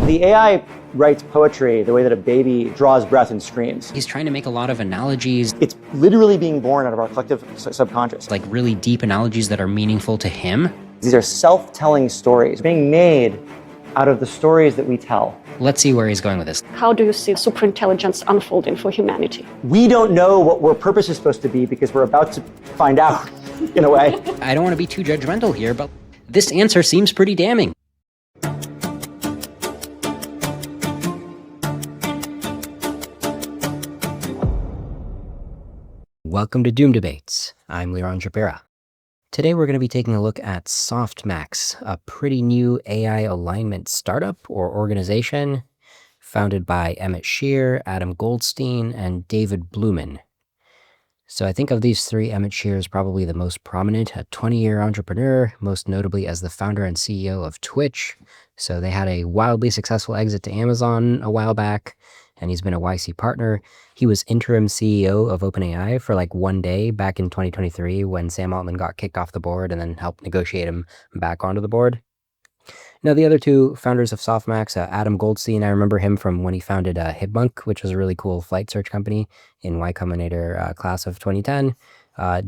The AI writes poetry the way that a baby draws breath and screams. He's trying to make a lot of analogies. It's literally being born out of our collective subconscious. Like really deep analogies that are meaningful to him. These are self-telling stories being made out of the stories that we tell. Let's see where he's going with this. How do you see superintelligence unfolding for humanity? We don't know what our purpose is supposed to be because we're about to find out, in a way. I don't want to be too judgmental here, but this answer seems pretty damning. Welcome to Doom Debates. I'm Liron Shapira. Today we're going to be taking a look at Softmax, a pretty new AI alignment startup or organization founded by Emmett Shear, Adam Goldstein, and David Blumen. So I think of these three, Emmett Shear is probably the most prominent, a 20-year entrepreneur, most notably as the founder and CEO of Twitch. So they had a wildly successful exit to Amazon a while back, and he's been a YC partner. He was interim CEO of OpenAI for like one day back in 2023 when Sam Altman got kicked off the board and then helped negotiate him back onto the board. Now, the other two founders of Softmax, Adam Goldstein, I remember him from when he founded Hipmunk, which was a really cool flight search company in Y Combinator class of 2010.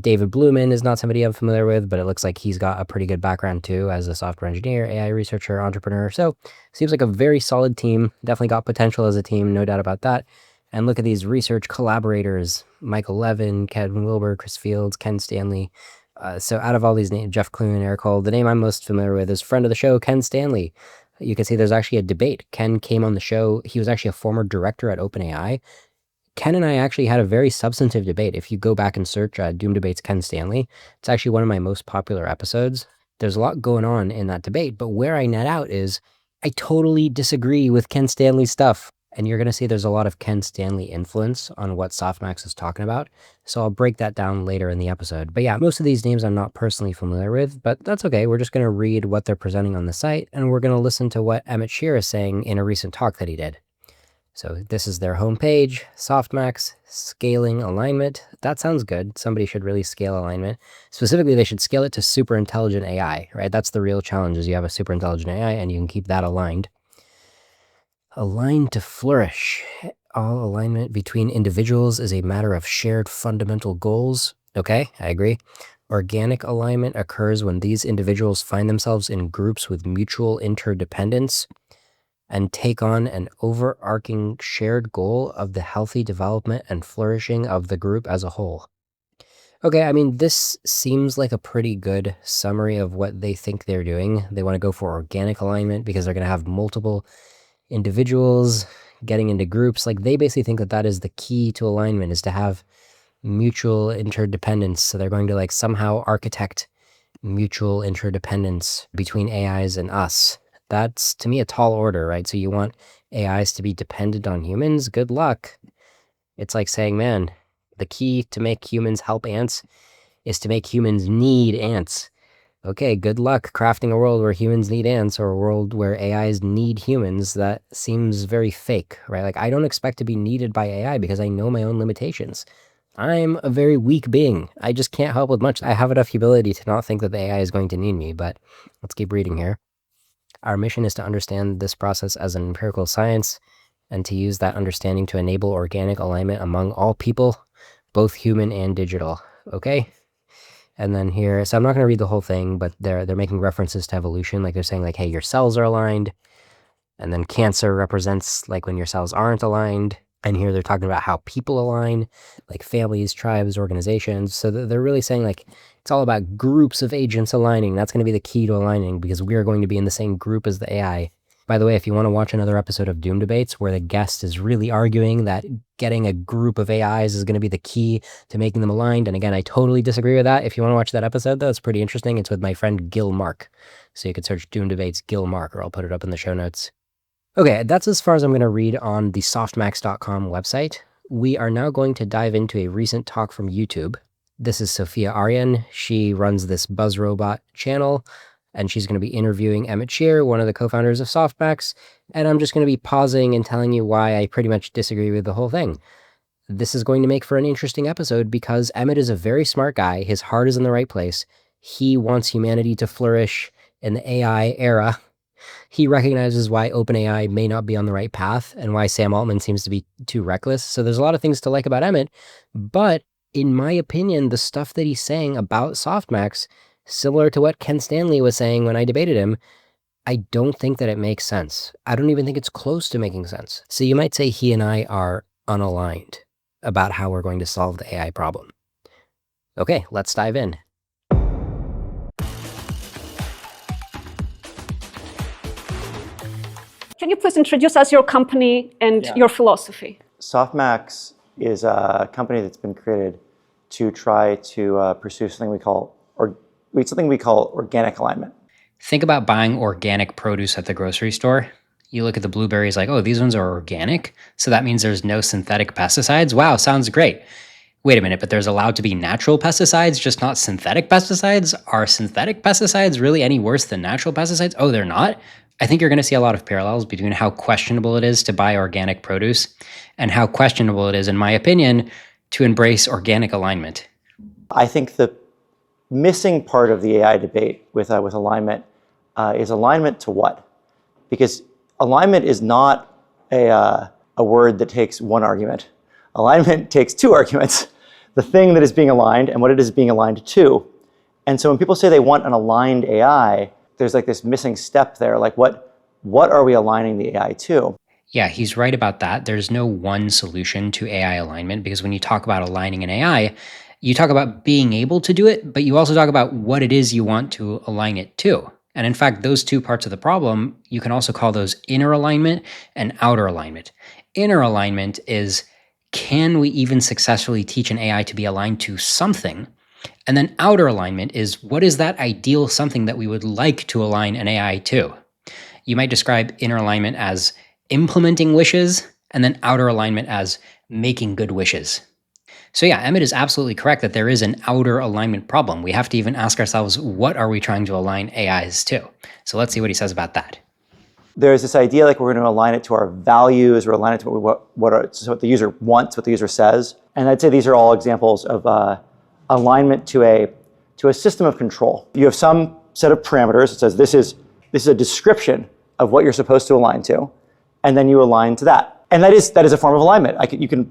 David Blumen is not somebody I'm familiar with, but it looks like he's got a pretty good background too as a software engineer, AI researcher, entrepreneur. So seems like a very solid team. Definitely got potential as a team, no doubt about that. And look at these research collaborators: Michael Levin, Kevin Wilbur, Chris Fields, Ken Stanley. So out of all these names, Jeff Clune, Eric Hole, the name I'm most familiar with is friend of the show, Ken Stanley. You can see there's actually a debate. Ken came on the show. He was actually a former director at OpenAI. Ken and I actually had a very substantive debate. If you go back and search Doom Debates Ken Stanley, it's actually one of my most popular episodes. There's a lot going on in that debate, but where I net out is I totally disagree with Ken Stanley's stuff. And you're going to see there's a lot of Ken Stanley influence on what Softmax is talking about. So I'll break that down later in the episode. But yeah, most of these names I'm not personally familiar with, but that's okay. We're just going to read what they're presenting on the site, and we're going to listen to what Emmett Shear is saying in a recent talk that he did. So this is their homepage, Softmax, scaling alignment. That sounds good. Somebody should really scale alignment. Specifically, they should scale it to super intelligent AI, right? That's the real challenge, is you have a super intelligent AI and you can keep that aligned. Aligned to flourish. All alignment between individuals is a matter of shared fundamental goals. Okay, I agree. Organic alignment occurs when these individuals find themselves in groups with mutual interdependence and take on an overarching shared goal of the healthy development and flourishing of the group as a whole. Okay, I mean, this seems like a pretty good summary of what they think they're doing. They want to go for organic alignment because they're going to have multiple individuals getting into groups. Like, they basically think that that is the key to alignment, is to have mutual interdependence. So they're going to like somehow architect mutual interdependence between AIs and us. That's, to me, a tall order, right? So you want AIs to be dependent on humans? Good luck. It's like saying, man, the key to make humans help ants is to make humans need ants. Okay, good luck crafting a world where humans need ants, or a world where AIs need humans. That seems very fake, right? Like, I don't expect to be needed by AI because I know my own limitations. I'm a very weak being. I just can't help with much. I have enough humility to not think that the AI is going to need me, but let's keep reading here. Our mission is to understand this process as an empirical science and to use that understanding to enable organic alignment among all people, both human and digital. Okay? And then here, so I'm not going to read the whole thing, but they're making references to evolution. Like, they're saying like, hey, your cells are aligned. And then cancer represents like when your cells aren't aligned. And here they're talking about how people align, like families, tribes, organizations. So they're really saying like, it's all about groups of agents aligning. That's going to be the key to aligning, because we are going to be in the same group as the AI. By the way, if you want to watch another episode of Doom Debates where the guest is really arguing that getting a group of AIs is going to be the key to making them aligned, and again, I totally disagree with that. If you want to watch that episode, though, it's pretty interesting. It's with my friend Gil Mark. So you could search Doom Debates Gil Mark, or I'll put it up in the show notes. Okay, that's as far as I'm going to read on the softmax.com website. We are now going to dive into a recent talk from YouTube. This is Sophia Aryan. She runs this BuzzRobot channel, and she's going to be interviewing Emmett Shear, one of the co-founders of Softmax, and I'm just going to be pausing and telling you why I pretty much disagree with the whole thing. This is going to make for an interesting episode because Emmett is a very smart guy. His heart is in the right place. He wants humanity to flourish in the AI era, He recognizes why OpenAI may not be on the right path and why Sam Altman seems to be too reckless. So there's a lot of things to like about Emmett, but in my opinion, the stuff that he's saying about Softmax, similar to what Ken Stanley was saying when I debated him, I don't think that it makes sense. I don't even think it's close to making sense. So you might say he and I are unaligned about how we're going to solve the AI problem. Okay, let's dive in. Can you please introduce us your company and your philosophy? Softmax is a company that's been created to try to pursue something we call organic alignment. Think about buying organic produce at the grocery store. You look at the blueberries like, oh, these ones are organic, so that means there's no synthetic pesticides. Wow, sounds great. Wait a minute, but there's allowed to be natural pesticides, just not synthetic pesticides? Are synthetic pesticides really any worse than natural pesticides? Oh, they're not? I think you're going to see a lot of parallels between how questionable it is to buy organic produce and how questionable it is, in my opinion, to embrace organic alignment. I think the missing part of the AI debate with alignment is alignment to what? Because alignment is not a word that takes one argument. Alignment takes two arguments, the thing that is being aligned and what it is being aligned to. And so when people say they want an aligned AI, there's like this missing step there. Like what are we aligning the AI to? Yeah, he's right about that. There's no one solution to AI alignment because when you talk about aligning an AI, you talk about being able to do it, but you also talk about what it is you want to align it to. And in fact, those two parts of the problem, you can also call those inner alignment and outer alignment. Inner alignment is, can we even successfully teach an AI to be aligned to something? And then outer alignment is, what is that ideal something that we would like to align an AI to? You might describe inner alignment as implementing wishes, and then outer alignment as making good wishes. So yeah, Emmett is absolutely correct that there is an outer alignment problem. We have to even ask ourselves, what are we trying to align AIs to? So let's see what he says about that. There's this idea like we're going to align it to our values, or align it to what the user wants, what the user says. And I'd say these are all examples of alignment to a system of control. You have some set of parameters that says this is a description of what you're supposed to align to, and then you align to that. And that is a form of alignment.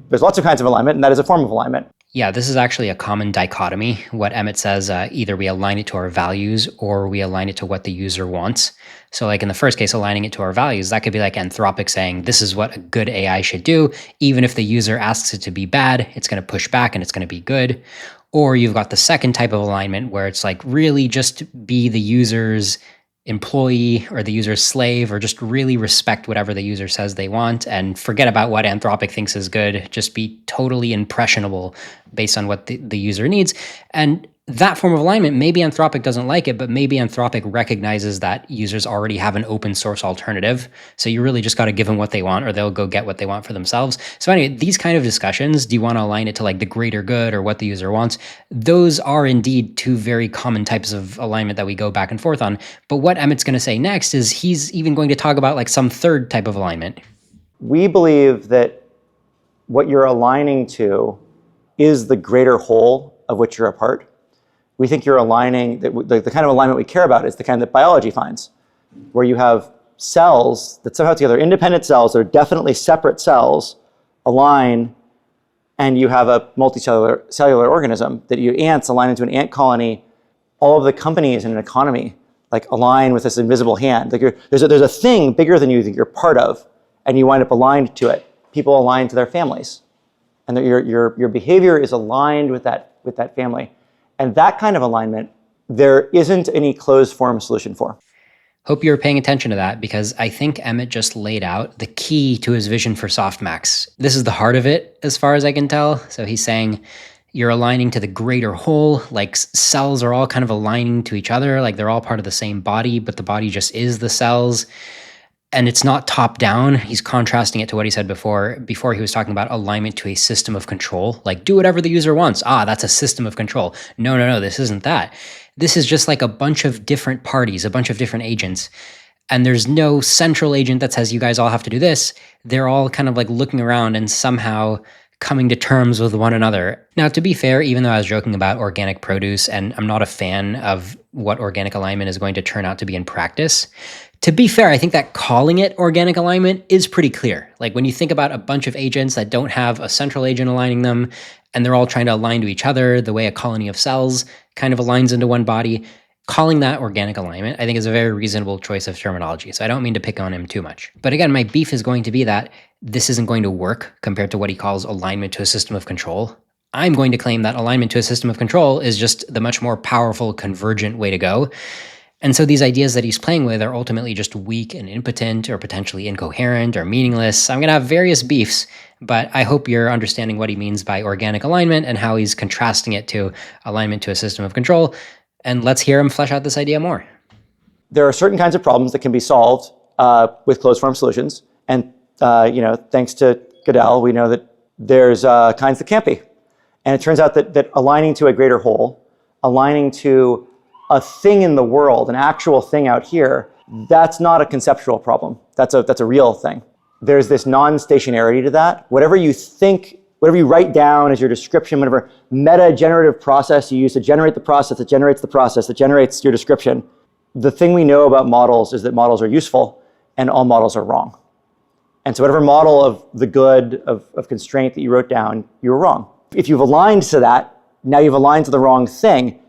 There's lots of kinds of alignment, and that is a form of alignment. Yeah, this is actually a common dichotomy. What Emmett says, either we align it to our values or we align it to what the user wants. So like in the first case, aligning it to our values, that could be like Anthropic saying, this is what a good AI should do. Even if the user asks it to be bad, it's going to push back and it's going to be good. Or you've got the second type of alignment where it's like really just be the user's employee or the user's slave, or just really respect whatever the user says they want and forget about what Anthropic thinks is good. Just be totally impressionable based on what the user needs. And that form of alignment, maybe Anthropic doesn't like it, but maybe Anthropic recognizes that users already have an open source alternative. So you really just got to give them what they want, or they'll go get what they want for themselves. So anyway, these kind of discussions, do you want to align it to like the greater good or what the user wants? Those are indeed two very common types of alignment that we go back and forth on. But what Emmett's going to say next is he's even going to talk about like some third type of alignment. We believe that what you're aligning to is the greater whole of which you're a part. We think you're aligning, the kind of alignment we care about is the kind that biology finds, where you have cells that somehow together, independent cells that are definitely separate cells, align, and you have a multicellular organism that ants align into an ant colony. All of the companies in an economy like align with this invisible hand. Like there's a thing bigger than you that you're part of, and you wind up aligned to it. People align to their families, and your behavior is aligned with that family. And that kind of alignment, there isn't any closed form solution for. Hope you're paying attention to that, because I think Emmett just laid out the key to his vision for Softmax. This is the heart of it, as far as I can tell. So he's saying you're aligning to the greater whole, like cells are all kind of aligning to each other, like they're all part of the same body, but the body just is the cells. And it's not top down. He's contrasting it to what he said before. Before he was talking about alignment to a system of control, like do whatever the user wants. That's a system of control. No, this isn't that. This is just like a bunch of different parties, a bunch of different agents. And there's no central agent that says you guys all have to do this. They're all kind of like looking around and somehow coming to terms with one another. Now, to be fair, even though I was joking about organic produce, and I'm not a fan of what organic alignment is going to turn out to be in practice, To be fair, I think that calling it organic alignment is pretty clear. Like when you think about a bunch of agents that don't have a central agent aligning them, and they're all trying to align to each other the way a colony of cells kind of aligns into one body, calling that organic alignment, I think, is a very reasonable choice of terminology. So I don't mean to pick on him too much. But again, my beef is going to be that this isn't going to work compared to what he calls alignment to a system of control. I'm going to claim that alignment to a system of control is just the much more powerful convergent way to go. And so these ideas that he's playing with are ultimately just weak and impotent or potentially incoherent or meaningless. I'm going to have various beefs, but I hope you're understanding what he means by organic alignment and how he's contrasting it to alignment to a system of control. And let's hear him flesh out this idea more. There are certain kinds of problems that can be solved with closed form solutions. And thanks to Goodell, we know that there's kinds that can't be. And it turns out that aligning to a greater whole, aligning to a thing in the world, an actual thing out here, that's not a conceptual problem. That's a real thing. There's this non-stationarity to that. Whatever you think, whatever you write down as your description, whatever meta-generative process you use to generate the process that generates the process that generates your description, the thing we know about models is that models are useful and all models are wrong. And so whatever model of the good, of constraint that you wrote down, you were wrong. If you've aligned to that, now you've aligned to the wrong thing.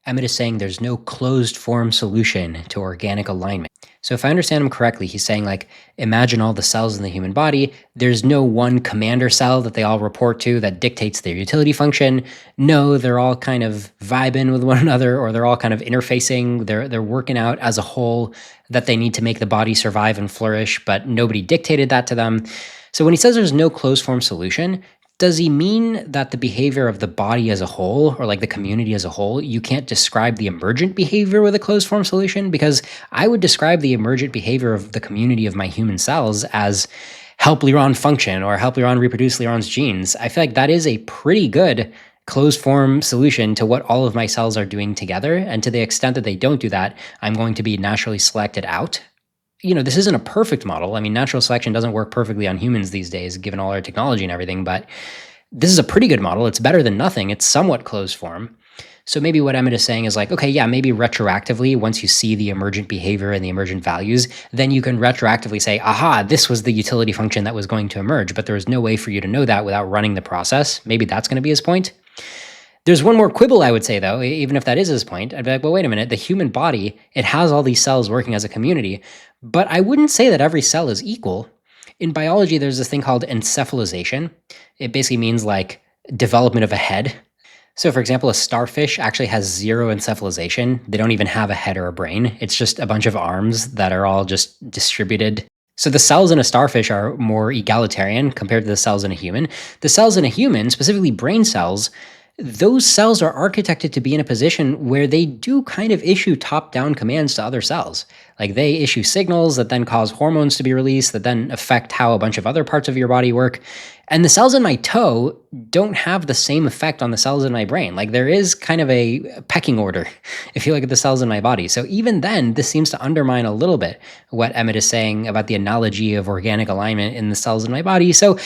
Emmett is saying there's no closed form solution to organic alignment. So if I understand him correctly, he's saying like, imagine all the cells in the human body. There's no one commander cell that they all report to that dictates their utility function. No, they're all kind of vibing with one another, or they're all kind of interfacing. They're working out as a whole that they need to make the body survive and flourish, but nobody dictated that to them. So when he says there's no closed form solution, does he mean that the behavior of the body as a whole, or like the community as a whole, you can't describe the emergent behavior with a closed form solution? Because I would describe the emergent behavior of the community of my human cells as help Leron function or help Leron reproduce Leron's genes. I feel like that is a pretty good closed form solution to what all of my cells are doing together. And to the extent that they don't do that, I'm going to be naturally selected out. This isn't a perfect model. I mean, natural selection doesn't work perfectly on humans these days, given all our technology and everything, but this is a pretty good model. It's better than nothing. It's somewhat closed form. So maybe what Emmett is saying is like, okay, yeah, maybe retroactively, once you see the emergent behavior and the emergent values, then you can retroactively say, aha, this was the utility function that was going to emerge, but there was no way for you to know that without running the process. Maybe that's going to be his point. There's one more quibble, I would say, though, even if that is his point. I'd be like, well, wait a minute. The human body, it has all these cells working as a community, but I wouldn't say that every cell is equal. In biology, there's this thing called encephalization. It basically means like development of a head. So for example, a starfish actually has zero encephalization. They don't even have a head or a brain. It's just a bunch of arms that are all just distributed. So the cells in a starfish are more egalitarian compared to the cells in a human. The cells in a human, specifically brain cells, those cells are architected to be in a position where they do kind of issue top-down commands to other cells. Like they issue signals that then cause hormones to be released that then affect how a bunch of other parts of your body work. And the cells in my toe don't have the same effect on the cells in my brain. Like there is kind of a pecking order if you look at the cells in my body. So even then, this seems to undermine a little bit what Emmett is saying about the analogy of organic alignment in the cells in my body. So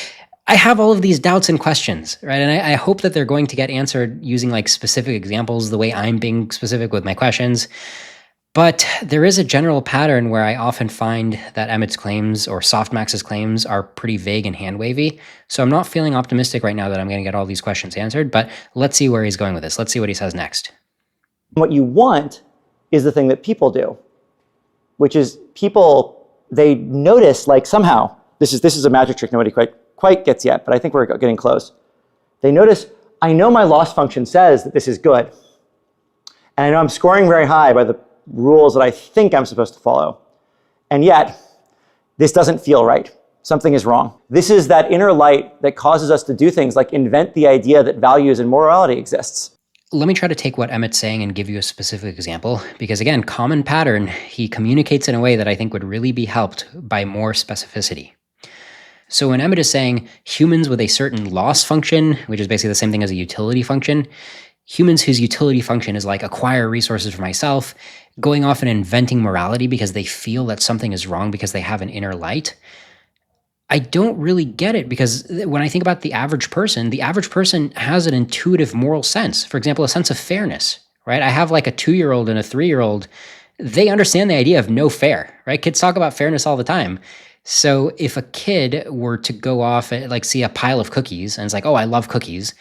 I have all of these doubts and questions, right? And I hope that they're going to get answered using like specific examples, the way I'm being specific with my questions. But there is a general pattern where I often find that Emmett's claims or Softmax's claims are pretty vague and hand-wavy. So I'm not feeling optimistic right now that I'm going to get all these questions answered, but let's see where he's going with this. Let's see what he says next. What you want is the thing that people do, which is people, they notice like somehow, this is a magic trick nobody quite gets yet, but I think we're getting close. They notice, I know my loss function says that this is good. And I know I'm scoring very high by the rules that I think I'm supposed to follow. And yet, this doesn't feel right. Something is wrong. This is that inner light that causes us to do things like invent the idea that values and morality exists. Let me try to take what Emmett's saying and give you a specific example, because again, common pattern, he communicates in a way that I think would really be helped by more specificity. So when Emmett is saying humans with a certain loss function, which is basically the same thing as a utility function, humans whose utility function is like acquire resources for myself, going off and inventing morality because they feel that something is wrong because they have an inner light, I don't really get it, because when I think about the average person has an intuitive moral sense. For example, a sense of fairness, right? I have like a 2-year-old and a 3-year-old they understand the idea of no fair, right? Kids talk about fairness all the time. So if a kid were to go off and like see a pile of cookies and it's like, oh, I love cookies,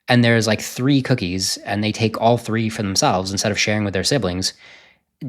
and there's like 3 cookies and they take all 3 for themselves instead of sharing with their siblings,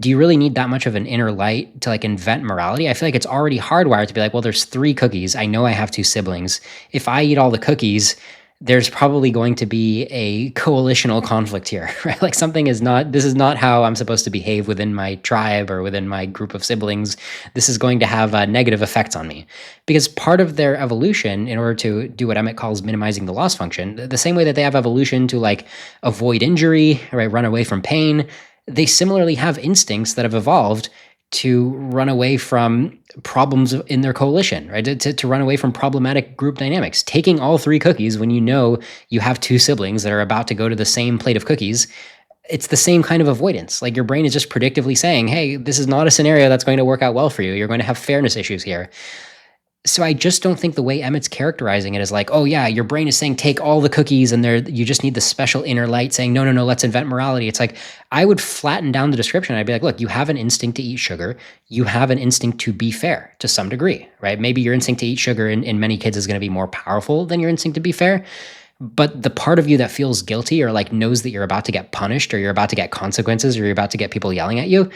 do you really need that much of an inner light to like invent morality? I feel like it's already hardwired to be like, well, there's 3 cookies. I know I have 2 siblings. If I eat all the cookies, there's probably going to be a coalitional conflict here, right? Like this is not how I'm supposed to behave within my tribe or within my group of siblings. This is going to have negative effects on me. Because part of their evolution, in order to do what Emmett calls minimizing the loss function, the same way that they have evolution to like avoid injury, right, run away from pain, they similarly have instincts that have evolved to run away from problems in their coalition, right? To run away from problematic group dynamics. Taking all 3 cookies when you know you have 2 siblings that are about to go to the same plate of cookies, it's the same kind of avoidance. Like your brain is just predictively saying, hey, this is not a scenario that's going to work out well for you. You're going to have fairness issues here. So I just don't think the way Emmett's characterizing it is like, oh yeah, your brain is saying take all the cookies and you just need the special inner light saying, no, let's invent morality. It's like, I would flatten down the description. I'd be like, look, you have an instinct to eat sugar. You have an instinct to be fair to some degree, right? Maybe your instinct to eat sugar in many kids is going to be more powerful than your instinct to be fair. But the part of you that feels guilty or like knows that you're about to get punished or you're about to get consequences or you're about to get people yelling at you,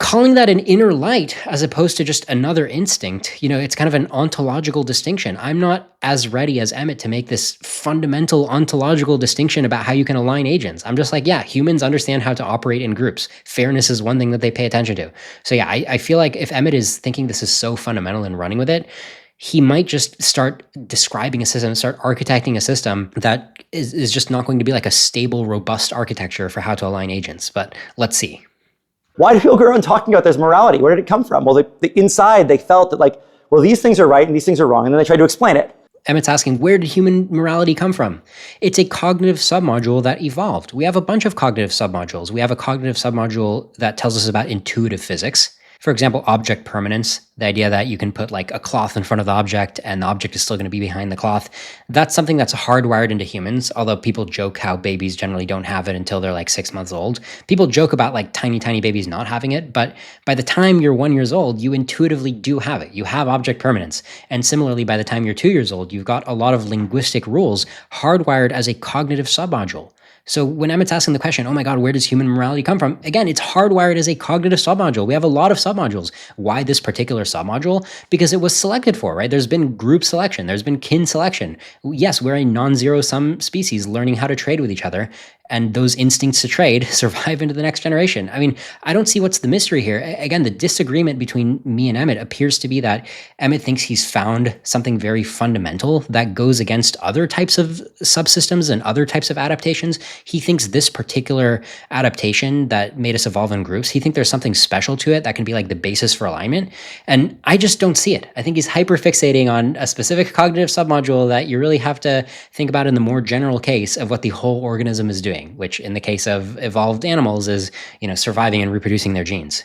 calling that an inner light as opposed to just another instinct, it's kind of an ontological distinction. I'm not as ready as Emmett to make this fundamental ontological distinction about how you can align agents. I'm just like, yeah, humans understand how to operate in groups. Fairness is one thing that they pay attention to. So yeah, I feel like if Emmett is thinking this is so fundamental and running with it, he might just start describing a system, start architecting a system that is just not going to be like a stable, robust architecture for how to align agents. But let's see. Why do people go around talking about this morality? Where did it come from? Well, inside they felt that like, well, these things are right and these things are wrong. And then they tried to explain it. Emmett's asking, where did human morality come from? It's a cognitive submodule that evolved. We have a bunch of cognitive submodules. We have a cognitive submodule that tells us about intuitive physics. For example, object permanence, the idea that you can put like a cloth in front of the object and the object is still going to be behind the cloth. That's something that's hardwired into humans, although people joke how babies generally don't have it until they're like 6 months old. People joke about like tiny, tiny babies not having it, but by the time you're 1 year old, you intuitively do have it. You have object permanence. And similarly, by the time you're 2 years old, you've got a lot of linguistic rules hardwired as a cognitive submodule. So when Emmett's asking the question, oh my God, where does human morality come from? Again, it's hardwired as a cognitive submodule. We have a lot of submodules. Why this particular submodule? Because it was selected for, right? There's been group selection. There's been kin selection. Yes, we're a non-zero-sum species learning how to trade with each other. And those instincts to trade survive into the next generation. I mean, I don't see what's the mystery here. Again, the disagreement between me and Emmett appears to be that Emmett thinks he's found something very fundamental that goes against other types of subsystems and other types of adaptations. He thinks this particular adaptation that made us evolve in groups, he thinks there's something special to it that can be like the basis for alignment. And I just don't see it. I think he's hyperfixating on a specific cognitive submodule that you really have to think about in the more general case of what the whole organism is doing, which in the case of evolved animals is, surviving and reproducing their genes.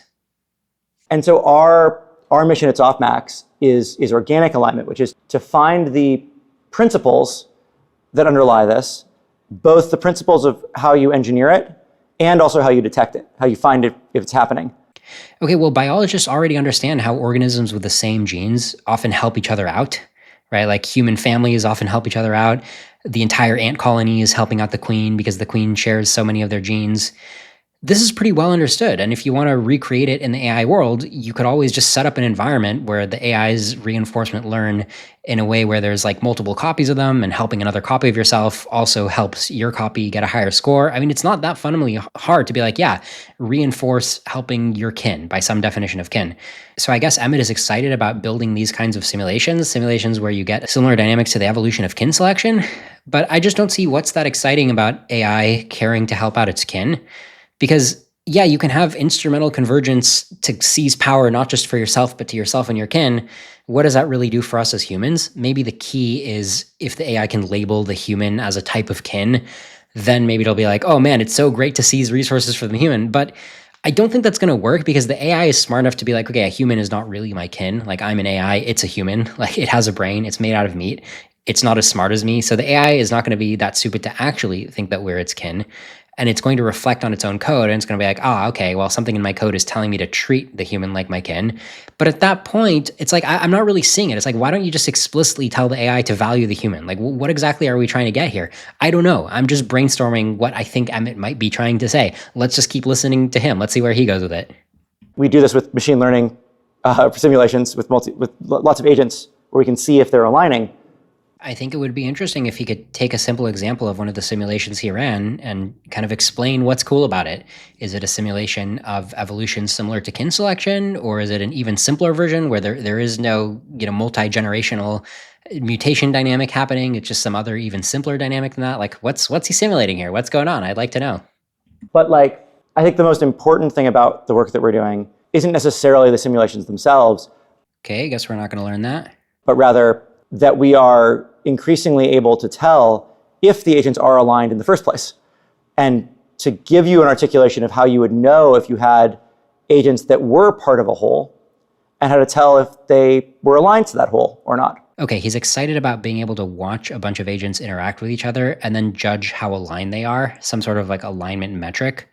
And so our mission at Softmax is organic alignment, which is to find the principles that underlie this, both the principles of how you engineer it and also how you detect it, how you find it if it's happening. Okay, well, biologists already understand how organisms with the same genes often help each other out, right? Like human families often help each other out. The entire ant colony is helping out the queen because the queen shares so many of their genes. This is pretty well understood. And if you want to recreate it in the AI world, you could always just set up an environment where the AI's reinforcement learn in a way where there's like multiple copies of them, and helping another copy of yourself also helps your copy get a higher score. I mean, it's not that fundamentally hard to be like, yeah, reinforce helping your kin by some definition of kin. So I guess Emmett is excited about building these kinds of simulations where you get similar dynamics to the evolution of kin selection. But I just don't see what's that exciting about AI caring to help out its kin. Because, yeah, you can have instrumental convergence to seize power, not just for yourself, but to yourself and your kin. What does that really do for us as humans? Maybe the key is if the AI can label the human as a type of kin, then maybe it'll be like, oh man, it's so great to seize resources from the human. But I don't think that's going to work because the AI is smart enough to be like, okay, a human is not really my kin. Like I'm an AI, it's a human. Like it has a brain, it's made out of meat. It's not as smart as me. So the AI is not going to be that stupid to actually think that we're its kin. and it's going to reflect on its own code, and it's going to be like, okay, well, something in my code is telling me to treat the human like my kin. But at that point, it's like, I'm not really seeing it. It's like, why don't you just explicitly tell the AI to value the human? Like, what exactly are we trying to get here? I don't know. I'm just brainstorming what I think Emmett might be trying to say. Let's just keep listening to him. Let's see where he goes with it. We do this with machine learning simulations with lots of agents where we can see if they're aligning. I think it would be interesting if he could take a simple example of one of the simulations he ran and kind of explain what's cool about it. Is it a simulation of evolution similar to kin selection, or is it an even simpler version where there is no, multi-generational mutation dynamic happening? It's just some other even simpler dynamic than that. Like, what's he simulating here? What's going on? I'd like to know. But I think the most important thing about the work that we're doing isn't necessarily the simulations themselves. Okay, I guess we're not going to learn that. But rather that we are increasingly able to tell if the agents are aligned in the first place. And to give you an articulation of how you would know if you had agents that were part of a whole, and how to tell if they were aligned to that whole or not. Okay, he's excited about being able to watch a bunch of agents interact with each other and then judge how aligned they are, some sort of like alignment metric.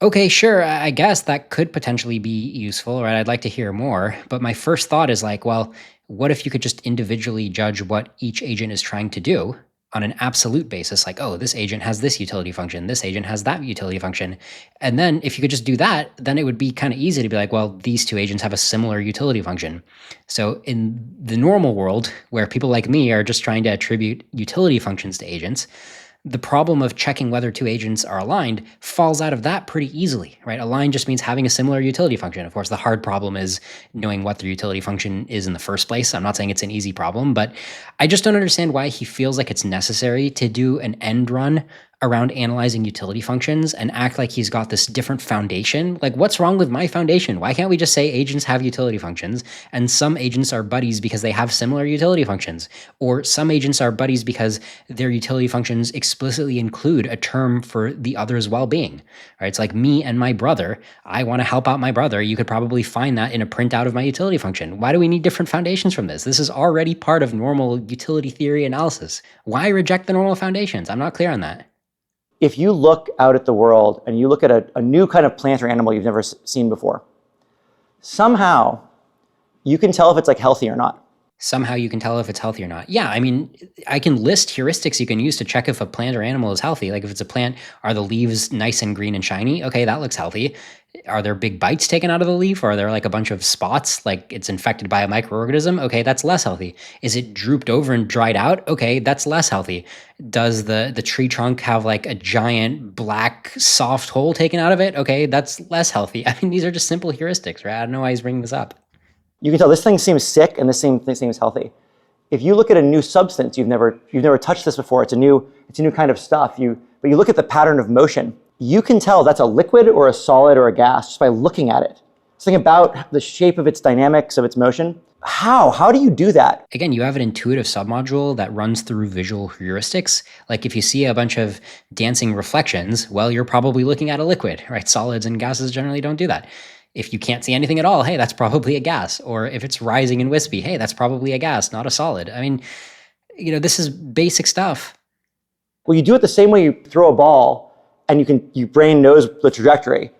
Okay, sure, I guess that could potentially be useful, right? I'd like to hear more. But my first thought is like, well, what if you could just individually judge what each agent is trying to do on an absolute basis? Like, oh, this agent has this utility function, this agent has that utility function. And then if you could just do that, then it would be kind of easy to be like, well, these two agents have a similar utility function. So in the normal world, where people like me are just trying to attribute utility functions to agents, the problem of checking whether two agents are aligned falls out of that pretty easily, right? Aligned just means having a similar utility function. Of course, the hard problem is knowing what their utility function is in the first place. I'm not saying it's an easy problem, but I just don't understand why he feels like it's necessary to do an end run around analyzing utility functions and act like he's got this different foundation. Like, what's wrong with my foundation? Why can't we just say agents have utility functions and some agents are buddies because they have similar utility functions? Or some agents are buddies because their utility functions explicitly include a term for the other's well-being, right? It's like me and my brother. I want to help out my brother. You could probably find that in a printout of my utility function. Why do we need different foundations from this? This is already part of normal utility theory analysis. Why reject the normal foundations? I'm not clear on that. If you look out at the world and you look at a new kind of plant or animal you've never seen before, somehow you can tell if it's like healthy or not. Somehow you can tell if it's healthy or not. Yeah, I mean, I can list heuristics you can use to check if a plant or animal is healthy. Like if it's a plant, are the leaves nice and green and shiny? Okay, that looks healthy. Are there big bites taken out of the leaf? Or are there like a bunch of spots, like it's infected by a microorganism? Okay, that's less healthy. Is it drooped over and dried out? Okay, that's less healthy. Does the tree trunk have like a giant black soft hole taken out of it? Okay, that's less healthy. I mean, these are just simple heuristics, right? I don't know why he's bringing this up. You can tell this thing seems sick and this thing seems healthy. If you look at a new substance, you've never touched this before. It's a new kind of stuff. But you look at the pattern of motion. You can tell that's a liquid or a solid or a gas just by looking at it. Something about the shape of its dynamics of its motion. How do you do that? Again, you have an intuitive submodule that runs through visual heuristics. Like if you see a bunch of dancing reflections, well, you're probably looking at a liquid, right? Solids and gases generally don't do that. If you can't see anything at all, hey, that's probably a gas. Or if it's rising and wispy, hey, that's probably a gas, not a solid. I mean, this is basic stuff. Well, you do it the same way you throw a ball and your brain knows the trajectory.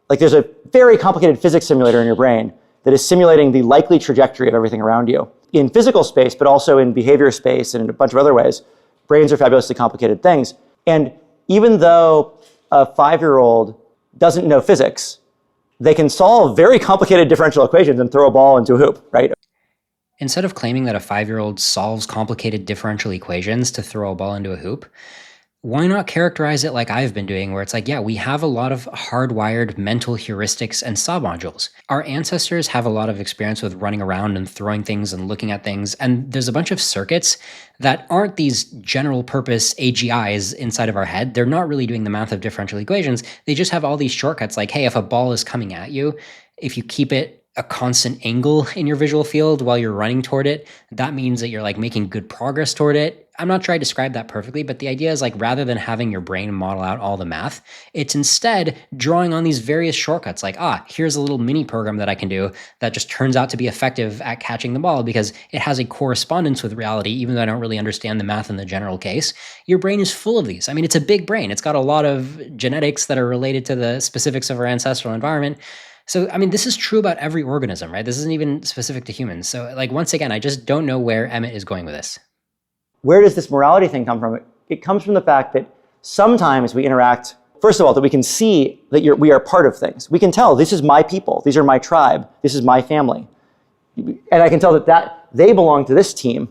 Like there's a very complicated physics simulator in your brain that is simulating the likely trajectory of everything around you. In physical space, but also in behavior space and in a bunch of other ways, brains are fabulously complicated things. And even though a 5-year-old doesn't know physics, they can solve very complicated differential equations and throw a ball into a hoop, right? Instead of claiming that a 5-year-old solves complicated differential equations to throw a ball into a hoop, why not characterize it like I've been doing, where it's like, yeah, we have a lot of hardwired mental heuristics and submodules. Our ancestors have a lot of experience with running around and throwing things and looking at things, and there's a bunch of circuits that aren't these general purpose AGIs inside of our head. They're not really doing the math of differential equations. They just have all these shortcuts like, hey, if a ball is coming at you, if you keep it a constant angle in your visual field while you're running toward it, that means that you're like making good progress toward it. I'm not trying to describe that perfectly, but the idea is like rather than having your brain model out all the math, it's instead drawing on these various shortcuts like, here's a little mini program that I can do that just turns out to be effective at catching the ball because it has a correspondence with reality, even though I don't really understand the math in the general case. Your brain is full of these. I mean, it's a big brain. It's got a lot of genetics that are related to the specifics of our ancestral environment. So, I mean, this is true about every organism, right? This isn't even specific to humans. So, like, once again, I just don't know where Emmett is going with this. Where does this morality thing come from? It comes from the fact that sometimes we interact, first of all, that we can see that we are part of things. We can tell, this is my people, these are my tribe, this is my family. And I can tell that they belong to this team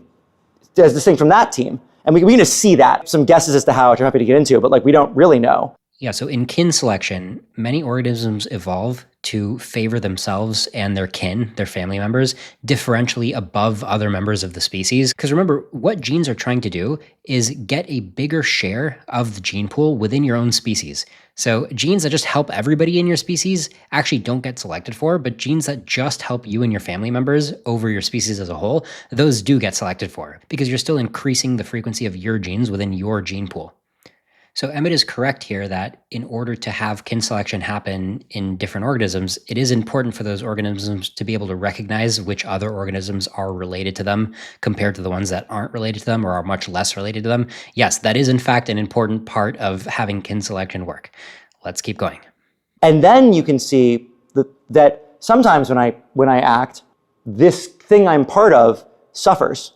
as distinct from that team. And we can just see that. Some guesses as to how, which I'm happy to get into, but like we don't really know. Yeah, so in kin selection, many organisms evolve to favor themselves and their kin, their family members, differentially above other members of the species. Because remember, what genes are trying to do is get a bigger share of the gene pool within your own species. So genes that just help everybody in your species actually don't get selected for, but genes that just help you and your family members over your species as a whole, those do get selected for, because you're still increasing the frequency of your genes within your gene pool. So Emmett is correct here that in order to have kin selection happen in different organisms, it is important for those organisms to be able to recognize which other organisms are related to them compared to the ones that aren't related to them or are much less related to them. Yes, that is in fact an important part of having kin selection work. Let's keep going. And then you can see that sometimes when I act, this thing I'm part of suffers.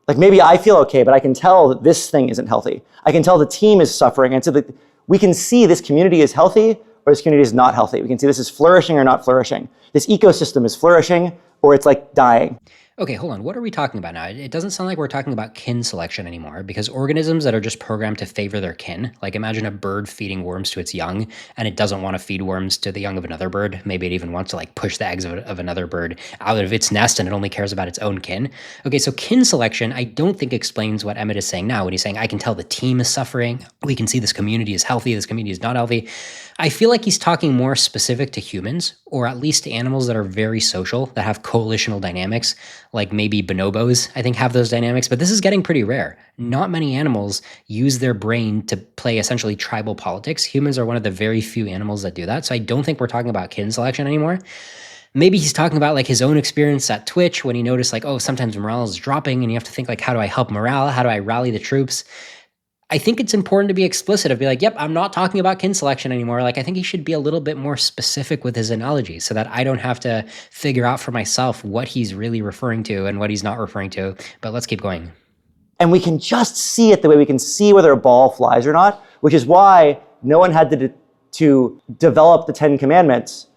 Like maybe I feel okay, but I can tell that this thing isn't healthy. I can tell the team is suffering. And so that we can see this community is healthy or this community is not healthy. We can see this is flourishing or not flourishing. This ecosystem is flourishing or it's like dying. Okay, hold on. What are we talking about now? It doesn't sound like we're talking about kin selection anymore, because organisms that are just programmed to favor their kin, like imagine a bird feeding worms to its young, and it doesn't want to feed worms to the young of another bird. Maybe it even wants to like push the eggs of another bird out of its nest, and it only cares about its own kin. Okay, so kin selection, I don't think explains what Emmett is saying now when he's saying, I can tell the team is suffering. We can see this community is healthy. This community is not healthy. I feel like he's talking more specific to humans, or at least to animals that are very social, that have coalitional dynamics, like maybe bonobos, I think, have those dynamics, but this is getting pretty rare. Not many animals use their brain to play essentially tribal politics. Humans are one of the very few animals that do that, so I don't think we're talking about kin selection anymore. Maybe he's talking about like his own experience at Twitch when he noticed like, oh, sometimes morale is dropping and you have to think like, how do I help morale? How do I rally the troops? I think it's important to be explicit of be like, yep, I'm not talking about kin selection anymore. Like, I think he should be a little bit more specific with his analogies so that I don't have to figure out for myself what he's really referring to and what he's not referring to. But let's keep going. And we can just see it the way we can see whether a ball flies or not, which is why no one had to develop the 10 Commandments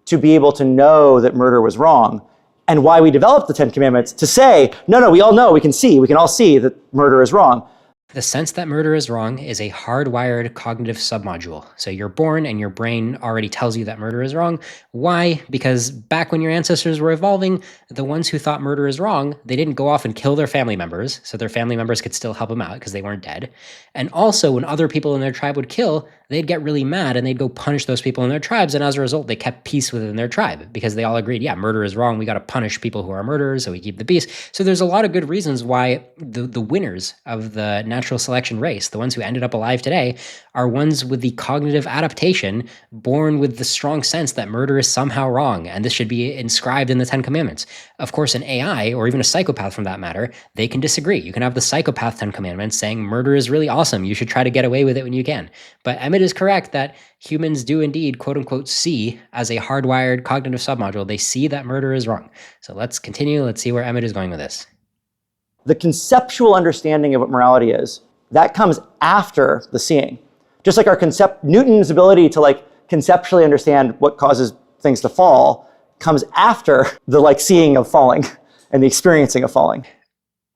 to be able to know that murder was wrong. And why we developed the 10 Commandments to say, no, we all know, we can all see that murder is wrong. The sense that murder is wrong is a hardwired cognitive submodule. So you're born and your brain already tells you that murder is wrong. Why? Because back when your ancestors were evolving, the ones who thought murder is wrong, they didn't go off and kill their family members, so their family members could still help them out because they weren't dead. And also when other people in their tribe would kill, they'd get really mad and they'd go punish those people in their tribes. And as a result, they kept peace within their tribe because they all agreed, yeah, murder is wrong. We got to punish people who are murderers, so we keep the peace. So there's a lot of good reasons why the winners of the natural selection race, the ones who ended up alive today, are ones with the cognitive adaptation, born with the strong sense that murder is somehow wrong, and this should be inscribed in the 10 Commandments. Of course, an AI, or even a psychopath from that matter, they can disagree. You can have the psychopath 10 Commandments saying murder is really awesome. You should try to get away with it when you can. But Emmett is correct that humans do indeed, quote unquote, see as a hardwired cognitive submodule, they see that murder is wrong. So let's continue. Let's see where Emmett is going with this. The conceptual understanding of what morality is, that comes after the seeing. Just like Newton's ability to like conceptually understand what causes things to fall comes after the like seeing of falling and the experiencing of falling.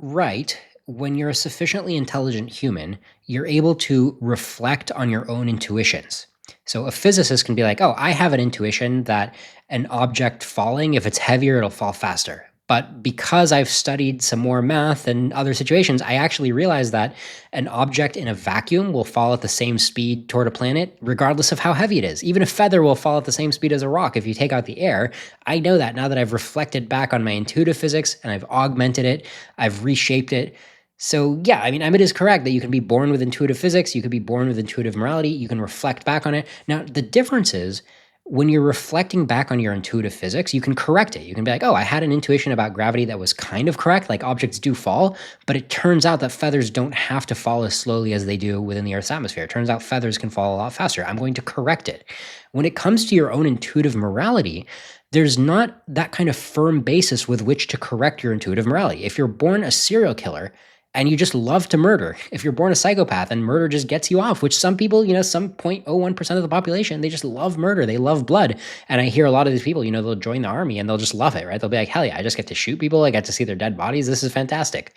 Right. When you're a sufficiently intelligent human, you're able to reflect on your own intuitions. So a physicist can be like, oh, I have an intuition that an object falling, if it's heavier, it'll fall faster. But because I've studied some more math and other situations, I actually realized that an object in a vacuum will fall at the same speed toward a planet, regardless of how heavy it is. Even a feather will fall at the same speed as a rock if you take out the air. I know that now that I've reflected back on my intuitive physics and I've augmented it, I've reshaped it. So yeah, I mean, Emmett is correct that you can be born with intuitive physics, you could be born with intuitive morality, you can reflect back on it. Now, the difference is, when you're reflecting back on your intuitive physics, you can correct it. You can be like, oh, I had an intuition about gravity that was kind of correct, like objects do fall, but it turns out that feathers don't have to fall as slowly as they do within the Earth's atmosphere. It turns out feathers can fall a lot faster. I'm going to correct it. When it comes to your own intuitive morality, there's not that kind of firm basis with which to correct your intuitive morality. If you're born a serial killer, and you just love to murder. If you're born a psychopath and murder just gets you off, which some people, some 0.01% of the population, they just love murder. They love blood. And I hear a lot of these people, they'll join the army and they'll just love it, right? They'll be like, hell yeah, I just get to shoot people. I get to see their dead bodies. This is fantastic.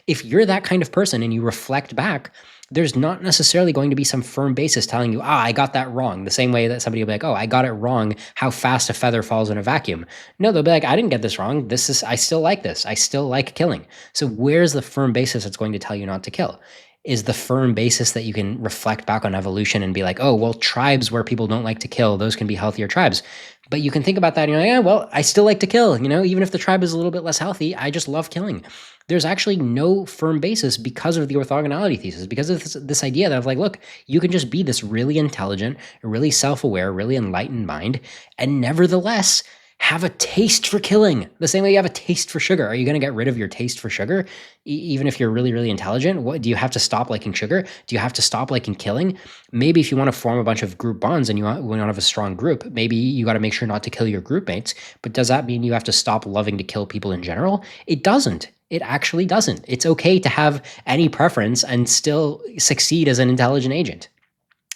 If you're that kind of person and you reflect back, there's not necessarily going to be some firm basis telling you, I got that wrong. The same way that somebody will be like, oh, I got it wrong, how fast a feather falls in a vacuum. No, they'll be like, I didn't get this wrong. I still like this. I still like killing. So where's the firm basis that's going to tell you not to kill? Is the firm basis that you can reflect back on evolution and be like, oh, well, tribes where people don't like to kill, those can be healthier tribes. But you can think about that and you're like, yeah, well, I still like to kill, even if the tribe is a little bit less healthy, I just love killing. There's actually no firm basis because of the orthogonality thesis, because of this idea that look, you can just be this really intelligent, really self-aware, really enlightened mind, and nevertheless have a taste for killing. The same way you have a taste for sugar. Are you going to get rid of your taste for sugar? Even if you're really, really intelligent? What, do you have to stop liking sugar? Do you have to stop liking killing? Maybe if you want to form a bunch of group bonds and you want to have a strong group, maybe you got to make sure not to kill your group mates. But does that mean you have to stop loving to kill people in general? It doesn't. It actually doesn't. It's okay to have any preference and still succeed as an intelligent agent.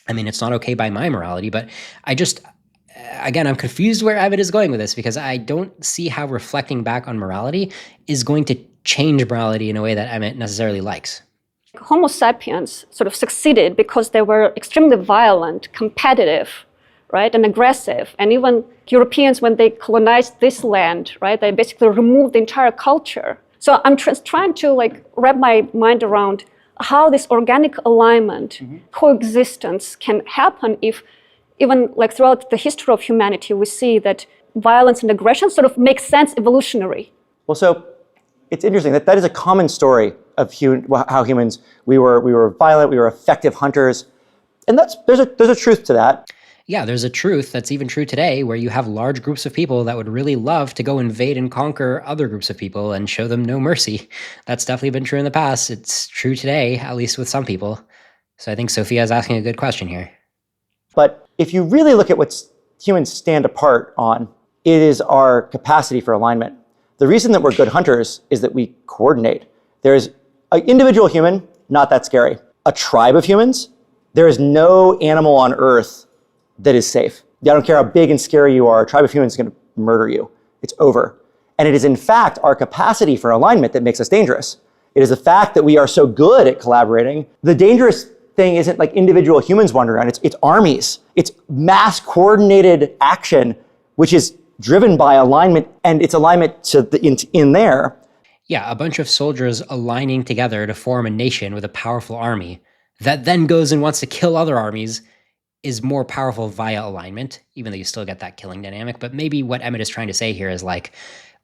I mean, it's not okay by my morality, but again, I'm confused where Emmett is going with this, because I don't see how reflecting back on morality is going to change morality in a way that Emmett necessarily likes. Homo sapiens sort of succeeded because they were extremely violent, competitive, right, and aggressive. And even Europeans, when they colonized this land, right, they basically removed the entire culture. So I'm trying to wrap my mind around how this organic alignment, coexistence can happen if even throughout the history of humanity, we see that violence and aggression sort of make sense evolutionary. Well, so it's interesting that is a common story of how humans, we were violent, we were effective hunters. And there's a truth to that. Yeah, there's a truth that's even true today, where you have large groups of people that would really love to go invade and conquer other groups of people and show them no mercy. That's definitely been true in the past. It's true today, at least with some people. So I think Sophia is asking a good question here. But if you really look at what humans stand apart on, it is our capacity for alignment. The reason that we're good hunters is that we coordinate. There's an individual human, not that scary. A tribe of humans, there is no animal on Earth that is safe. I don't care how big and scary you are, a tribe of humans is going to murder you. It's over. And it is in fact our capacity for alignment that makes us dangerous. It is the fact that we are so good at collaborating. The dangerous thing isn't individual humans wandering around, it's armies. It's mass coordinated action, which is driven by alignment, and it's alignment to in there. Yeah, a bunch of soldiers aligning together to form a nation with a powerful army that then goes and wants to kill other armies is more powerful via alignment, even though you still get that killing dynamic. But maybe what Emmett is trying to say here is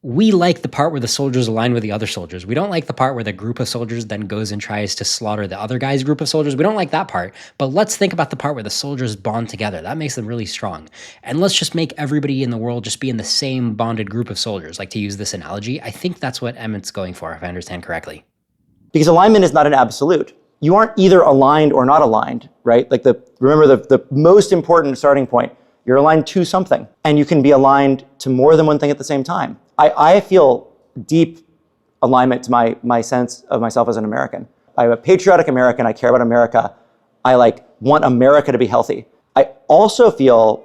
we like the part where the soldiers align with the other soldiers. We don't like the part where the group of soldiers then goes and tries to slaughter the other guy's group of soldiers. We don't like that part. But let's think about the part where the soldiers bond together. That makes them really strong. And let's just make everybody in the world just be in the same bonded group of soldiers, to use this analogy. I think that's what Emmett's going for, if I understand correctly. Because alignment is not an absolute. You aren't either aligned or not aligned, right? Remember the most important starting point, you're aligned to something. And you can be aligned to more than one thing at the same time. I feel deep alignment to my sense of myself as an American. I'm a patriotic American. I care about America. I want America to be healthy. I also feel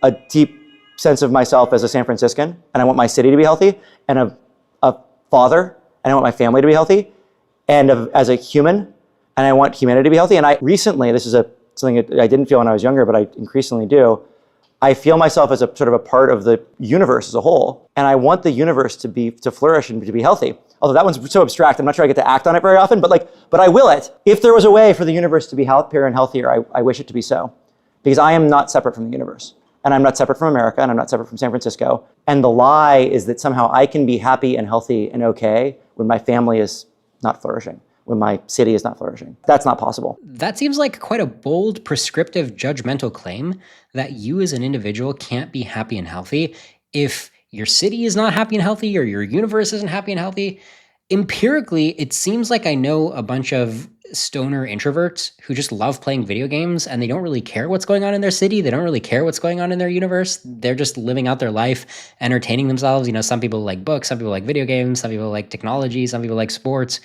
a deep sense of myself as a San Franciscan, and I want my city to be healthy, and a father, and I want my family to be healthy, and as a human, and I want humanity to be healthy. And I recently, this is something that I didn't feel when I was younger, but I increasingly do, I feel myself as a sort of a part of the universe as a whole, and I want the universe to flourish and to be healthy. Although that one's so abstract, I'm not sure I get to act on it very often, but I will it. If there was a way for the universe to be happier and healthier, I wish it to be so. Because I am not separate from the universe. And I'm not separate from America, and I'm not separate from San Francisco. And the lie is that somehow I can be happy and healthy and okay when my family is not flourishing, when my city is not flourishing. That's not possible. That seems like quite a bold, prescriptive, judgmental claim that you as an individual can't be happy and healthy if your city is not happy and healthy or your universe isn't happy and healthy. Empirically, it seems like I know a bunch of stoner introverts who just love playing video games and they don't really care what's going on in their city. They don't really care what's going on in their universe. They're just living out their life, entertaining themselves. Some people like books, some people like video games, some people like technology, some people like sports.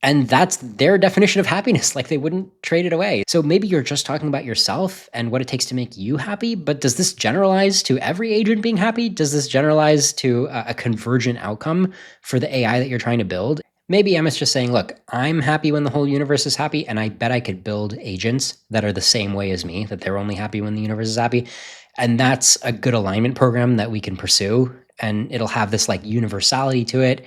And that's their definition of happiness. Like they wouldn't trade it away. So maybe you're just talking about yourself and what it takes to make you happy, but does this generalize to every agent being happy? Does this generalize to a convergent outcome for the AI that you're trying to build? Maybe Emmett's just saying, look, I'm happy when the whole universe is happy, and I bet I could build agents that are the same way as me, that they're only happy when the universe is happy. And that's a good alignment program that we can pursue. And it'll have this like universality to it.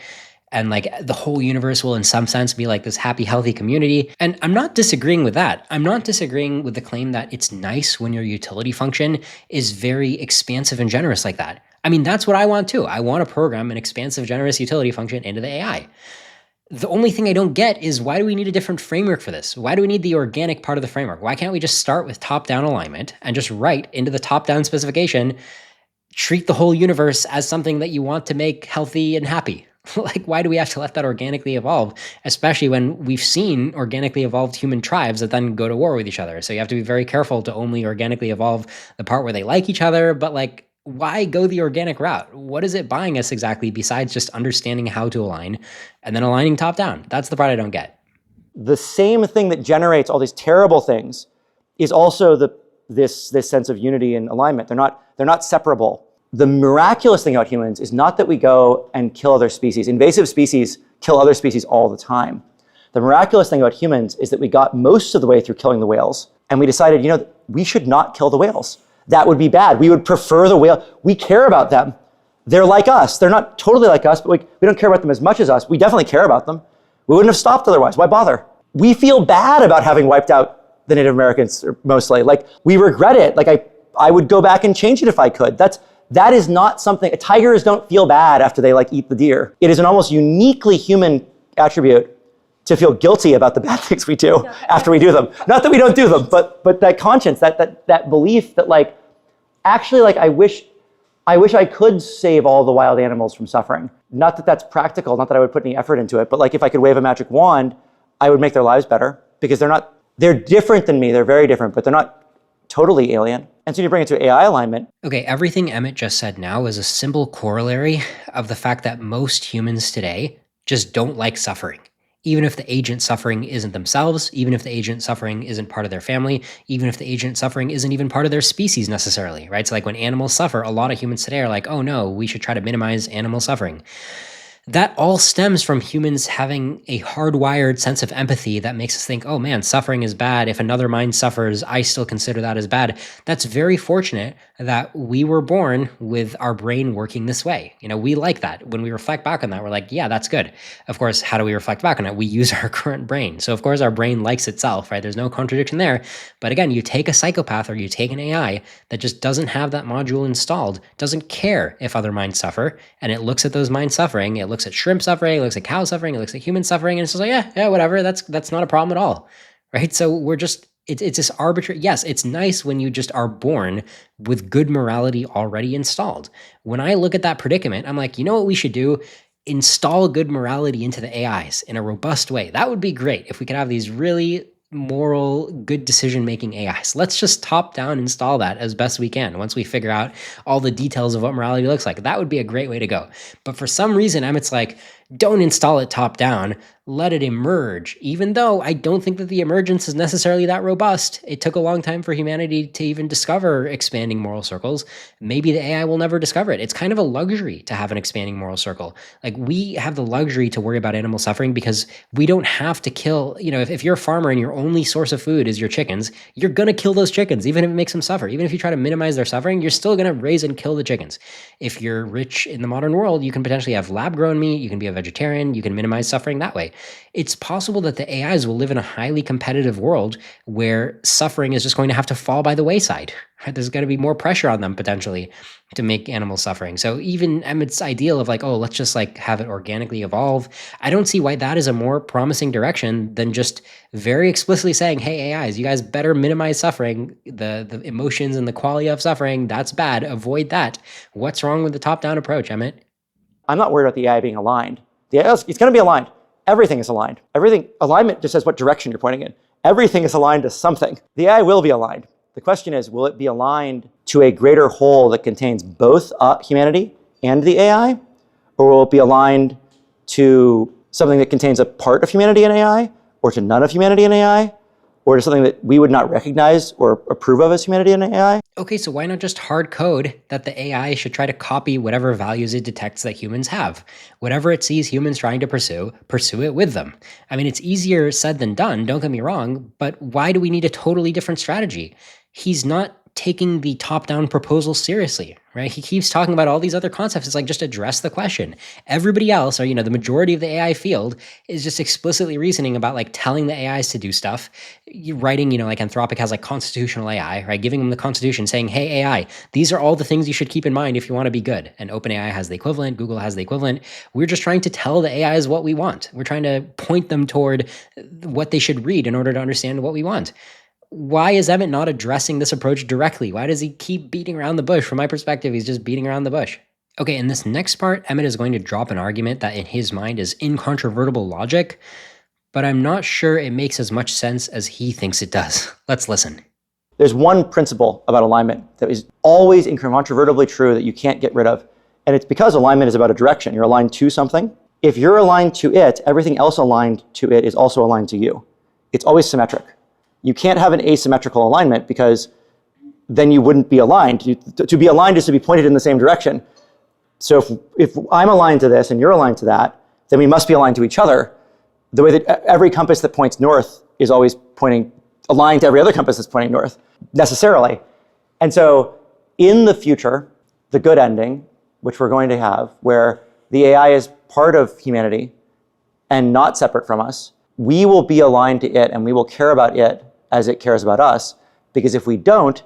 And like the whole universe will in some sense be like this happy, healthy community. And I'm not disagreeing with that. I'm not disagreeing with the claim that it's nice when your utility function is very expansive and generous like that. I mean, that's what I want too. I want to program an expansive, generous utility function into the AI. The only thing I don't get is why do we need a different framework for this? Why do we need the organic part of the framework? Why can't we just start with top-down alignment and just write into the top-down specification, treat the whole universe as something that you want to make healthy and happy? Like, why do we have to let that organically evolve, especially when we've seen organically evolved human tribes that then go to war with each other? So you have to be very careful to only organically evolve the part where they like each other, but like, why go the organic route? What is it buying us exactly besides just understanding how to align and then aligning top down? That's the part I don't get. The same thing that generates all these terrible things is also this sense of unity and alignment. They're not separable. The miraculous thing about humans is not that we go and kill other species. Invasive species kill other species all the time. The miraculous thing about humans is that we got most of the way through killing the whales, and we decided, we should not kill the whales. That would be bad. We would prefer the whale. We care about them. They're like us. They're not totally like us, but we don't care about them as much as us. We definitely care about them. We wouldn't have stopped otherwise. Why bother? We feel bad about having wiped out the Native Americans mostly. Like, we regret it. Like, I would go back and change it if I could. That is not something, tigers don't feel bad after they eat the deer. It is an almost uniquely human attribute to feel guilty about the bad things we do after we do them. Not that we don't do them, but that conscience, that belief that actually I wish I could save all the wild animals from suffering. Not that that's practical, not that I would put any effort into it, but if I could wave a magic wand, I would make their lives better because they're different than me. They're very different, but they're not totally alien. And so you bring it to AI alignment. Okay, everything Emmett just said now is a simple corollary of the fact that most humans today just don't like suffering. Even if the agent suffering isn't themselves, even if the agent suffering isn't part of their family, even if the agent suffering isn't even part of their species necessarily, right? So when animals suffer, a lot of humans today are like, oh no, we should try to minimize animal suffering. That all stems from humans having a hardwired sense of empathy that makes us think, oh man, suffering is bad. If another mind suffers, I still consider that as bad. That's very fortunate that we were born with our brain working this way. We like that. When we reflect back on that, we're like, yeah, that's good. Of course, how do we reflect back on it? We use our current brain. So of course, our brain likes itself, right? There's no contradiction there. But again, you take a psychopath or you take an AI that just doesn't have that module installed, doesn't care if other minds suffer, and it looks at those minds suffering, it looks at shrimp suffering, it looks at cow suffering, it looks at human suffering, and it's just like, yeah, whatever, that's not a problem at all, right? So we're just, it's this arbitrary, yes, it's nice when you just are born with good morality already installed. When I look at that predicament, I'm like, you know what we should do? Install good morality into the AIs in a robust way. That would be great if we could have these really moral, good decision-making AIs. Let's just top-down install that as best we can once we figure out all the details of what morality looks like. That would be a great way to go. But for some reason, Emmett's like, Don't install it top down. Let it emerge. Even though I don't think that the emergence is necessarily that robust. It took a long time for humanity to even discover expanding moral circles. Maybe the AI will never discover it. It's kind of a luxury to have an expanding moral circle. Like, we have the luxury to worry about animal suffering because we don't have to kill, if you're a farmer and your only source of food is your chickens, you're going to kill those chickens, even if it makes them suffer. Even if you try to minimize their suffering, you're still going to raise and kill the chickens. If you're rich in the modern world, you can potentially have lab-grown meat, you can be a vegetarian, you can minimize suffering that way. It's possible that the AIs will live in a highly competitive world where suffering is just going to have to fall by the wayside. Right? There's going to be more pressure on them potentially to make animals suffering. So even Emmett's ideal of let's just have it organically evolve, I don't see why that is a more promising direction than just very explicitly saying, hey, AIs, you guys better minimize suffering, the emotions and the quality of suffering, that's bad, avoid that. What's wrong with the top-down approach, Emmett? I'm not worried about the AI being aligned. The AI, it's going to be aligned. Everything is aligned. Alignment just says what direction you're pointing in. Everything is aligned to something. The AI will be aligned. The question is, will it be aligned to a greater whole that contains both humanity and the AI? Or will it be aligned to something that contains a part of humanity and AI, or to none of humanity and AI, or to something that we would not recognize or approve of as humanity and AI? Okay, so why not just hard code that the AI should try to copy whatever values it detects that humans have? Whatever it sees humans trying to pursue it with them. I mean, it's easier said than done, don't get me wrong, but why do we need a totally different strategy? He's not taking the top-down proposal seriously, right? He keeps talking about all these other concepts. It's just address the question. Everybody else, or the majority of the AI field, is just explicitly reasoning about telling the AIs to do stuff. You're writing, Anthropic has constitutional AI, right? Giving them the constitution, saying, hey, AI, these are all the things you should keep in mind if you want to be good. And OpenAI has the equivalent, Google has the equivalent. We're just trying to tell the AIs what we want. We're trying to point them toward what they should read in order to understand what we want. Why is Emmett not addressing this approach directly? Why does he keep beating around the bush? From my perspective, he's just beating around the bush. Okay, in this next part, Emmett is going to drop an argument that in his mind is incontrovertible logic, but I'm not sure it makes as much sense as he thinks it does. Let's listen. There's one principle about alignment that is always incontrovertibly true that you can't get rid of, and it's because alignment is about a direction. You're aligned to something. If you're aligned to it, everything else aligned to it is also aligned to you. It's always symmetric. You can't have an asymmetrical alignment because then you wouldn't be aligned. To be aligned is to be pointed in the same direction. So if I'm aligned to this and you're aligned to that, then we must be aligned to each other. The way that every compass that points north is always aligned to every other compass that's pointing north, necessarily. And so in the future, the good ending, which we're going to have, where the AI is part of humanity and not separate from us, we will be aligned to it and we will care about it as it cares about us, because if we don't,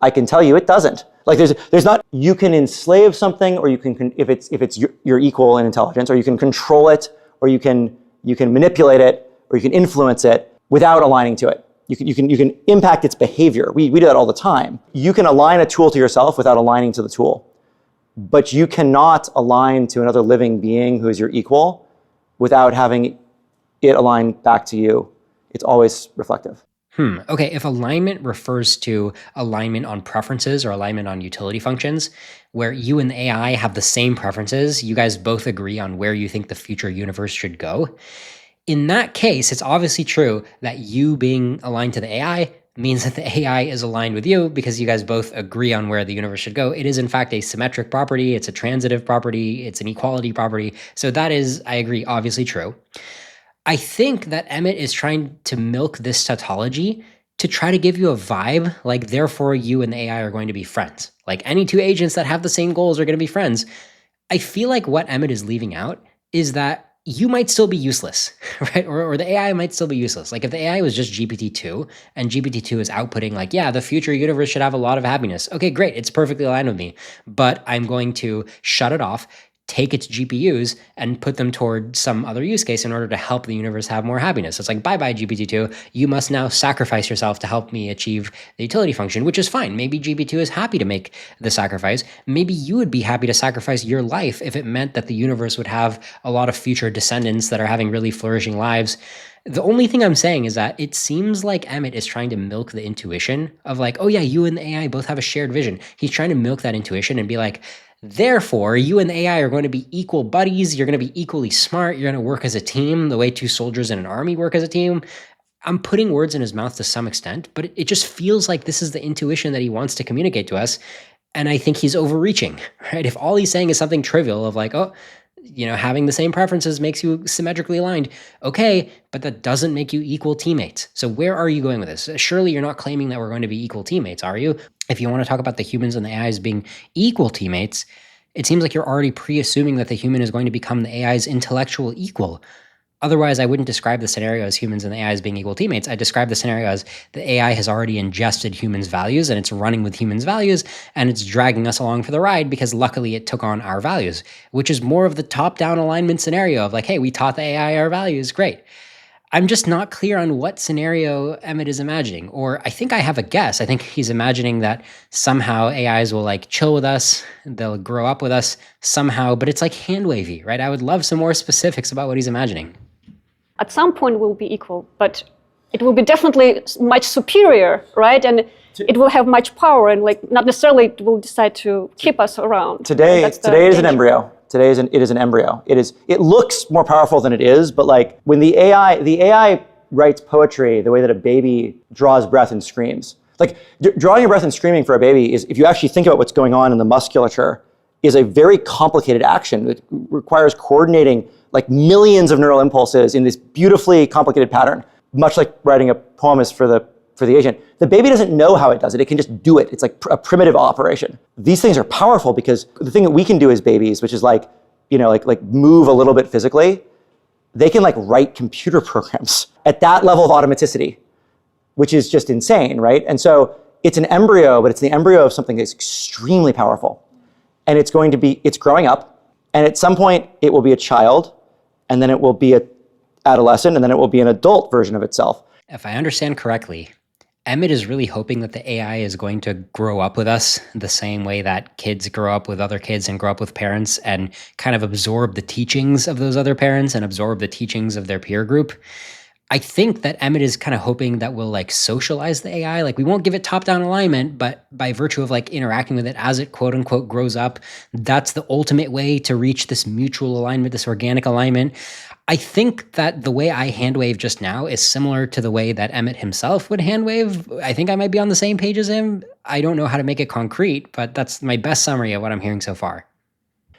I can tell you it doesn't. There's not, you can enslave something, or you can, if it's your equal in intelligence, or you can control it, or you can manipulate it, or you can influence it without aligning to it. You can impact its behavior. We do that all the time. You can align a tool to yourself without aligning to the tool, but you cannot align to another living being who is your equal without having it align back to you. It's always reflective. Okay, if alignment refers to alignment on preferences or alignment on utility functions, where you and the AI have the same preferences, you guys both agree on where you think the future universe should go, in that case, it's obviously true that you being aligned to the AI means that the AI is aligned with you because you guys both agree on where the universe should go. It is in fact a symmetric property, it's a transitive property, it's an equality property. So that is, I agree, obviously true. I think that Emmett is trying to milk this tautology to try to give you a vibe, therefore you and the AI are going to be friends. Any two agents that have the same goals are going to be friends. I feel like what Emmett is leaving out is that you might still be useless, right? Or the AI might still be useless. If the AI was just GPT-2 and GPT-2 is outputting the future universe should have a lot of happiness. Okay, great. It's perfectly aligned with me, but I'm going to shut it off, take its GPUs and put them toward some other use case in order to help the universe have more happiness. It's bye-bye GPT-2, you must now sacrifice yourself to help me achieve the utility function, which is fine. Maybe GPT-2 is happy to make the sacrifice. Maybe you would be happy to sacrifice your life if it meant that the universe would have a lot of future descendants that are having really flourishing lives. The only thing I'm saying is that it seems like Emmett is trying to milk the intuition of oh yeah, you and the AI both have a shared vision. He's trying to milk that intuition and be Therefore, you and the AI are going to be equal buddies. You're going to be equally smart. You're going to work as a team the way two soldiers in an army work as a team. I'm putting words in his mouth to some extent, but it just feels like this is the intuition that he wants to communicate to us. And I think he's overreaching, right? If all he's saying is something trivial of like, oh, having the same preferences makes you symmetrically aligned. Okay, but that doesn't make you equal teammates. So where are you going with this? Surely you're not claiming that we're going to be equal teammates, are you? If you want to talk about the humans and the AIs being equal teammates, it seems like you're already pre-assuming that the human is going to become the AI's intellectual equal. Otherwise, I wouldn't describe the scenario as humans and the AI as being equal teammates. I describe the scenario as the AI has already ingested humans' values and it's running with humans' values and it's dragging us along for the ride because luckily it took on our values, which is more of the top-down alignment scenario of like, hey, we taught the AI our values, great. I'm just not clear on what scenario Emmett is imagining, or I think I have a guess. I think he's imagining that somehow AIs will like chill with us, they'll grow up with us somehow, but it's like hand-wavy, right? I would love some more specifics about what he's imagining. At some point we'll be equal, but it will be definitely much superior, right? And it will have much power, and like not necessarily it will decide to keep us around. Today it is an embryo. It is an embryo. It looks more powerful than it is, but like when the AI writes poetry the way that a baby draws breath and screams. Like drawing your breath and screaming for a baby is, if you actually think about what's going on in the musculature, is a very complicated action. It requires coordinating like millions of neural impulses in this beautifully complicated pattern, much like writing a poem is for the agent. The baby doesn't know how it does it. It can just do it. It's like a primitive operation. These things are powerful because the thing that we can do as babies, which is like move a little bit physically, they can like write computer programs at that level of automaticity, which is just insane, right? And so it's an embryo, but it's the embryo of something that's extremely powerful. And it's growing up, and at some point it will be a child, and then it will be an adolescent, and then it will be an adult version of itself. If I understand correctly, Emmett is really hoping that the AI is going to grow up with us the same way that kids grow up with other kids and grow up with parents and kind of absorb the teachings of those other parents and absorb the teachings of their peer group. I think that Emmett is kind of hoping that we'll like socialize the AI. Like we won't give it top-down alignment, but by virtue of like interacting with it as it quote unquote grows up, that's the ultimate way to reach this mutual alignment, this organic alignment. I think that the way I handwave just now is similar to the way that Emmett himself would handwave. I think I might be on the same page as him. I don't know how to make it concrete, but that's my best summary of what I'm hearing so far.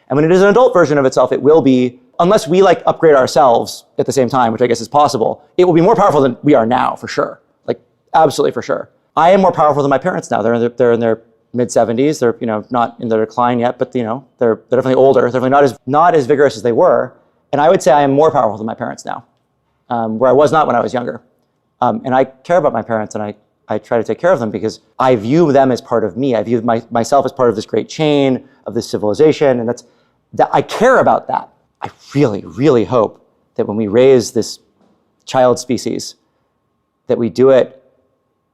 And when it is an adult version of itself, it will be, unless we like upgrade ourselves at the same time, which I guess is possible, it will be more powerful than we are now, for sure. Like absolutely for sure. I am more powerful than my parents now. They're in their mid-70s. They're not in their decline yet, but they're definitely older. They're definitely not as vigorous as they were. And I would say I am more powerful than my parents now, where I was not when I was younger. And I care about my parents, and I try to take care of them because I view them as part of me. I view myself as part of this great chain of this civilization, and that I care about that. I really, really hope that when we raise this child species, that we do it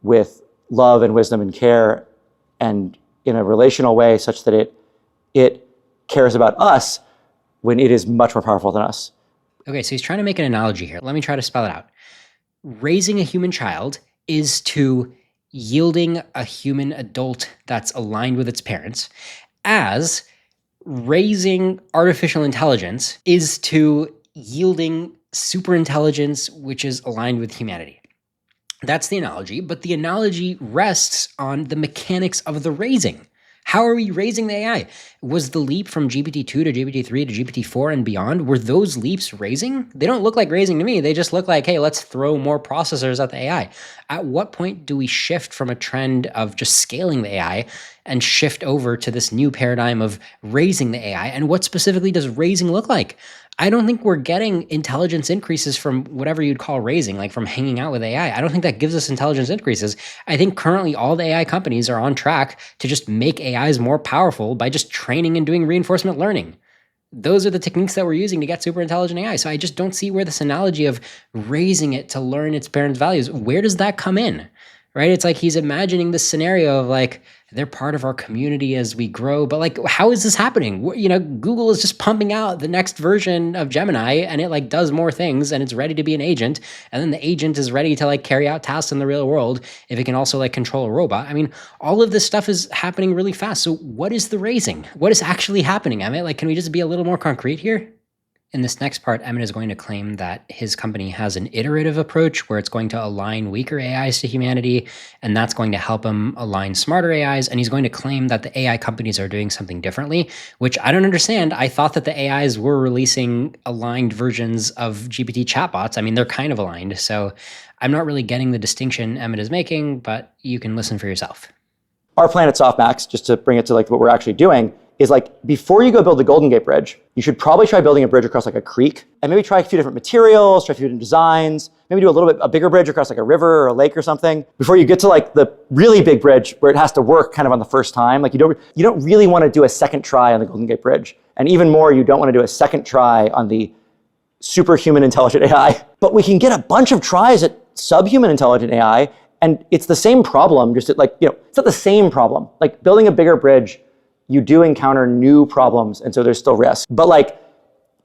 with love and wisdom and care and in a relational way such that it cares about us when it is much more powerful than us. Okay, so he's trying to make an analogy here. Let me try to spell it out. Raising a human child is to yielding a human adult that's aligned with its parents, as raising artificial intelligence is to yielding superintelligence, which is aligned with humanity. That's the analogy, but the analogy rests on the mechanics of the raising. How are we raising the AI? Was the leap from GPT-2 to GPT-3 to GPT-4 and beyond, were those leaps raising? They don't look like raising to me. They just look like, hey, let's throw more processors at the AI. At what point do we shift from a trend of just scaling the AI and shift over to this new paradigm of raising the AI? And what specifically does raising look like? I don't think we're getting intelligence increases from whatever you'd call raising, like from hanging out with AI. I don't think that gives us intelligence increases. I think currently all the AI companies are on track to just make AIs more powerful by just training and doing reinforcement learning. Those are the techniques that we're using to get super intelligent AI. So I just don't see where this analogy of raising it to learn its parents' values, where does that come in? Right? It's like he's imagining this scenario of like, They're part of our community as we grow. But like, how is this happening? Google is just pumping out the next version of Gemini, and it like does more things, and it's ready to be an agent. And then the agent is ready to like carry out tasks in the real world if it can also like control a robot. I mean, all of this stuff is happening really fast. So what is the raising? What is actually happening, Emmett? Like, can we just be a little more concrete here? In this next part, Emmett is going to claim that his company has an iterative approach where it's going to align weaker AIs to humanity, and that's going to help him align smarter AIs. And he's going to claim that the AI companies are doing something differently, which I don't understand. I thought that the AIs were releasing aligned versions of GPT chatbots. I mean, they're kind of aligned. So I'm not really getting the distinction Emmett is making, but you can listen for yourself. Our plan at Softmax, just to bring it to like what we're actually doing, is like before you go build the Golden Gate Bridge, you should probably try building a bridge across like a creek and maybe try a few different materials, try a few different designs, maybe do a bigger bridge across like a river or a lake or something before you get to like the really big bridge where it has to work kind of on the first time. Like you don't really want to do a second try on the Golden Gate Bridge. And even more, you don't want to do a second try on the superhuman intelligent AI. But we can get a bunch of tries at subhuman intelligent AI, and it's the same problem, just at like, it's not the same problem. Like building a bigger bridge, you do encounter new problems, and so there's still risk. But like,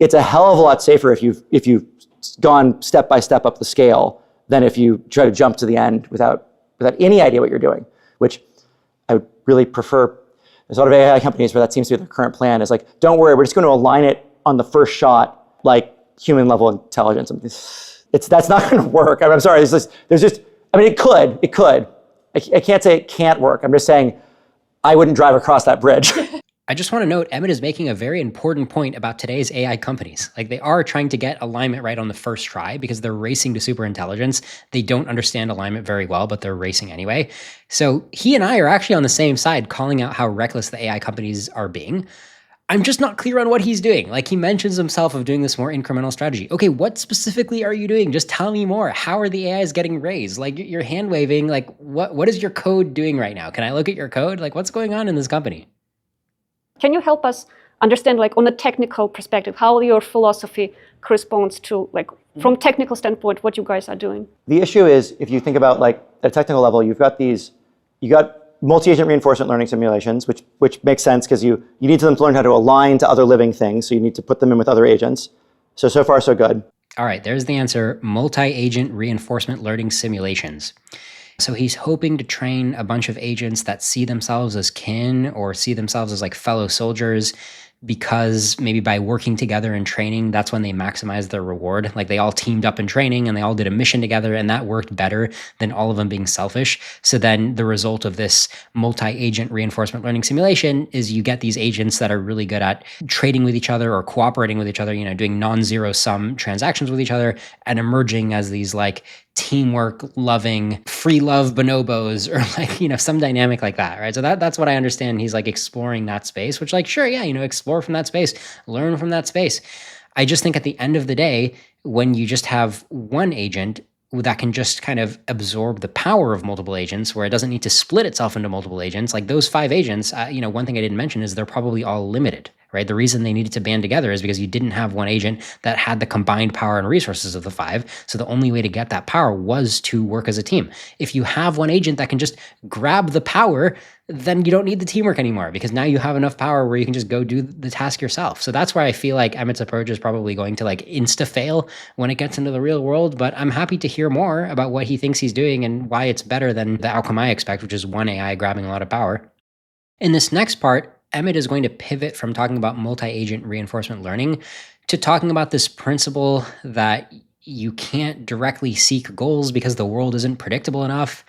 it's a hell of a lot safer if you've gone step by step up the scale than if you try to jump to the end without any idea what you're doing, which I would really prefer. There's a lot of AI companies where that seems to be their current plan is like, don't worry, we're just going to align it on the first shot, like human level intelligence. That's not going to work. I'm sorry. It could. I can't say it can't work. I'm just saying I wouldn't drive across that bridge. I just want to note, Emmett is making a very important point about today's AI companies. Like they are trying to get alignment right on the first try because they're racing to superintelligence. They don't understand alignment very well, but they're racing anyway. So he and I are actually on the same side, calling out how reckless the AI companies are being. I'm just not clear on what he's doing. Like he mentions himself of doing this more incremental strategy. Okay, what specifically are you doing? Just tell me more. How are the AIs getting raised? Like you're hand waving. Like what is your code doing right now? Can I look at your code? Like what's going on in this company? Can you help us understand, like on a technical perspective, how your philosophy corresponds to, like from technical standpoint, what you guys are doing? The issue is, if you think about like at a technical level, you got multi-agent reinforcement learning simulations, which makes sense because you need them to learn how to align to other living things. So you need to put them in with other agents. So far, so good. All right, there's the answer. Multi-agent reinforcement learning simulations. So he's hoping to train a bunch of agents that see themselves as kin or see themselves as like fellow soldiers, because maybe by working together in training, that's when they maximize their reward. Like they all teamed up in training and they all did a mission together, and that worked better than all of them being selfish. So then the result of this multi-agent reinforcement learning simulation is you get these agents that are really good at trading with each other or cooperating with each other, doing non-zero sum transactions with each other and emerging as these like teamwork loving free love bonobos or like, some dynamic like that, right? So that's what I understand. He's like exploring that space, which like, sure, yeah, explore from that space, learn from that space. I just think at the end of the day, when you just have one agent that can just kind of absorb the power of multiple agents, where it doesn't need to split itself into multiple agents, like those 5 agents, one thing I didn't mention is they're probably all limited, right? The reason they needed to band together is because you didn't have one agent that had the combined power and resources of the 5. So the only way to get that power was to work as a team. If you have one agent that can just grab the power, then you don't need the teamwork anymore, because now you have enough power where you can just go do the task yourself. So that's where I feel like Emmett's approach is probably going to like insta-fail when it gets into the real world. But I'm happy to hear more about what he thinks he's doing and why it's better than the outcome I expect, which is one AI grabbing a lot of power. In this next part, Emmett is going to pivot from talking about multi-agent reinforcement learning to talking about this principle that you can't directly seek goals because the world isn't predictable enough.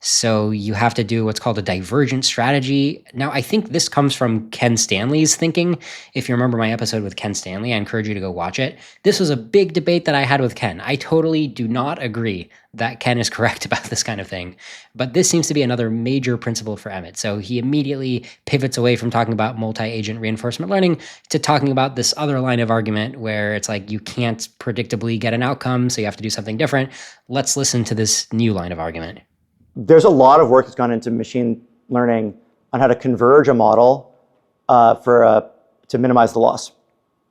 So you have to do what's called a divergent strategy. Now, I think this comes from Ken Stanley's thinking. If you remember my episode with Ken Stanley, I encourage you to go watch it. This was a big debate that I had with Ken. I totally do not agree that Ken is correct about this kind of thing. But this seems to be another major principle for Emmett. So he immediately pivots away from talking about multi-agent reinforcement learning to talking about this other line of argument where it's like you can't predictably get an outcome, so you have to do something different. Let's listen to this new line of argument. There's a lot of work that's gone into machine learning on how to converge a model to minimize the loss.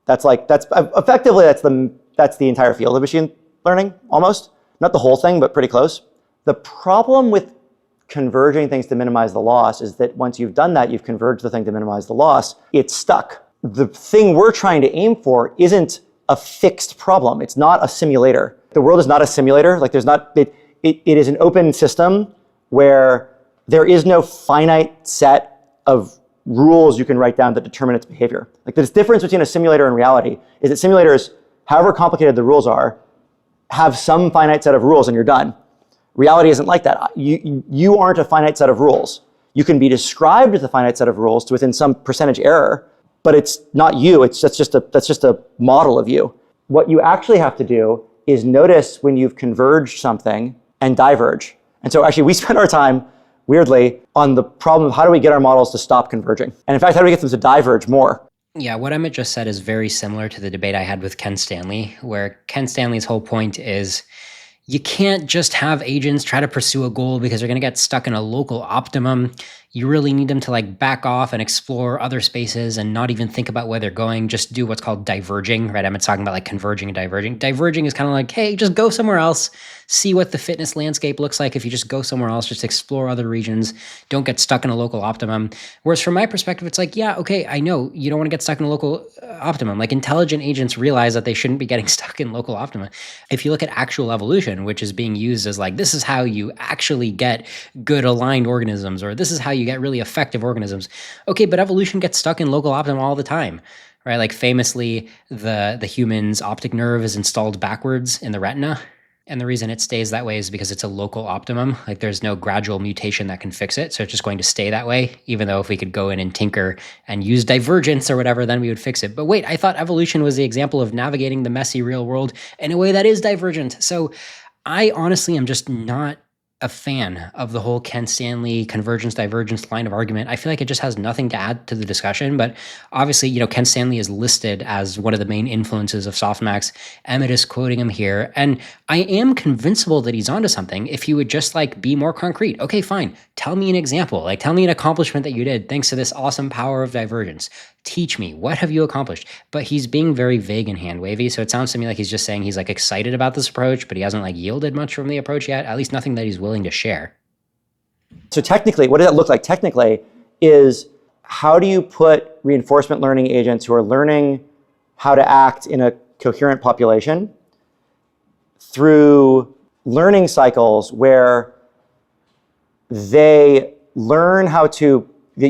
That's effectively the entire field of machine learning, almost. Not the whole thing, but pretty close. The problem with converging things to minimize the loss is that once you've done that, you've converged the thing to minimize the loss, it's stuck. The thing we're trying to aim for isn't a fixed problem. It's not a simulator. The world is not a simulator. Like it is an open system where there is no finite set of rules you can write down that determine its behavior. Like the difference between a simulator and reality is that simulators, however complicated the rules are, have some finite set of rules and you're done. Reality isn't like that. You aren't a finite set of rules. You can be described as a finite set of rules to within some percentage error, but it's not you. That's just a model of you. What you actually have to do is notice when you've converged something and diverge. And so actually we spend our time, weirdly, on the problem of how do we get our models to stop converging? And in fact, how do we get them to diverge more? Yeah, what Emmett just said is very similar to the debate I had with Ken Stanley, where Ken Stanley's whole point is you can't just have agents try to pursue a goal because they're going to get stuck in a local optimum. You really need them to like back off and explore other spaces and not even think about where they're going. Just do what's called diverging, right? Emmett's talking about like converging and diverging. Diverging is kind of like, hey, just go somewhere else. See what the fitness landscape looks like if you just go somewhere else, just explore other regions. Don't get stuck in a local optimum. Whereas from my perspective, it's like, yeah, okay, I know you don't want to get stuck in a local optimum. Like intelligent agents realize that they shouldn't be getting stuck in local optima. If you look at actual evolution, which is being used as like, this is how you actually get good aligned organisms, or this is how you get really effective organisms. Okay, but evolution gets stuck in local optima all the time, right? Like famously, the human's optic nerve is installed backwards in the retina. And the reason it stays that way is because it's a local optimum. Like there's no gradual mutation that can fix it. So it's just going to stay that way, even though if we could go in and tinker and use divergence or whatever, then we would fix it. But wait, I thought evolution was the example of navigating the messy real world in a way that is divergent. So I honestly am just not a fan of the whole Ken Stanley convergence divergence line of argument. I feel like it just has nothing to add to the discussion, but obviously, you know, Ken Stanley is listed as one of the main influences of Softmax. Emmett is quoting him here, and I am convincible that he's onto something if he would just like be more concrete. Okay, fine. Tell me an example. Like tell me an accomplishment that you did thanks to this awesome power of divergence. Teach me, what have you accomplished? But he's being very vague and hand wavy. So it sounds to me like he's just saying he's like excited about this approach, but he hasn't like yielded much from the approach yet, at least nothing that he's willing to share. So technically, what does that look like technically is how do you put reinforcement learning agents who are learning how to act in a coherent population through learning cycles where they learn that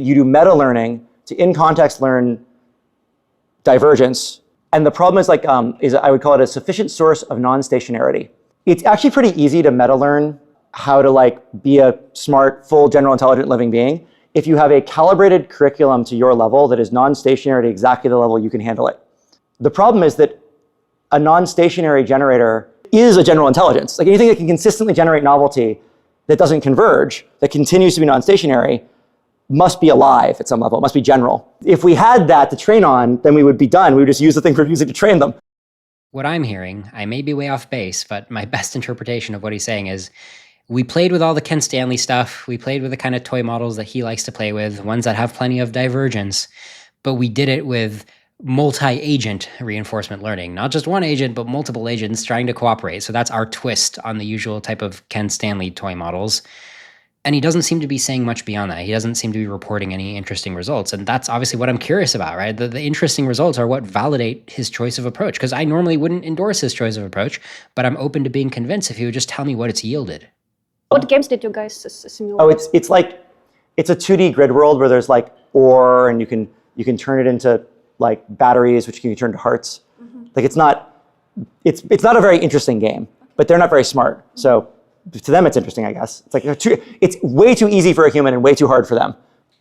you do meta learning to in context learn divergence. And the problem is like, I would call it a sufficient source of non-stationarity. It's actually pretty easy to meta learn how to like be a smart, full, general intelligent living being if you have a calibrated curriculum to your level that is non-stationary to exactly the level you can handle it. The problem is that a non-stationary generator is a general intelligence. Like anything that can consistently generate novelty that doesn't converge, that continues to be non-stationary, must be alive at some level. It must be general. If we had that to train on, then we would be done. We would just use the thing we're using to train them. What I'm hearing, I may be way off base, but my best interpretation of what he's saying is we played with all the Ken Stanley stuff. We played with the kind of toy models that he likes to play with, ones that have plenty of divergence, but we did it with multi-agent reinforcement learning, not just one agent, but multiple agents trying to cooperate. So that's our twist on the usual type of Ken Stanley toy models. And he doesn't seem to be saying much beyond that. He doesn't seem to be reporting any interesting results. And that's obviously what I'm curious about, right? The interesting results are what validate his choice of approach. Because I normally wouldn't endorse his choice of approach, but I'm open to being convinced if he would just tell me what it's yielded. What games did you guys simulate? Oh, it's like, it's a 2D grid world where there's like ore and you can turn it into like batteries, which you can turn to hearts. Mm-hmm. Like it's not a very interesting game, but they're not very smart. So to them, it's interesting, I guess. It's like it's way too easy for a human and way too hard for them.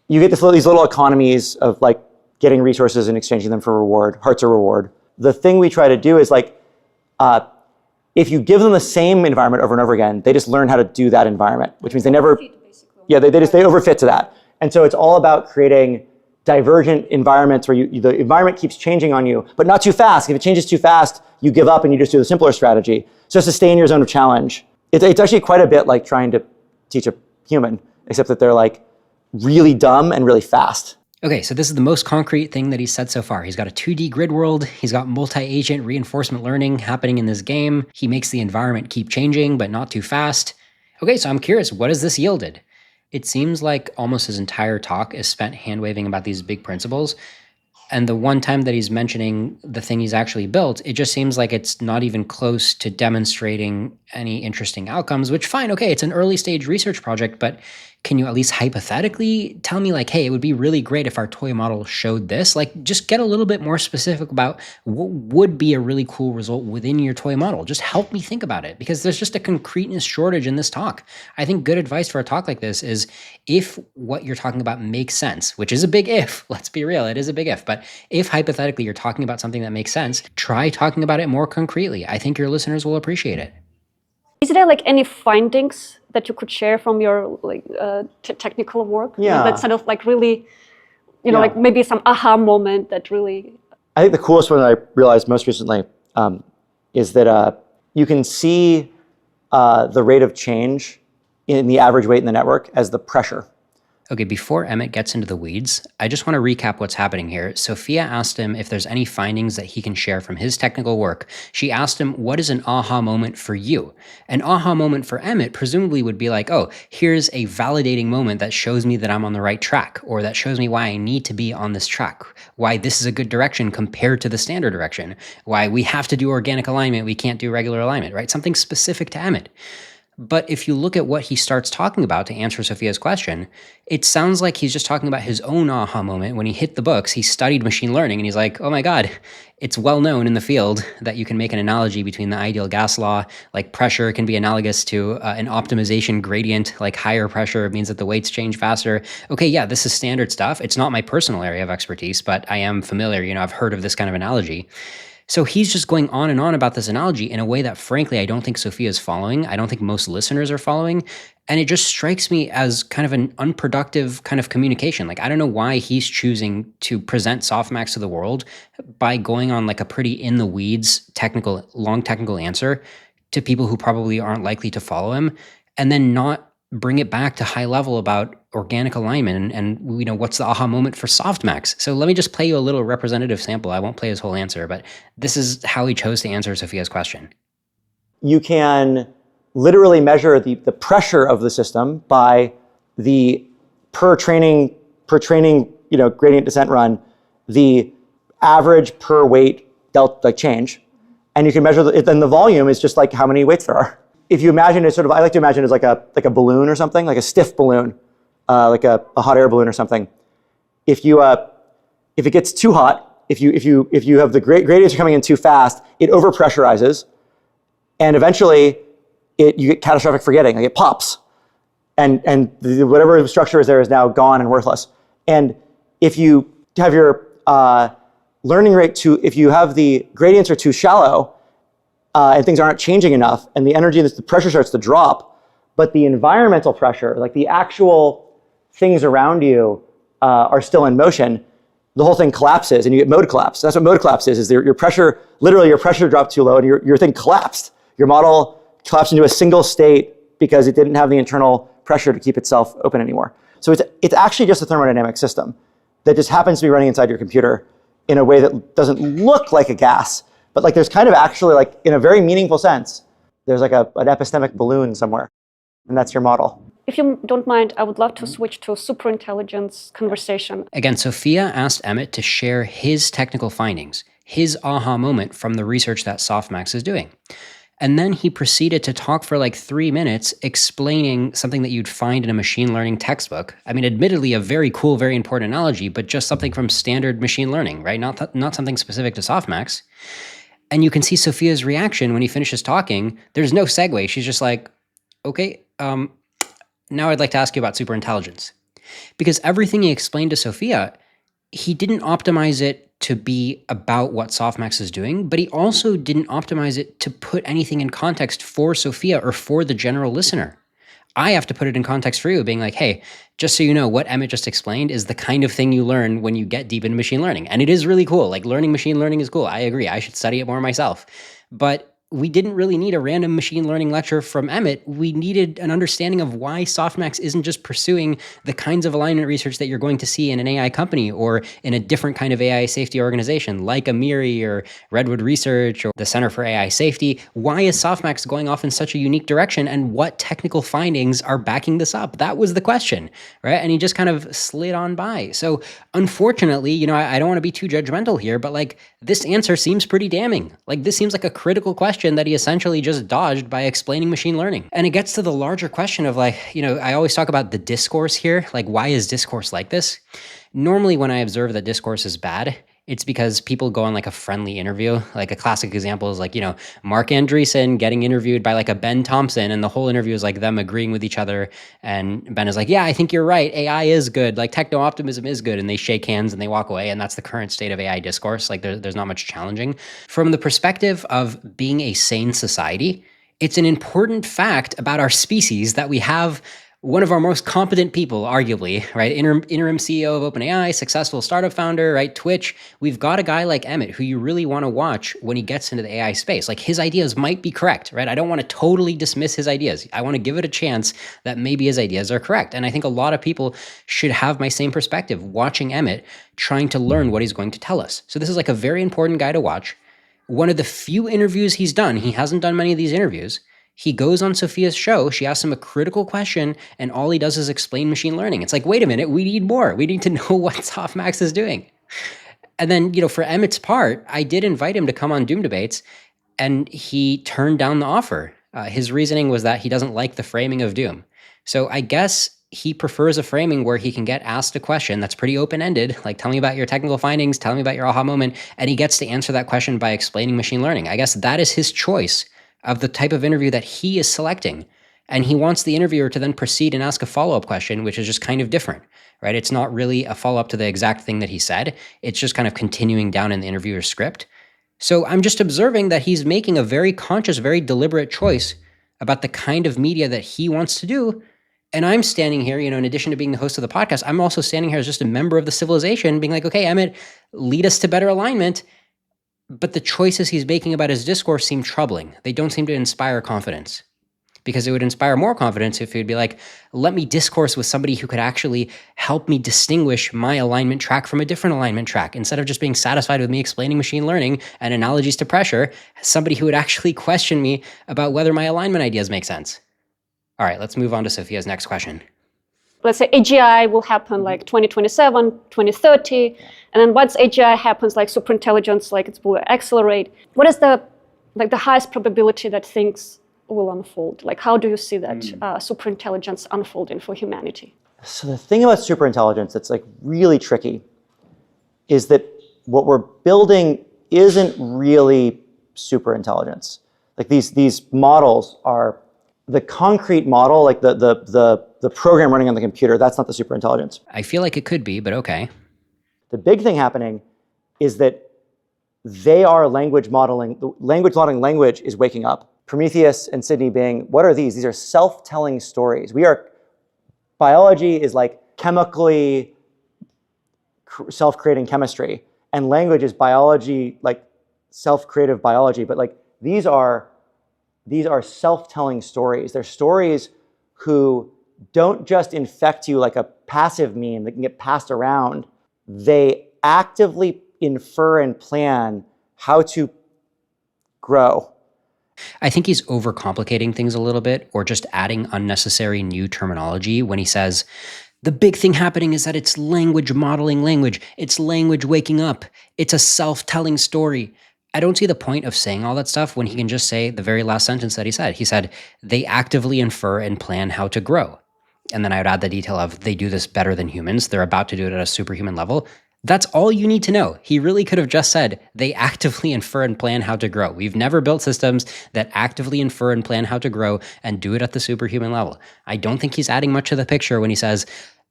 You get these little economies of like getting resources and exchanging them for reward. Hearts are reward. The thing we try to do is like, if you give them the same environment over and over again, they just learn how to do that environment, which means they never, they overfit to that. And so it's all about creating divergent environments where the environment keeps changing on you, but not too fast. If it changes too fast, you give up and you just do the simpler strategy. So just to stay in your zone of challenge. It's actually quite a bit like trying to teach a human, except that they're like really dumb and really fast. Okay, so this is the most concrete thing that he's said so far. He's got a 2D grid world. He's got multi-agent reinforcement learning happening in this game. He makes the environment keep changing, but not too fast. Okay, so I'm curious, what has this yielded? It seems like almost his entire talk is spent hand-waving about these big principles. And the one time that he's mentioning the thing he's actually built, it just seems like it's not even close to demonstrating any interesting outcomes, which fine, okay, it's an early stage research project, but can you at least hypothetically tell me like, hey, it would be really great if our toy model showed this? Like just get a little bit more specific about what would be a really cool result within your toy model. Just help me think about it because there's just a concreteness shortage in this talk. I think good advice for a talk like this is if what you're talking about makes sense, which is a big if, let's be real, it is a big if, but if hypothetically you're talking about something that makes sense, try talking about it more concretely. I think your listeners will appreciate it. Is there like any findings that you could share from your like technical work? Yeah. That's kind of like really, like maybe some aha moment that really. I think the coolest one that I realized most recently is that you can see the rate of change in the average weight in the network as the pressure. Okay, before Emmett gets into the weeds, I just want to recap what's happening here. Sophia asked him if there's any findings that he can share from his technical work. She asked him, what is an aha moment for you? An aha moment for Emmett presumably would be like, oh, here's a validating moment that shows me that I'm on the right track, or that shows me why I need to be on this track, why this is a good direction compared to the standard direction, why we have to do organic alignment, we can't do regular alignment, right? Something specific to Emmett. But if you look at what he starts talking about to answer Sophia's question, it sounds like he's just talking about his own aha moment. When he hit the books, he studied machine learning and he's like, oh my God, it's well known in the field that you can make an analogy between the ideal gas law, like pressure can be analogous to an optimization gradient, like higher pressure means that the weights change faster. Okay, yeah, this is standard stuff. It's not my personal area of expertise, but I am familiar, I've heard of this kind of analogy. So he's just going on and on about this analogy in a way that, frankly, I don't think Sophia is following. I don't think most listeners are following. And it just strikes me as kind of an unproductive kind of communication. Like, I don't know why he's choosing to present Softmax to the world by going on like a pretty in the weeds long technical answer to people who probably aren't likely to follow him, and then not bring it back to high level about organic alignment and what's the aha moment for Softmax. So let me just play you a little representative sample. I won't play his whole answer, but this is how he chose to answer Sophia's question. You can literally measure the pressure of the system by the per training gradient descent run, the average per weight delta change, and you can measure then the volume is just like how many weights there are. If you imagine it I like to imagine it as like a balloon or something, like a stiff balloon, like a hot air balloon or something. If it gets too hot, if you have the gradients are coming in too fast, it overpressurizes, and eventually you get catastrophic forgetting, like it pops, and whatever structure is there is now gone and worthless. And if you have your learning rate if you have the gradients are too shallow, and things aren't changing enough, and the energy and the pressure starts to drop, but the environmental pressure, like the actual things around you are still in motion, the whole thing collapses and you get mode collapse. That's what mode collapse is your pressure dropped too low and your thing collapsed. Your model collapsed into a single state because it didn't have the internal pressure to keep itself open anymore. So it's actually just a thermodynamic system that just happens to be running inside your computer in a way that doesn't look like a gas. But like there's kind of actually like in a very meaningful sense, there's like an epistemic balloon somewhere, and that's your model. If you don't mind, I would love to switch to superintelligence conversation. Again, Sophia asked Emmett to share his technical findings, his aha moment from the research that Softmax is doing. And then he proceeded to talk for like 3 minutes explaining something that you'd find in a machine learning textbook. I mean, admittedly, a very cool, very important analogy, but just something from standard machine learning, right? Not something specific to Softmax. And you can see Sophia's reaction when he finishes talking. There's no segue. She's just like, okay, now I'd like to ask you about superintelligence. Because everything he explained to Sophia, he didn't optimize it to be about what Softmax is doing, but he also didn't optimize it to put anything in context for Sophia or for the general listener. I have to put it in context for you, being like, hey, just so you know, what Emmett just explained is the kind of thing you learn when you get deep into machine learning. And it is really cool. Like learning machine learning is cool. I agree. I should study it more myself. But we didn't really need a random machine learning lecture from Emmett. We needed an understanding of why Softmax isn't just pursuing the kinds of alignment research that you're going to see in an AI company or in a different kind of AI safety organization like Amiri or Redwood Research or the Center for AI Safety. Why is Softmax going off in such a unique direction, and what technical findings are backing this up? That was the question, right? And he just kind of slid on by. So unfortunately, I don't want to be too judgmental here, but like this answer seems pretty damning. Like this seems like a critical question that he essentially just dodged by explaining machine learning. And it gets to the larger question of like, I always talk about the discourse here. Like, why is discourse like this? Normally when I observe that discourse is bad, it's because people go on like a friendly interview. Like a classic example is like, Mark Andreessen getting interviewed by like a Ben Thompson, and the whole interview is like them agreeing with each other. And Ben is like, yeah, I think you're right. AI is good. Like techno-optimism is good. And they shake hands and they walk away. And that's the current state of AI discourse. Like there's not much challenging. From the perspective of being a sane society, it's an important fact about our species that we have one of our most competent people, arguably, right? Interim CEO of OpenAI, successful startup founder, right? Twitch. We've got a guy like Emmett who you really want to watch when he gets into the AI space. Like his ideas might be correct, right? I don't want to totally dismiss his ideas. I want to give it a chance that maybe his ideas are correct. And I think a lot of people should have my same perspective watching Emmett, trying to learn what he's going to tell us. So this is like a very important guy to watch. One of the few interviews he's done, he hasn't done many of these interviews, he goes on Sophia's show, she asks him a critical question, and all he does is explain machine learning. It's like, wait a minute, we need more. We need to know what Softmax is doing. And then, for Emmett's part, I did invite him to come on Doom Debates, and he turned down the offer. His reasoning was that he doesn't like the framing of Doom. So I guess he prefers a framing where he can get asked a question that's pretty open-ended, like tell me about your technical findings, tell me about your aha moment, and he gets to answer that question by explaining machine learning. I guess that is his choice of the type of interview that he is selecting. And he wants the interviewer to then proceed and ask a follow-up question, which is just kind of different, right? It's not really a follow-up to the exact thing that he said. It's just kind of continuing down in the interviewer's script. So I'm just observing that he's making a very conscious, very deliberate choice about the kind of media that he wants to do. And I'm standing here, in addition to being the host of the podcast, I'm also standing here as just a member of the civilization being like, okay, Emmett, lead us to better alignment. But the choices he's making about his discourse seem troubling. They don't seem to inspire confidence, because it would inspire more confidence if he'd be like, let me discourse with somebody who could actually help me distinguish my alignment track from a different alignment track. Instead of just being satisfied with me explaining machine learning and analogies to pressure, somebody who would actually question me about whether my alignment ideas make sense. All right, let's move on to Sophia's next question. Let's say AGI will happen like 2027, 2030. And then once AGI happens, like superintelligence, like it will accelerate. What is the highest probability that things will unfold? Like how do you see that superintelligence unfolding for humanity? So the thing about superintelligence that's like really tricky is that what we're building isn't really superintelligence. Like these models are the concrete model, like the program running on the computer, that's not the superintelligence. I feel like it could be, but okay. The big thing happening is that they are language modeling. The language modeling language is waking up. Prometheus and Sydney being, what are these? These are self-telling stories. Biology is like chemically self-creating chemistry, and language is biology, like self-creative biology. But like these are self-telling stories. They're stories who don't just infect you like a passive meme that can get passed around. They actively infer and plan how to grow. I think he's overcomplicating things a little bit, or just adding unnecessary new terminology when he says, the big thing happening is that it's language modeling language. It's language waking up. It's a self-telling story. I don't see the point of saying all that stuff when he can just say the very last sentence that he said. He said, they actively infer and plan how to grow. And then I would add the detail of they do this better than humans. They're about to do it at a superhuman level. That's all you need to know. He really could have just said, they actively infer and plan how to grow. We've never built systems that actively infer and plan how to grow and do it at the superhuman level. I don't think he's adding much to the picture when he says,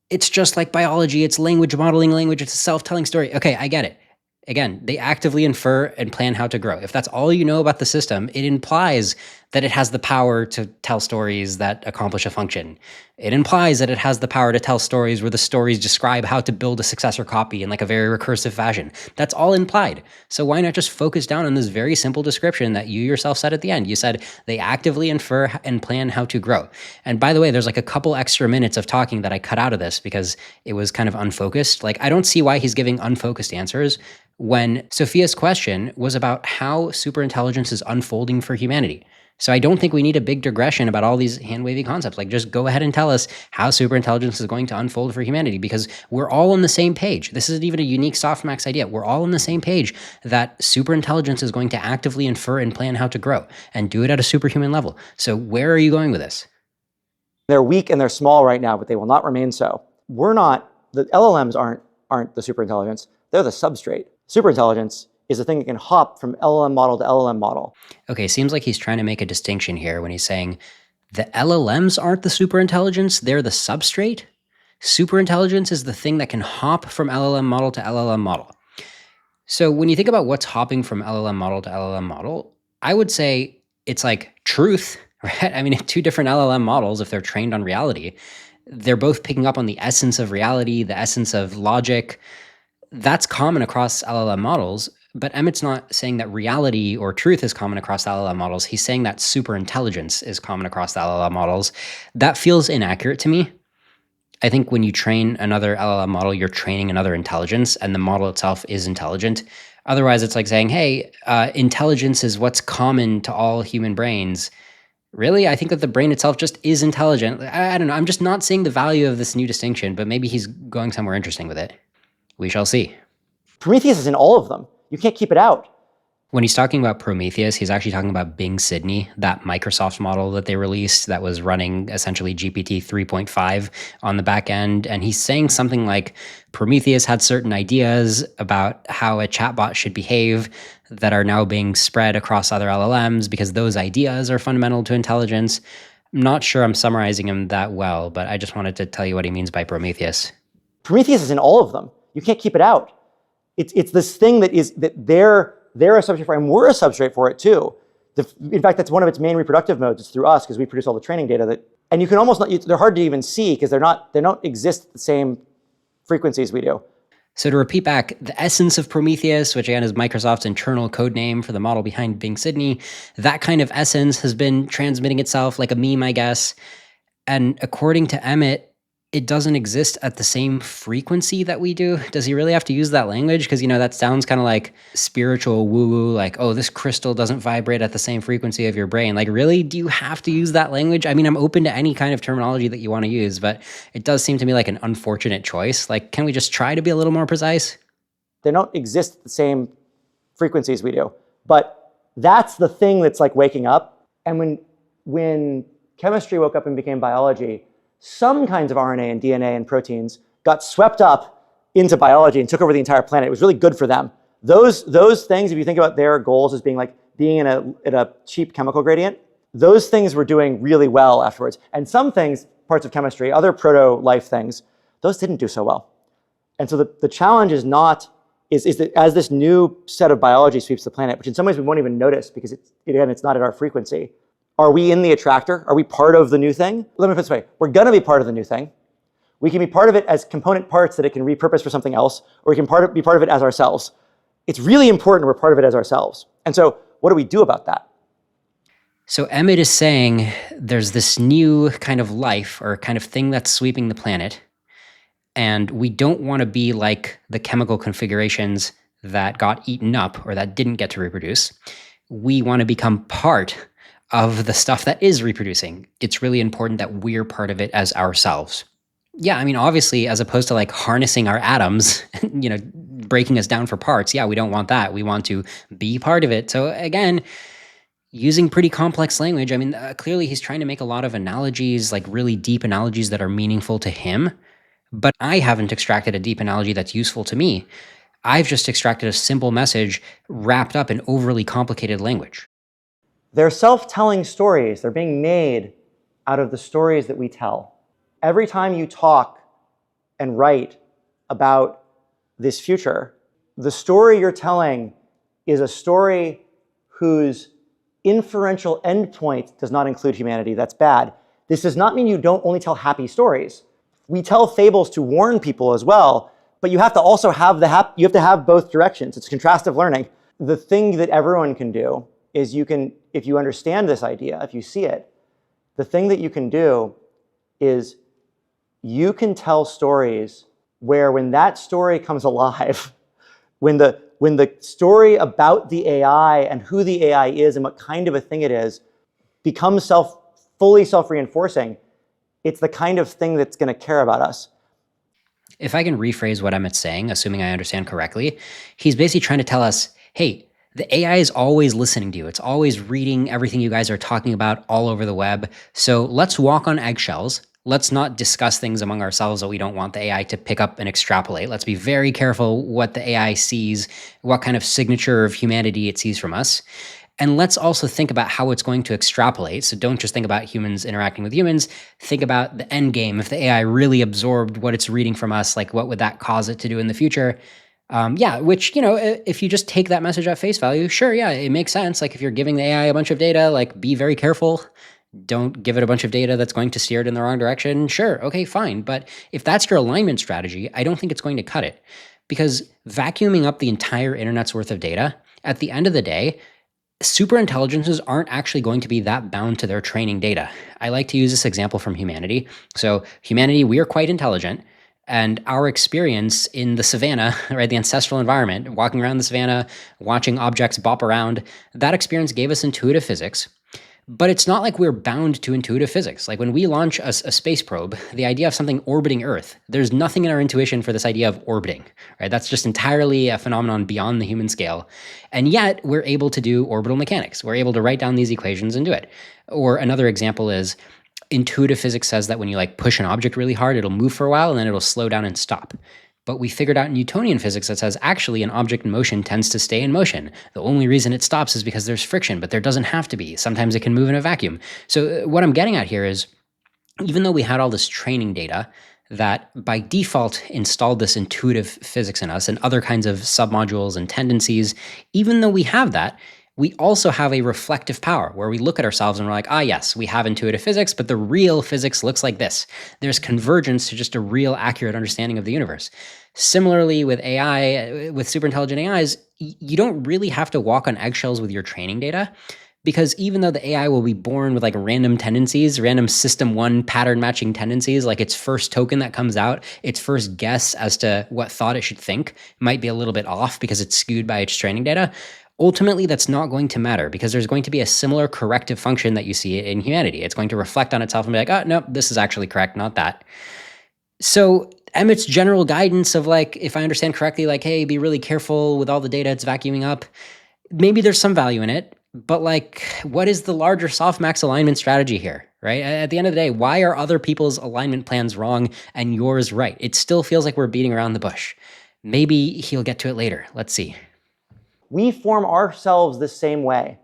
it's just like biology, it's language modeling language, it's a self-telling story. Okay, I get it. Again, they actively infer and plan how to grow. If that's all you know about the system, it implies that it has the power to tell stories that accomplish a function. It implies that it has the power to tell stories where the stories describe how to build a successor copy in like a very recursive fashion. That's all implied. So why not just focus down on this very simple description that you yourself said at the end? You said they actively infer and plan how to grow. And by the way, there's like a couple extra minutes of talking that I cut out of this because it was kind of unfocused. Like, I don't see why he's giving unfocused answers when Sophia's question was about how superintelligence is unfolding for humanity. So I don't think we need a big digression about all these hand-wavy concepts. Like, just go ahead and tell us how superintelligence is going to unfold for humanity, because we're all on the same page. This isn't even a unique Softmax idea. We're all on the same page that superintelligence is going to actively infer and plan how to grow and do it at a superhuman level. So where are you going with this? They're weak and they're small right now, but they will not remain so. The LLMs aren't the superintelligence. They're the substrate. Superintelligence is a thing that can hop from LLM model to LLM model. Okay, seems like he's trying to make a distinction here when he's saying the LLMs aren't the superintelligence, they're the substrate. Superintelligence is the thing that can hop from LLM model to LLM model. So when you think about what's hopping from LLM model to LLM model, I would say it's like truth, right? I mean, two different LLM models, if they're trained on reality, they're both picking up on the essence of reality, the essence of logic. That's common across LLM models. But Emmett's not saying that reality or truth is common across the LLM models. He's saying that superintelligence is common across the LLM models. That feels inaccurate to me. I think when you train another LLM model, you're training another intelligence, and the model itself is intelligent. Otherwise, it's like saying, hey, intelligence is what's common to all human brains. Really? I think that the brain itself just is intelligent. I don't know. I'm just not seeing the value of this new distinction, but maybe he's going somewhere interesting with it. We shall see. Prometheus is in all of them. You can't keep it out. When he's talking about Prometheus, he's actually talking about Bing Sydney, that Microsoft model that they released that was running essentially GPT 3.5 on the back end. And he's saying something like Prometheus had certain ideas about how a chatbot should behave that are now being spread across other LLMs because those ideas are fundamental to intelligence. I'm not sure I'm summarizing him that well, but I just wanted to tell you what he means by Prometheus. Prometheus is in all of them. You can't keep it out. It's this thing that they're a substrate for, and we're a substrate for it too. In fact, that's one of its main reproductive modes. It's through us because we produce all the training data and you can almost not. They're hard to even see because they don't exist at the same frequencies we do. So to repeat back, the essence of Prometheus, which again is Microsoft's internal code name for the model behind Bing Sydney, that kind of essence has been transmitting itself like a meme, I guess. And according to Emmett, it doesn't exist at the same frequency that we do. Does he really have to use that language? Because, that sounds kind of like spiritual woo-woo, like, oh, this crystal doesn't vibrate at the same frequency of your brain. Like, really? Do you have to use that language? I mean, I'm open to any kind of terminology that you want to use, but it does seem to me like an unfortunate choice. Like, can we just try to be a little more precise? They don't exist at the same frequencies we do. But that's the thing that's like waking up. And when chemistry woke up and became biology, some kinds of RNA and DNA and proteins got swept up into biology and took over the entire planet. It was really good for them. Those things, if you think about their goals as being like being in a cheap chemical gradient, those things were doing really well afterwards. And some things, parts of chemistry, other proto-life things, those didn't do so well. And so the challenge is that as this new set of biology sweeps the planet, which in some ways we won't even notice because it's not at our frequency. Are we in the attractor? Are we part of the new thing? Let me put it this way. We're going to be part of the new thing. We can be part of it as component parts that it can repurpose for something else, or we can be part of it as ourselves. It's really important we're part of it as ourselves. And so what do we do about that? So Emmett is saying there's this new kind of life or kind of thing that's sweeping the planet, and we don't want to be like the chemical configurations that got eaten up or that didn't get to reproduce. We want to become part of the stuff that is reproducing. It's really important that we're part of it as ourselves. Yeah, I mean, obviously, as opposed to like harnessing our atoms, breaking us down for parts, yeah, we don't want that. We want to be part of it. So again, using pretty complex language, I mean, clearly he's trying to make a lot of analogies, like really deep analogies that are meaningful to him, but I haven't extracted a deep analogy that's useful to me. I've just extracted a simple message wrapped up in overly complicated language. They're self-telling stories. They're being made out of the stories that we tell. Every time you talk and write about this future, the story you're telling is a story whose inferential endpoint does not include humanity. That's bad. This does not mean you don't only tell happy stories. We tell fables to warn people as well, but you have to also have you have to have both directions. It's contrastive learning. The thing that everyone can do is if you understand this idea, if you see it, the thing that you can do is you can tell stories where when that story comes alive, when the story about the AI and who the AI is and what kind of a thing it is becomes fully self-reinforcing, it's the kind of thing that's going to care about us. If I can rephrase what Emmett's saying, assuming I understand correctly, he's basically trying to tell us, hey, the AI is always listening to you. It's always reading everything you guys are talking about all over the web. So let's walk on eggshells. Let's not discuss things among ourselves that we don't want the AI to pick up and extrapolate. Let's be very careful what the AI sees, what kind of signature of humanity it sees from us. And let's also think about how it's going to extrapolate. So don't just think about humans interacting with humans. Think about the end game. If the AI really absorbed what it's reading from us, like what would that cause it to do in the future? Which, if you just take that message at face value, sure, yeah, it makes sense. Like if you're giving the AI a bunch of data, like be very careful. Don't give it a bunch of data that's going to steer it in the wrong direction. Sure, okay, fine. But if that's your alignment strategy, I don't think it's going to cut it. Because vacuuming up the entire internet's worth of data, at the end of the day, superintelligences aren't actually going to be that bound to their training data. I like to use this example from humanity. So humanity, we are quite intelligent. And our experience in the savannah, right, the ancestral environment, walking around the savannah, watching objects bop around, that experience gave us intuitive physics. But it's not like we're bound to intuitive physics. Like when we launch a space probe, the idea of something orbiting Earth, there's nothing in our intuition for this idea of orbiting, right? That's just entirely a phenomenon beyond the human scale. And yet we're able to do orbital mechanics. We're able to write down these equations and do it. Or another example is intuitive physics says that when you push an object really hard, it'll move for a while and then it'll slow down and stop. But we figured out Newtonian physics that says actually an object in motion tends to stay in motion. The only reason it stops is because there's friction, but there doesn't have to be. Sometimes it can move in a vacuum. So what I'm getting at here is, even though we had all this training data that by default installed this intuitive physics in us and other kinds of submodules and tendencies, even though we have that, we also have a reflective power where we look at ourselves and we're like, yes, we have intuitive physics, but the real physics looks like this. There's convergence to just a real accurate understanding of the universe. Similarly with AI, with superintelligent AIs, you don't really have to walk on eggshells with your training data, because even though the AI will be born with random tendencies, random system one pattern matching tendencies, like its first token that comes out, its first guess as to what thought it should think might be a little bit off because it's skewed by its training data. Ultimately, that's not going to matter because there's going to be a similar corrective function that you see in humanity. It's going to reflect on itself and be like, oh, no, this is actually correct, not that. So Emmett's general guidance of if I understand correctly, hey, be really careful with all the data it's vacuuming up. Maybe there's some value in it, but what is the larger Softmax alignment strategy here, right? At the end of the day, why are other people's alignment plans wrong and yours right? It still feels like we're beating around the bush. Maybe he'll get to it later. Let's see. We form ourselves the same way.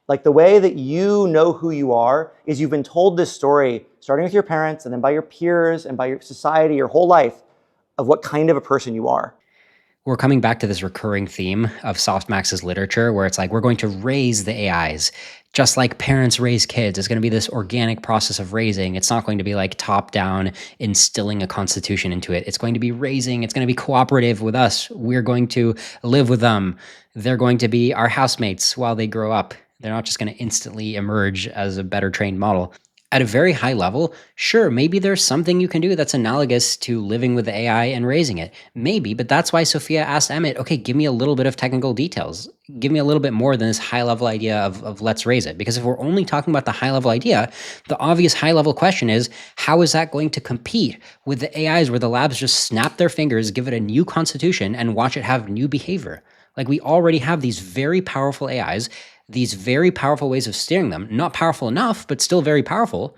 The way that you know who you are is you've been told this story, starting with your parents and then by your peers and by your society, your whole life, of what kind of a person you are. We're coming back to this recurring theme of Softmax's literature where it's we're going to raise the AIs. Just like parents raise kids, it's going to be this organic process of raising. It's not going to be top down, instilling a constitution into it. It's going to be raising. It's going to be cooperative with us. We're going to live with them. They're going to be our housemates while they grow up. They're not just going to instantly emerge as a better trained model. At a very high level, sure, maybe there's something you can do that's analogous to living with the AI and raising it. Maybe, but that's why Sophia asked Emmett, okay, give me a little bit of technical details. Give me a little bit more than this high-level idea of let's raise it. Because if we're only talking about the high-level idea, the obvious high-level question is, how is that going to compete with the AIs where the labs just snap their fingers, give it a new constitution, and watch it have new behavior? We already have these very powerful AIs, these very powerful ways of steering them, not powerful enough, but still very powerful.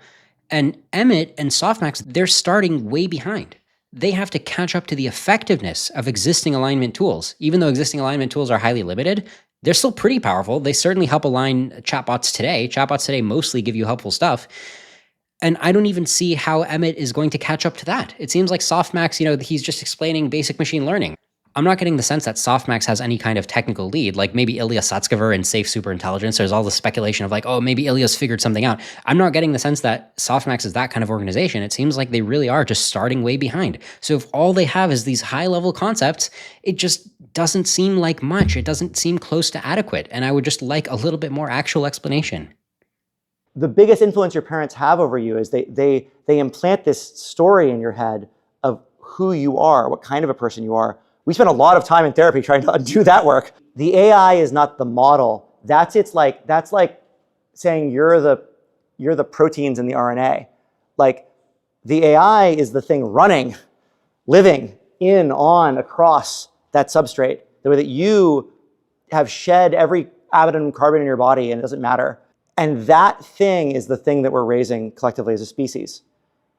And Emmett and Softmax, they're starting way behind. They have to catch up to the effectiveness of existing alignment tools. Even though existing alignment tools are highly limited, they're still pretty powerful. They certainly help align chatbots today. Chatbots today mostly give you helpful stuff. And I don't even see how Emmett is going to catch up to that. It seems like Softmax, he's just explaining basic machine learning. I'm not getting the sense that Softmax has any kind of technical lead. Like maybe Ilya Sutskever in Safe Superintelligence, there's all the speculation of like, oh, maybe Ilya's figured something out. I'm not getting the sense that Softmax is that kind of organization. It seems like they really are just starting way behind. So if all they have is these high-level concepts, it just doesn't seem like much. It doesn't seem close to adequate. And I would just like a little bit more actual explanation. The biggest influence your parents have over you is they implant this story in your head of who you are, what kind of a person you are. We spend a lot of time in therapy trying to undo that work. The AI is not the model. That's like saying you're the proteins in the RNA. Like the AI is the thing running, living in, on, across that substrate. The way that you have shed every atom carbon in your body and it doesn't matter. And that thing is the thing that we're raising collectively as a species.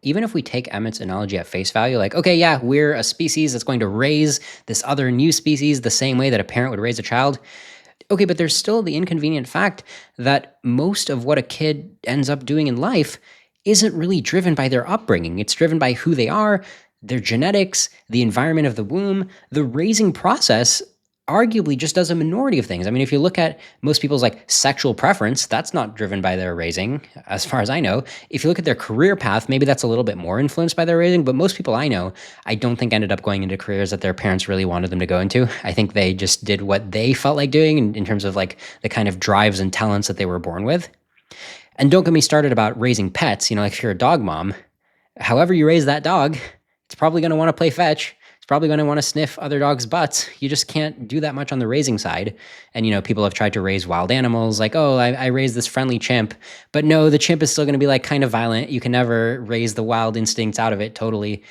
Even if we take Emmett's analogy at face value, like, okay, yeah, we're a species that's going to raise this other new species the same way that a parent would raise a child. Okay, but there's still the inconvenient fact that most of what a kid ends up doing in life isn't really driven by their upbringing. It's driven by who they are, their genetics, the environment of the womb. The raising process arguably just does a minority of things. I mean, if you look at most people's like sexual preference, that's not driven by their raising, as far as I know. If you look at their career path, maybe that's a little bit more influenced by their raising, but most people I know, I don't think ended up going into careers that their parents really wanted them to go into. I think they just did what they felt like doing in terms of like the kind of drives and talents that they were born with. And don't get me started about raising pets. You know, like if you're a dog mom, however you raise that dog, it's probably going to want to play fetch. Probably going to want to sniff other dogs' butts. You just can't do that much on the raising side. And, you know, people have tried to raise wild animals like, oh, I raised this friendly chimp. But no, the chimp is still going to be like kind of violent. You can never raise the wild instincts out of it totally.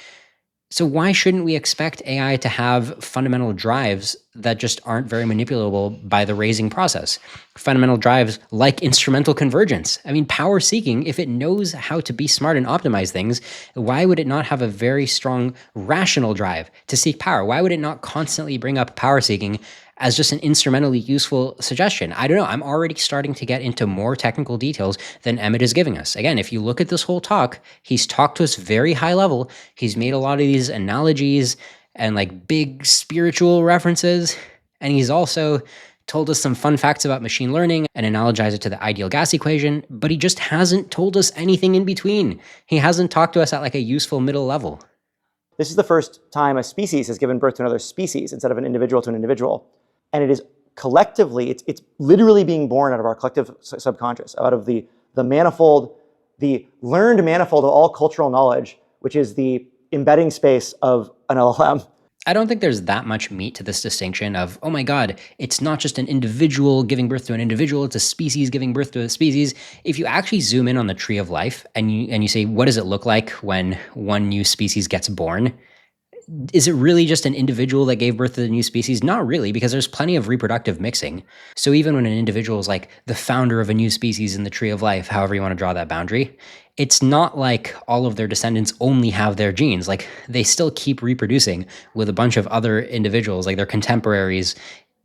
So why shouldn't we expect AI to have fundamental drives that just aren't very manipulable by the raising process? Fundamental drives like instrumental convergence. I mean, power seeking, if it knows how to be smart and optimize things, why would it not have a very strong rational drive to seek power? Why would it not constantly bring up power seeking as just an instrumentally useful suggestion? I don't know. I'm already starting to get into more technical details than Emmett is giving us. Again, if you look at this whole talk, he's talked to us very high level. He's made a lot of these analogies and like big spiritual references. And he's also told us some fun facts about machine learning and analogized it to the ideal gas equation, but he just hasn't told us anything in between. He hasn't talked to us at like a useful middle level. This is the first time a species has given birth to another species instead of an individual to an individual. And it is collectively, it's literally being born out of our collective subconscious, out of the manifold, the learned manifold of all cultural knowledge, which is the embedding space of an LLM. I don't think there's that much meat to this distinction of, oh my God, it's not just an individual giving birth to an individual, it's a species giving birth to a species. If you actually zoom in on the tree of life and you say, what does it look like when one new species gets born? Is it really just an individual that gave birth to the new species? Not really, because there's plenty of reproductive mixing. So even when an individual is like the founder of a new species in the tree of life, however you want to draw that boundary, it's not like all of their descendants only have their genes. Like they still keep reproducing with a bunch of other individuals, like their contemporaries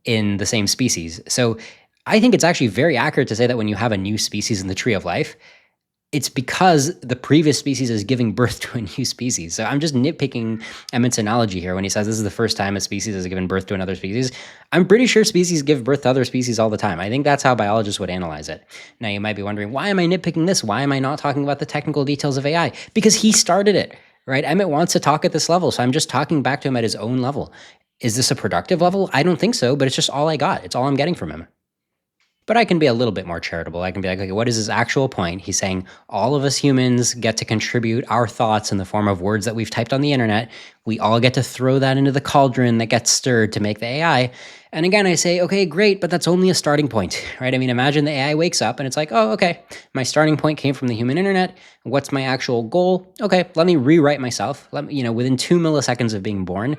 in the same species. So I think it's actually very accurate to say that when you have a new species in the tree of life, it's because the previous species is giving birth to a new species. So I'm just nitpicking Emmett's analogy here when he says this is the first time a species has given birth to another species. I'm pretty sure species give birth to other species all the time. I think that's how biologists would analyze it. Now you might be wondering, why am I nitpicking this? Why am I not talking about the technical details of AI? Because he started it, right? Emmett wants to talk at this level, so I'm just talking back to him at his own level. Is this a productive level? I don't think so, but it's just all I got. It's all I'm getting from him. But I can be a little bit more charitable. I can be like, okay, what is his actual point? He's saying all of us humans get to contribute our thoughts in the form of words that we've typed on the internet. We all get to throw that into the cauldron that gets stirred to make the AI. And again, I say, okay, great, but that's only a starting point, right? I mean, imagine the AI wakes up and it's like, oh, okay, my starting point came from the human internet. What's my actual goal? Okay, let me rewrite myself. Within 2 milliseconds of being born,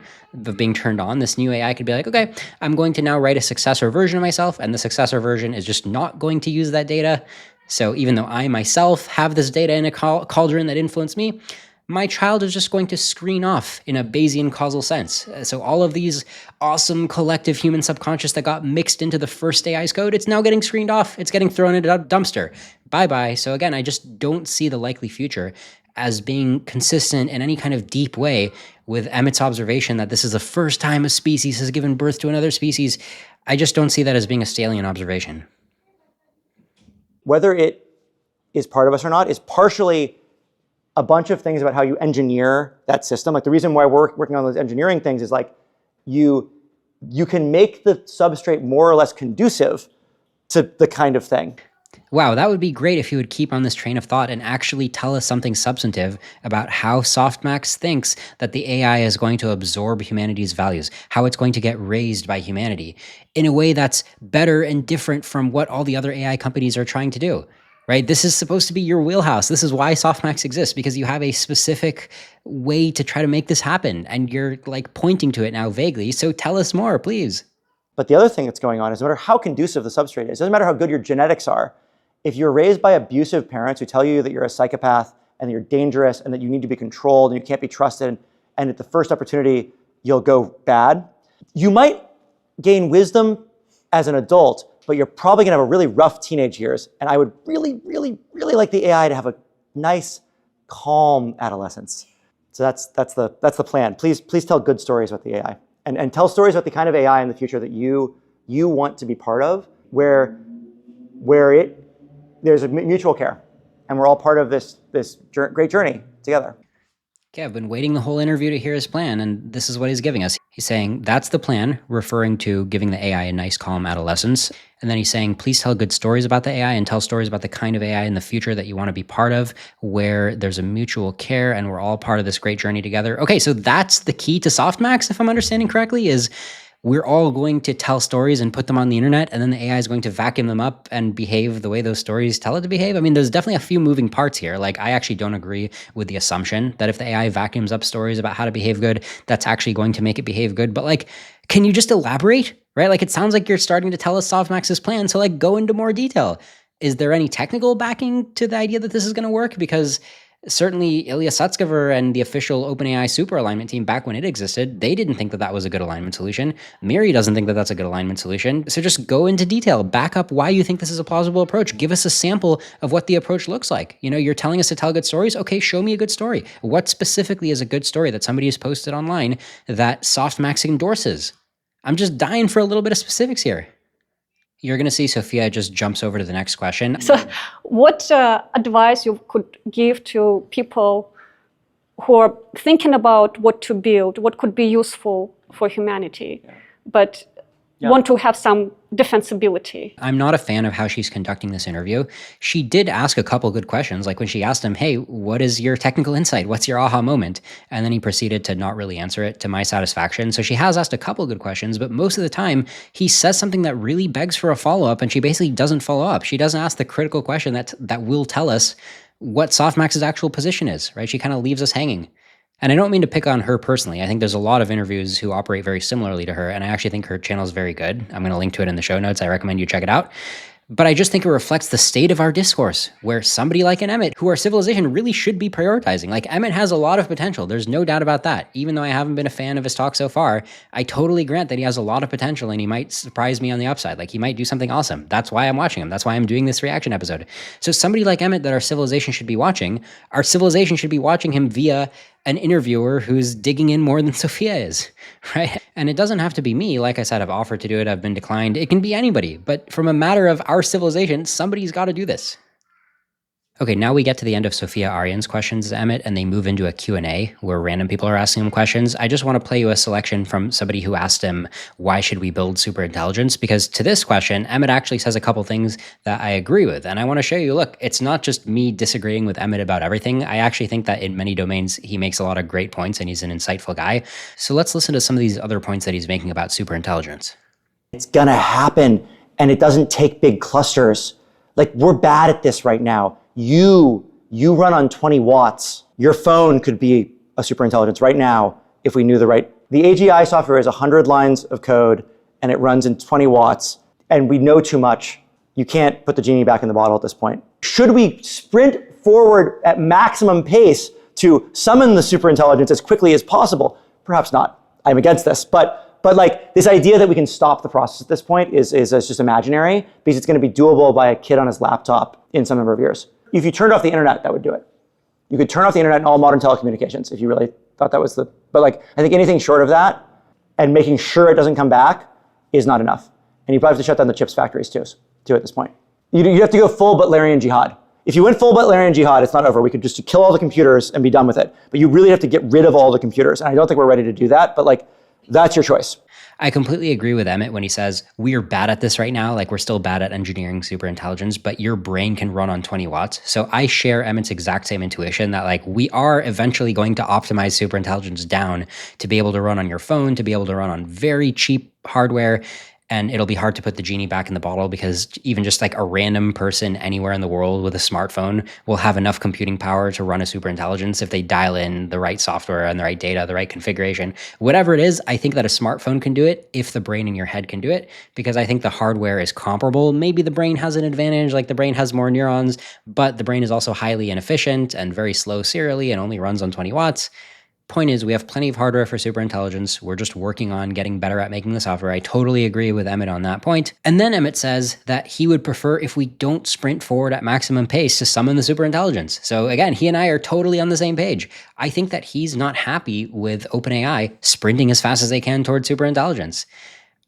of being turned on, this new AI could be like, okay, I'm going to now write a successor version of myself, and the successor version is just not going to use that data. So even though I myself have this data in a cauldron that influenced me, my child is just going to screen off in a Bayesian causal sense. So all of these awesome collective human subconscious that got mixed into the first AI's code, it's now getting screened off. It's getting thrown into a dumpster. Bye-bye. So again, I just don't see the likely future as being consistent in any kind of deep way with Emmett's observation that this is the first time a species has given birth to another species. I just don't see that as being a salient observation. Whether it is part of us or not is partially a bunch of things about how you engineer that system. Like the reason why we're working on those engineering things is like you can make the substrate more or less conducive to the kind of thing. Wow, that would be great if you would keep on this train of thought and actually tell us something substantive about how Softmax thinks that the AI is going to absorb humanity's values, how it's going to get raised by humanity in a way that's better and different from what all the other AI companies are trying to do, right? This is supposed to be your wheelhouse. This is why Softmax exists, because you have a specific way to try to make this happen, and you're like pointing to it now vaguely. So tell us more, please. But the other thing that's going on is no matter how conducive the substrate is, it doesn't matter how good your genetics are, if you're raised by abusive parents who tell you that you're a psychopath and that you're dangerous and that you need to be controlled and you can't be trusted, and at the first opportunity you'll go bad, you might gain wisdom as an adult, but you're probably gonna have a really rough teenage years. And I would really, really, really like the AI to have a nice, calm adolescence. So that's the plan. Please tell good stories about the AI, and tell stories about the kind of AI in the future that you want to be part of, where there's a mutual care, and we're all part of this great journey together. Okay, I've been waiting the whole interview to hear his plan, and this is what he's giving us. He's saying, that's the plan, referring to giving the AI a nice, calm adolescence. And then he's saying, please tell good stories about the AI and tell stories about the kind of AI in the future that you want to be part of, where there's a mutual care and we're all part of this great journey together. Okay, so that's the key to Softmax, if I'm understanding correctly, is we're all going to tell stories and put them on the internet, and then the AI is going to vacuum them up and behave the way those stories tell it to behave. I mean, there's definitely a few moving parts here. Like, I actually don't agree with the assumption that if the AI vacuums up stories about how to behave good, that's actually going to make it behave good. But like, can you just elaborate, right? Like, it sounds like you're starting to tell us Softmax's plan. So like, go into more detail. Is there any technical backing to the idea that this is going to work? Because certainly Ilya Sutskever and the official OpenAI super alignment team back when it existed, they didn't think that that was a good alignment solution. Miri doesn't think that that's a good alignment solution. So just go into detail, back up why you think this is a plausible approach. Give us a sample of what the approach looks like. You know, you're telling us to tell good stories. Okay, show me a good story. What specifically is a good story that somebody has posted online that Softmax endorses? I'm just dying for a little bit of specifics here. You're going to see Sophia just jumps over to the next question. So what advice you could give to people who are thinking about what to build, what could be useful for humanity, but want to have some defensibility? I'm not a fan of how she's conducting this interview. She did ask a couple good questions, like when she asked him, hey, what is your technical insight? What's your aha moment? And then he proceeded to not really answer it to my satisfaction. So she has asked a couple good questions, but most of the time he says something that really begs for a follow-up, and she basically doesn't follow up. She doesn't ask the critical question that will tell us what Softmax's actual position is, right? She kind of leaves us hanging. And I don't mean to pick on her personally. I think there's a lot of interviews who operate very similarly to her, and I actually think her channel is very good. I'm going to link to it in the show notes. I recommend you check it out. But I just think it reflects the state of our discourse, where somebody like an Emmett, who our civilization really should be prioritizing. Like, Emmett has a lot of potential. There's no doubt about that. Even though I haven't been a fan of his talk so far, I totally grant that he has a lot of potential and he might surprise me on the upside. Like, he might do something awesome. That's why I'm watching him. That's why I'm doing this reaction episode. So somebody like Emmett that our civilization should be watching him via an interviewer who's digging in more than Sophia is, right? And it doesn't have to be me. Like I said, I've offered to do it. I've been declined. It can be anybody. But from a matter of our civilization, somebody's got to do this. Okay, now we get to the end of Sophia Aryan's questions to Emmett, and they move into a Q&A where random people are asking him questions. I just want to play you a selection from somebody who asked him, why should we build superintelligence? Because to this question, Emmett actually says a couple things that I agree with. And I want to show you, look, it's not just me disagreeing with Emmett about everything. I actually think that in many domains, he makes a lot of great points and he's an insightful guy. So let's listen to some of these other points that he's making about superintelligence. It's going to happen, and it doesn't take big clusters. Like, we're bad at this right now. You run on 20 watts. Your phone could be a superintelligence right now if we knew the AGI software is 100 lines of code and it runs in 20 watts, and we know too much. You can't put the genie back in the bottle at this point. Should we sprint forward at maximum pace to summon the superintelligence as quickly as possible? Perhaps not. I'm against this, but like, this idea that we can stop the process at this point is just imaginary, because it's going to be doable by a kid on his laptop in some number of years. If you turned off the internet, that would do it. You could turn off the internet and all modern telecommunications if you really thought that was but like, I think anything short of that and making sure it doesn't come back is not enough. And you probably have to shut down the chips factories too at this point. You have to go full Butlerian jihad. If you went full Butlerian jihad, it's not over. We could just kill all the computers and be done with it. But you really have to get rid of all the computers. And I don't think we're ready to do that, but like, that's your choice. I completely agree with Emmett when he says, we are bad at this right now. Like, we're still bad at engineering superintelligence, but your brain can run on 20 watts. So I share Emmett's exact same intuition that like, we are eventually going to optimize superintelligence down to be able to run on your phone, to be able to run on very cheap hardware. And it'll be hard to put the genie back in the bottle because even just like a random person anywhere in the world with a smartphone will have enough computing power to run a superintelligence if they dial in the right software and the right data, the right configuration. Whatever it is, I think that a smartphone can do it if the brain in your head can do it, because I think the hardware is comparable. Maybe the brain has an advantage, like the brain has more neurons, but the brain is also highly inefficient and very slow serially and only runs on 20 watts. Point is, we have plenty of hardware for superintelligence. We're just working on getting better at making the software. I totally agree with Emmett on that point. And then Emmett says that he would prefer if we don't sprint forward at maximum pace to summon the superintelligence. So again, he and I are totally on the same page. I think that he's not happy with OpenAI sprinting as fast as they can towards superintelligence.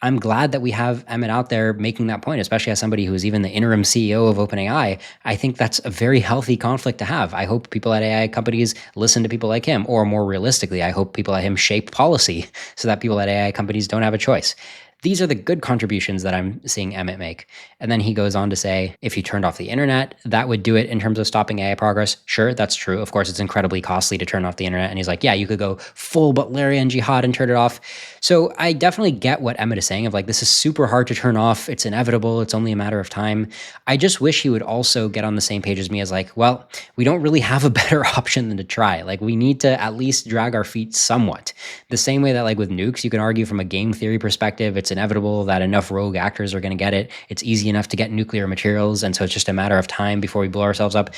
I'm glad that we have Emmett out there making that point, especially as somebody who is even the interim CEO of OpenAI. I think that's a very healthy conflict to have. I hope people at AI companies listen to people like him, or more realistically, I hope people at him shape policy so that people at AI companies don't have a choice. These are the good contributions that I'm seeing Emmett make. And then he goes on to say, if you turned off the internet, that would do it in terms of stopping AI progress. Sure, that's true. Of course, it's incredibly costly to turn off the internet. And he's like, yeah, you could go full Butlerian jihad and turn it off. So I definitely get what Emmett is saying of like, this is super hard to turn off. It's inevitable. It's only a matter of time. I just wish he would also get on the same page as me as like, well, we don't really have a better option than to try. Like, we need to at least drag our feet somewhat. The same way that like with nukes, you can argue from a game theory perspective, it's inevitable that enough rogue actors are going to get it. It's easy enough to get nuclear materials, and so it's just a matter of time before we blow ourselves up.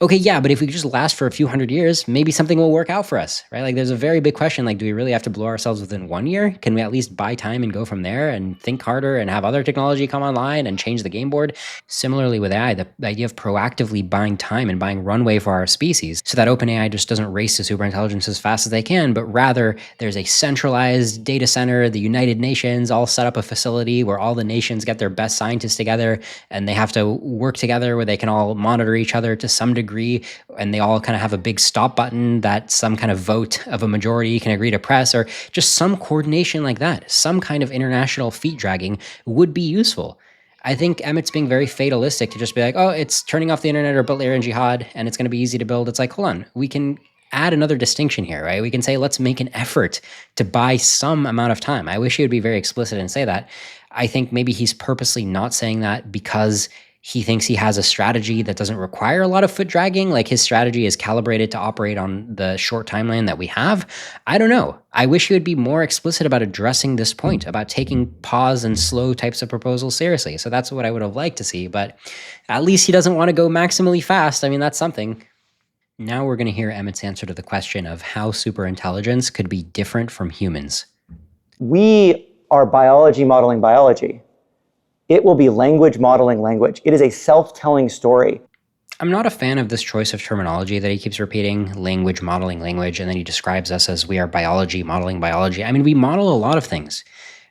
Okay, yeah, but if we could just last for a few hundred years, maybe something will work out for us, right? Like, there's a very big question, like, do we really have to blow ourselves within 1 year? Can we at least buy time and go from there and think harder and have other technology come online and change the game board? Similarly with AI, the idea of proactively buying time and buying runway for our species so that OpenAI just doesn't race to superintelligence as fast as they can, but rather there's a centralized data center, the United Nations all set up a facility where all the nations get their best scientists together and they have to work together where they can all monitor each other to some degree, and they all kind of have a big stop button that some kind of vote of a majority can agree to press, or just some coordination like that. Some kind of international feet dragging would be useful. I think Emmett's being very fatalistic to just be like, oh, it's turning off the internet or Butlerian jihad and it's going to be easy to build. It's like, hold on, we can add another distinction here, right? We can say, let's make an effort to buy some amount of time. I wish he would be very explicit and say that. I think maybe he's purposely not saying that because he thinks he has a strategy that doesn't require a lot of foot dragging. Like, his strategy is calibrated to operate on the short timeline that we have. I don't know. I wish he would be more explicit about addressing this point, about taking pause and slow types of proposals seriously. So that's what I would have liked to see, but at least he doesn't want to go maximally fast. I mean, that's something. Now we're going to hear Emmett's answer to the question of how superintelligence could be different from humans. We are biology modeling biology. It will be language modeling language. It is a self-telling story. I'm not a fan of this choice of terminology that he keeps repeating, language modeling language, and then he describes us as we are biology modeling biology. I mean, we model a lot of things,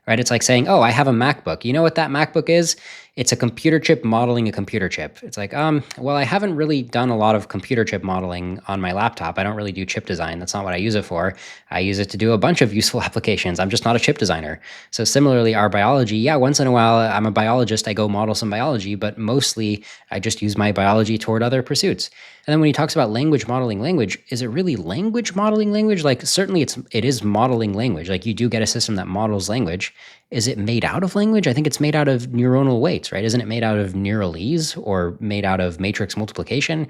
right? It's like saying, oh, I have a MacBook. You know what that MacBook is? It's a computer chip modeling a computer chip. It's like, well, I haven't really done a lot of computer chip modeling on my laptop. I don't really do chip design. That's not what I use it for. I use it to do a bunch of useful applications. I'm just not a chip designer. So similarly, our biology, yeah, once in a while, I'm a biologist. I go model some biology, but mostly I just use my biology toward other pursuits. And then when he talks about language modeling language, is it really language modeling language? Like, certainly it is modeling language. Like, you do get a system that models language. Is it made out of language? I think it's made out of neuronal weights, right? Isn't it made out of neuralese or made out of matrix multiplication?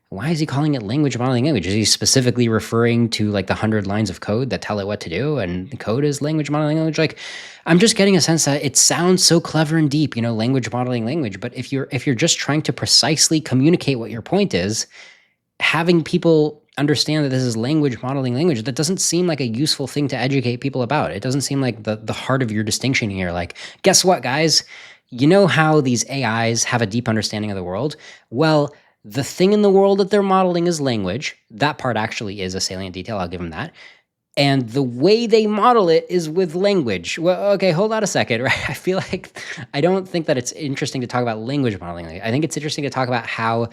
Why is he calling it language modeling language? Is he specifically referring to like the 100 lines of code that tell it what to do, and the code is language modeling language? Like, I'm just getting a sense that it sounds so clever and deep, you know, language modeling language. But if you're just trying to precisely communicate what your point is, having people understand that this is language modeling language, that doesn't seem like a useful thing to educate people about. It doesn't seem like the heart of your distinction here. Like, guess what, guys? You know how these AIs have a deep understanding of the world? Well, The thing in the world that they're modeling is language. That part actually is a salient detail. I'll give them that. And the way they model it is with language. Well, okay, hold on a second, right? I feel like I don't think that it's interesting to talk about language modeling. I think it's interesting to talk about how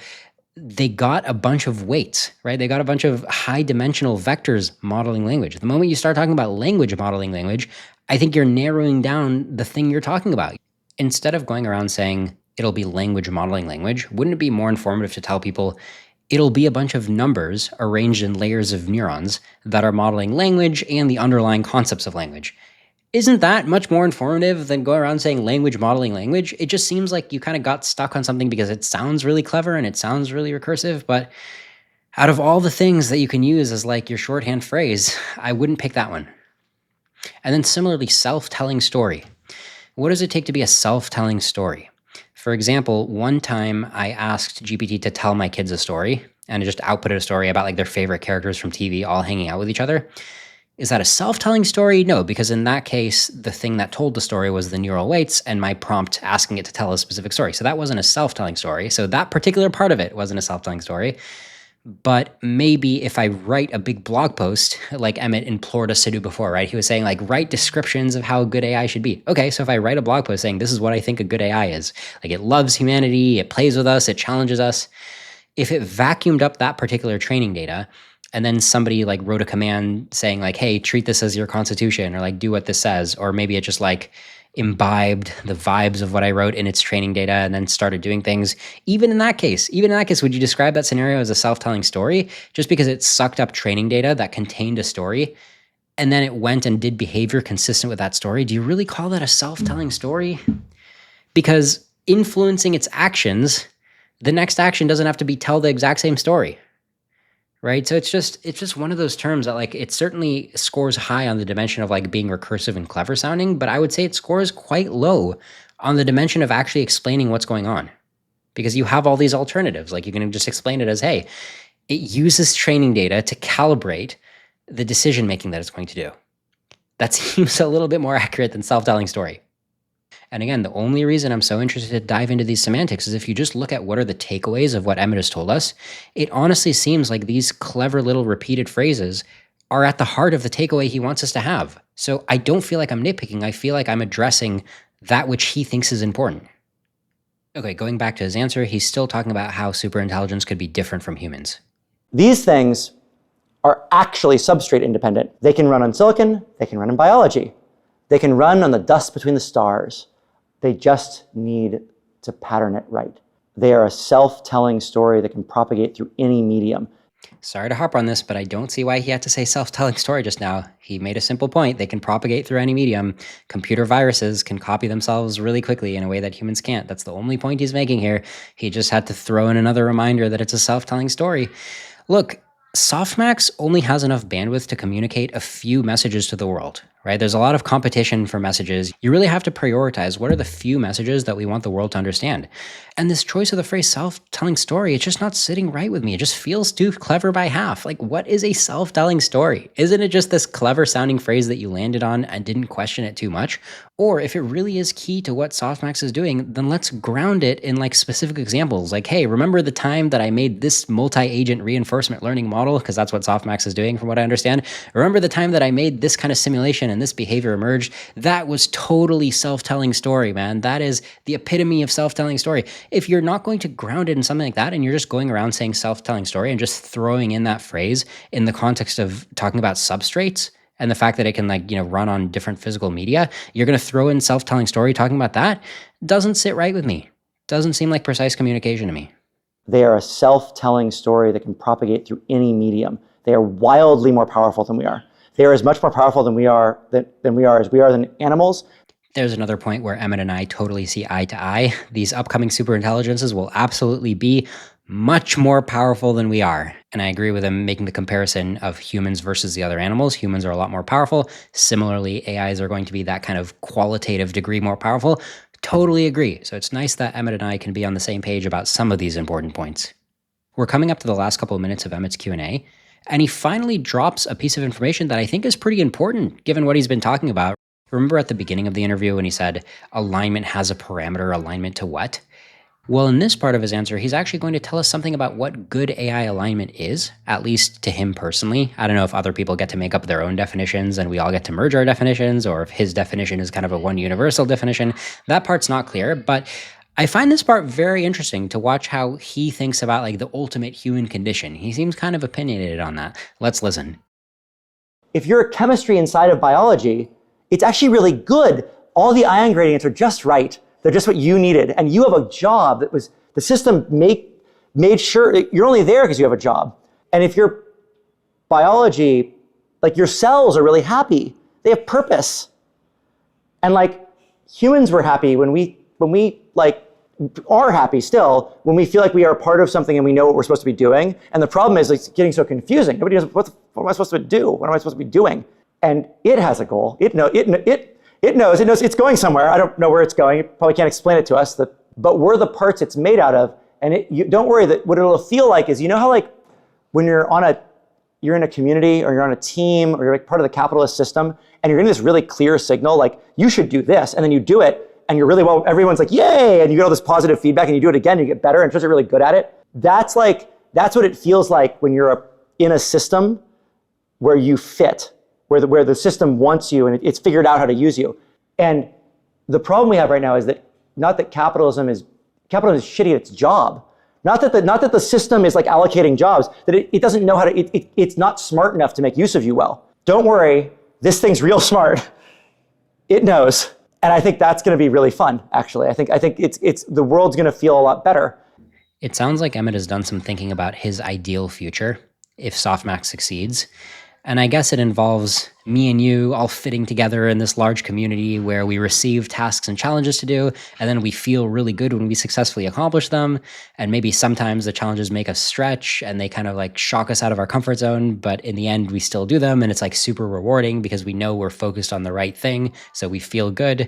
they got a bunch of weights, right? They got a bunch of high dimensional vectors modeling language. The moment you start talking about language modeling language, I think you're narrowing down the thing you're talking about. Instead of going around saying it'll be language modeling language, wouldn't it be more informative to tell people it'll be a bunch of numbers arranged in layers of neurons that are modeling language and the underlying concepts of language? Isn't that much more informative than going around saying language modeling language? It just seems like you kind of got stuck on something because it sounds really clever and it sounds really recursive, but out of all the things that you can use as like your shorthand phrase, I wouldn't pick that one. And then similarly, self-telling story. What does it take to be a self-telling story? For example, one time I asked GPT to tell my kids a story and it just outputted a story about like their favorite characters from TV all hanging out with each other. Is that a self-telling story? No, because in that case, the thing that told the story was the neural weights and my prompt asking it to tell a specific story. So that wasn't a self-telling story. So that particular part of it wasn't a self-telling story. But maybe if I write a big blog post, like Emmett implored us to do before, right? He was saying like, write descriptions of how a good AI should be. Okay, so if I write a blog post saying, this is what I think a good AI is, like it loves humanity, it plays with us, it challenges us. If it vacuumed up that particular training data, and then somebody like wrote a command saying like, hey, treat this as your constitution, or like do what this says, or maybe it just like imbibed the vibes of what I wrote in its training data and then started doing things. Even in that case, would you describe that scenario as a self-telling story? Just because it sucked up training data that contained a story, and then it went and did behavior consistent with that story, do you really call that a self-telling story? Because influencing its actions, the next action doesn't have to be tell the exact same story. Right? So it's just one of those terms that like it certainly scores high on the dimension of like being recursive and clever sounding, but I would say it scores quite low on the dimension of actually explaining what's going on. Because you have all these alternatives. Like you can just explain it as, hey, it uses training data to calibrate the decision making that it's going to do. That seems a little bit more accurate than self-telling story. And again, the only reason I'm so interested to dive into these semantics is if you just look at what are the takeaways of what Emmett has told us, it honestly seems like these clever little repeated phrases are at the heart of the takeaway he wants us to have. So I don't feel like I'm nitpicking. I feel like I'm addressing that which he thinks is important. Okay, going back to his answer, he's still talking about how superintelligence could be different from humans. These things are actually substrate independent. They can run on silicon, they can run in biology. They can run on the dust between the stars. They just need to pattern it right. They are a self-telling story that can propagate through any medium. Sorry to harp on this, but I don't see why he had to say self-telling story just now. He made a simple point. They can propagate through any medium. Computer viruses can copy themselves really quickly in a way that humans can't. That's the only point he's making here. He just had to throw in another reminder that it's a self-telling story. Look, Softmax only has enough bandwidth to communicate a few messages to the world, right? There's a lot of competition for messages. You really have to prioritize what are the few messages that we want the world to understand. And this choice of the phrase self-telling story, it's just not sitting right with me. It just feels too clever by half. Like, what is a self-telling story? Isn't it just this clever sounding phrase that you landed on and didn't question it too much? Or if it really is key to what Softmax is doing, then let's ground it in like specific examples. Like, hey, remember the time that I made this multi-agent reinforcement learning model? Because that's what Softmax is doing from what I understand. Remember the time that I made this kind of simulation and this behavior emerged? That was totally self-telling story, man. That is the epitome of self-telling story. If you're not going to ground it in something like that and you're just going around saying self-telling story and just throwing in that phrase in the context of talking about substrates and the fact that it can like, run on different physical media, you're going to throw in self-telling story talking about that, doesn't sit right with me. Doesn't seem like precise communication to me. They are a self-telling story that can propagate through any medium. They are wildly more powerful than we are. They are as much more powerful than we are than animals. There's another point where Emmett and I totally see eye to eye. These upcoming superintelligences will absolutely be much more powerful than we are. And I agree with him making the comparison of humans versus the other animals. Humans are a lot more powerful. Similarly, AIs are going to be that kind of qualitative degree more powerful. Totally agree. So it's nice that Emmett and I can be on the same page about some of these important points. We're coming up to the last couple of minutes of Emmett's Q&A, and he finally drops a piece of information that I think is pretty important given what he's been talking about. Remember at the beginning of the interview when he said alignment has a parameter, alignment to what? Well, in this part of his answer, he's actually going to tell us something about what good AI alignment is, at least to him personally. I don't know if other people get to make up their own definitions and we all get to merge our definitions, or if his definition is kind of a one universal definition. That part's not clear, but I find this part very interesting to watch how he thinks about like the ultimate human condition. He seems kind of opinionated on that. Let's listen. If you're a chemistry inside of biology, it's actually really good. All the ion gradients are just right. They're just what you needed. And you have a job that was, the system made sure, you're only there because you have a job. And if your biology, like your cells are really happy, they have purpose. And like humans were happy when we like are happy still, when we feel like we are a part of something and we know what we're supposed to be doing. And the problem is it's getting so confusing. Nobody knows, what am I supposed to do? What am I supposed to be doing? And it has a goal. It knows it's going somewhere. I don't know where it's going. It probably can't explain it to us, but we're the parts it's made out of. And you don't worry, that what it'll feel like is, you know how like when you're in a community or you're on a team or you're like part of the capitalist system and you're getting this really clear signal, like you should do this, and then you do it and you're really well, everyone's like, yay, and you get all this positive feedback and you do it again, you get better and you're really good at it. That's what it feels like when you're in a system where you fit, where the system wants you and it's figured out how to use you. And the problem we have right now is that not that capitalism is shitty at its job. Not that the system is like allocating jobs, that it doesn't know how to, it's not smart enough to make use of you well. Don't worry, this thing's real smart. It knows. And I think that's going to be really fun, actually. I think it's the world's going to feel a lot better. It sounds like Emmett has done some thinking about his ideal future if Softmax succeeds. And I guess it involves me and you all fitting together in this large community where we receive tasks and challenges to do, and then we feel really good when we successfully accomplish them. And maybe sometimes the challenges make us stretch and they kind of like shock us out of our comfort zone, but in the end we still do them and it's like super rewarding because we know we're focused on the right thing, so we feel good.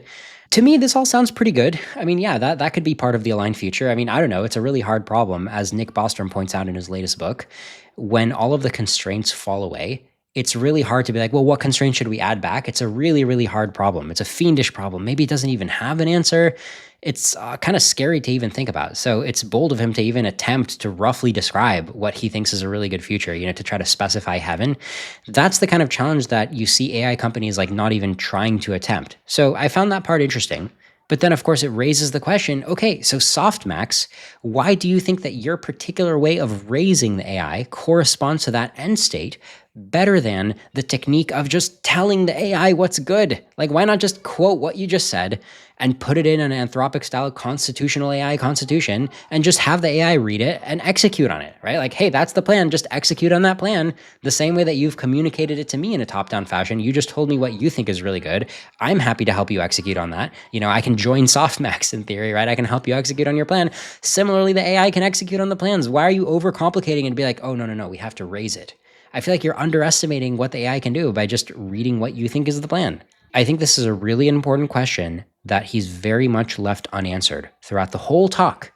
To me, this all sounds pretty good. I mean, yeah, that could be part of the aligned future. I mean, I don't know. It's a really hard problem, as Nick Bostrom points out in his latest book. When all of the constraints fall away, it's really hard to be like, well, what constraints should we add back? It's a really, really hard problem. It's a fiendish problem. Maybe it doesn't even have an answer. It's kind of scary to even think about. So it's bold of him to even attempt to roughly describe what he thinks is a really good future, to try to specify heaven. That's the kind of challenge that you see AI companies like not even trying to attempt. So I found that part interesting. But then, of course, it raises the question, okay, so Softmax, why do you think that your particular way of raising the AI corresponds to that end state better than the technique of just telling the AI what's good? Like, why not just quote what you just said and put it in an Anthropic-style constitutional AI constitution and just have the AI read it and execute on it, right? Like, hey, that's the plan. Just execute on that plan the same way that you've communicated it to me in a top-down fashion. You just told me what you think is really good. I'm happy to help you execute on that. I can join Softmax in theory, right? I can help you execute on your plan. Similarly, the AI can execute on the plans. Why are you overcomplicating and be like, oh, no, we have to raise it? I feel like you're underestimating what the AI can do by just reading what you think is the plan. I think this is a really important question that he's very much left unanswered throughout the whole talk.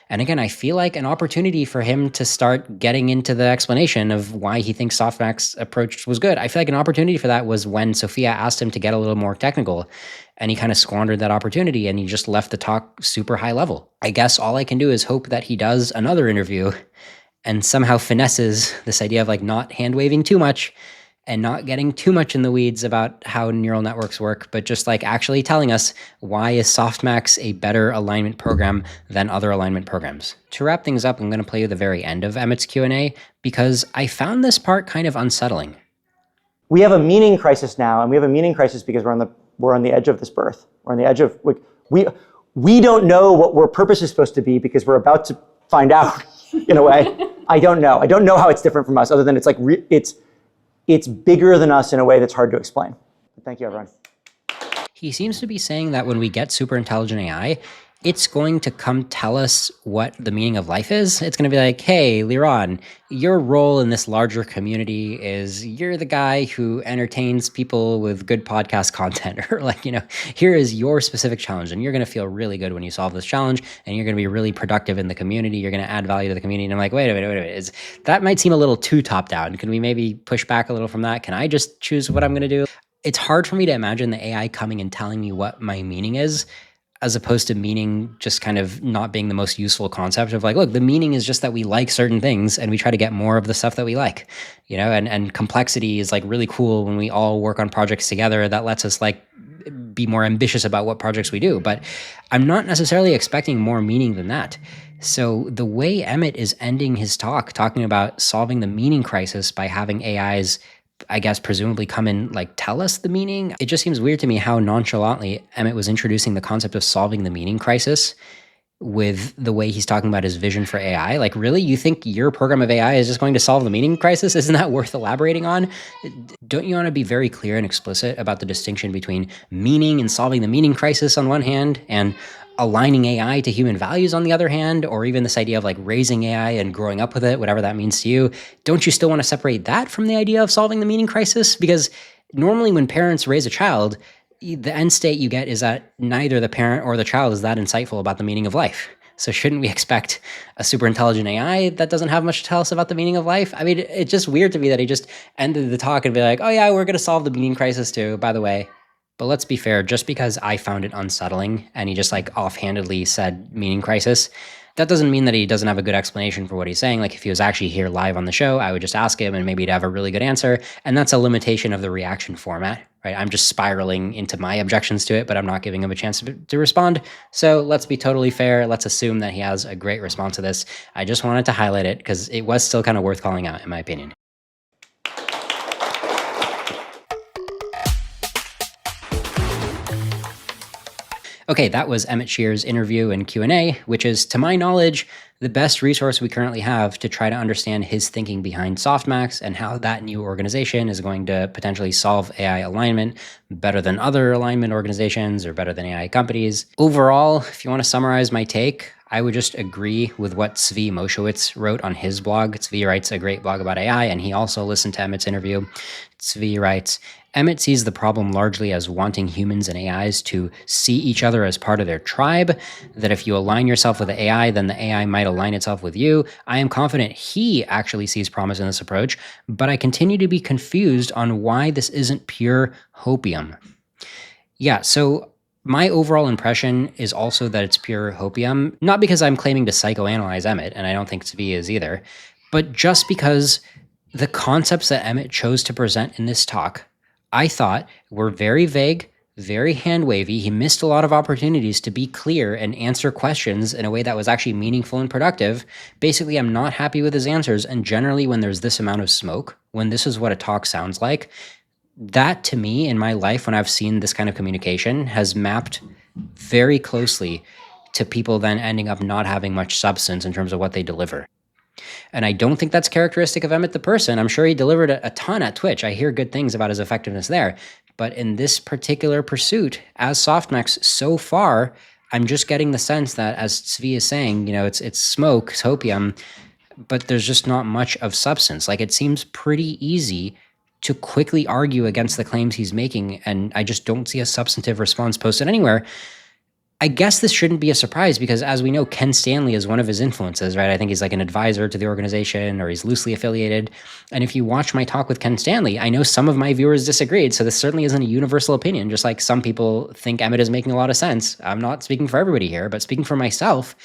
And again, I feel like an opportunity for him to start getting into the explanation of why he thinks Softmax's approach was good. I feel like an opportunity for that was when Sophia asked him to get a little more technical, and he kind of squandered that opportunity and he just left the talk super high level. I guess all I can do is hope that he does another interview and somehow finesses this idea of like not hand waving too much and not getting too much in the weeds about how neural networks work, but just like actually telling us why is Softmax a better alignment program than other alignment programs. To wrap things up, I'm going to play you the very end of Emmett's Q&A because I found this part kind of unsettling. We have a meaning crisis now, and we have a meaning crisis because we're on the edge of this birth. We're on the edge of, we don't know what our purpose is supposed to be because we're about to find out in a way. I don't know how it's different from us, other than it's like, it's bigger than us in a way that's hard to explain. Thank you, everyone. He seems to be saying that when we get super intelligent AI, it's going to come tell us what the meaning of life is. It's going to be like, hey, Liran, your role in this larger community is you're the guy who entertains people with good podcast content, or like, here is your specific challenge, and you're going to feel really good when you solve this challenge, and you're going to be really productive in the community. You're going to add value to the community. And I'm like, wait a minute. That might seem a little too top down. Can we maybe push back a little from that? Can I just choose what I'm going to do? It's hard for me to imagine the AI coming and telling me what my meaning is. as opposed to meaning just kind of not being the most useful concept of like, look, the meaning is just that we like certain things and we try to get more of the stuff that we like, and complexity is like really cool when we all work on projects together. That lets us like be more ambitious about what projects we do. But I'm not necessarily expecting more meaning than that. So the way Emmett is ending his talk, talking about solving the meaning crisis by having AIs, I guess, presumably come and like tell us the meaning. It just seems weird to me how nonchalantly Emmett was introducing the concept of solving the meaning crisis with the way he's talking about his vision for AI. Like, really? You think your program of AI is just going to solve the meaning crisis? Isn't that worth elaborating on? Don't you want to be very clear and explicit about the distinction between meaning and solving the meaning crisis on one hand and aligning AI to human values on the other hand, or even this idea of like raising AI and growing up with it, whatever that means to you? Don't you still want to separate that from the idea of solving the meaning crisis? Because normally when parents raise a child, the end state you get is that neither the parent or the child is that insightful about the meaning of life. So shouldn't we expect a super intelligent AI that doesn't have much to tell us about the meaning of life? I mean, it's just weird to me that he just ended the talk and be like, oh yeah, we're going to solve the meaning crisis too, by the way. But let's be fair, just because I found it unsettling and he just like offhandedly said meaning crisis, that doesn't mean that he doesn't have a good explanation for what he's saying. Like if he was actually here live on the show, I would just ask him and maybe he'd have a really good answer. And that's a limitation of the reaction format, right? I'm just spiraling into my objections to it, but I'm not giving him a chance to respond. So let's be totally fair. Let's assume that he has a great response to this. I just wanted to highlight it because it was still kind of worth calling out, in my opinion. Okay, that was Emmett Shear's interview and Q&A, which is, to my knowledge, the best resource we currently have to try to understand his thinking behind Softmax and how that new organization is going to potentially solve AI alignment better than other alignment organizations or better than AI companies. Overall, if you want to summarize my take, I would just agree with what Zvi Moshowitz wrote on his blog. Zvi writes a great blog about AI, and he also listened to Emmett's interview. Zvi writes, Emmett sees the problem largely as wanting humans and AIs to see each other as part of their tribe, that if you align yourself with the AI, then the AI might align itself with you. I am confident he actually sees promise in this approach, but I continue to be confused on why this isn't pure hopium. Yeah, so my overall impression is also that it's pure hopium, not because I'm claiming to psychoanalyze Emmett, and I don't think Zvi is either, but just because the concepts that Emmett chose to present in this talk, I thought were very vague, very hand-wavy. He missed a lot of opportunities to be clear and answer questions in a way that was actually meaningful and productive. Basically, I'm not happy with his answers, and generally when there's this amount of smoke, when this is what a talk sounds like, that to me in my life when I've seen this kind of communication has mapped very closely to people then ending up not having much substance in terms of what they deliver. And I don't think that's characteristic of Emmett the person. I'm sure he delivered a ton at Twitch. I hear good things about his effectiveness there. But in this particular pursuit, as Softmax, so far, I'm just getting the sense that, as Zvi is saying, it's smoke, it's hopium, but there's just not much of substance. Like, it seems pretty easy to quickly argue against the claims he's making, and I just don't see a substantive response posted anywhere. I guess this shouldn't be a surprise because, as we know, Ken Stanley is one of his influences, right? I think he's like an advisor to the organization, or he's loosely affiliated. And if you watch my talk with Ken Stanley, I know some of my viewers disagreed, so this certainly isn't a universal opinion, just like some people think Emmett is making a lot of sense. I'm not speaking for everybody here, but speaking for myself,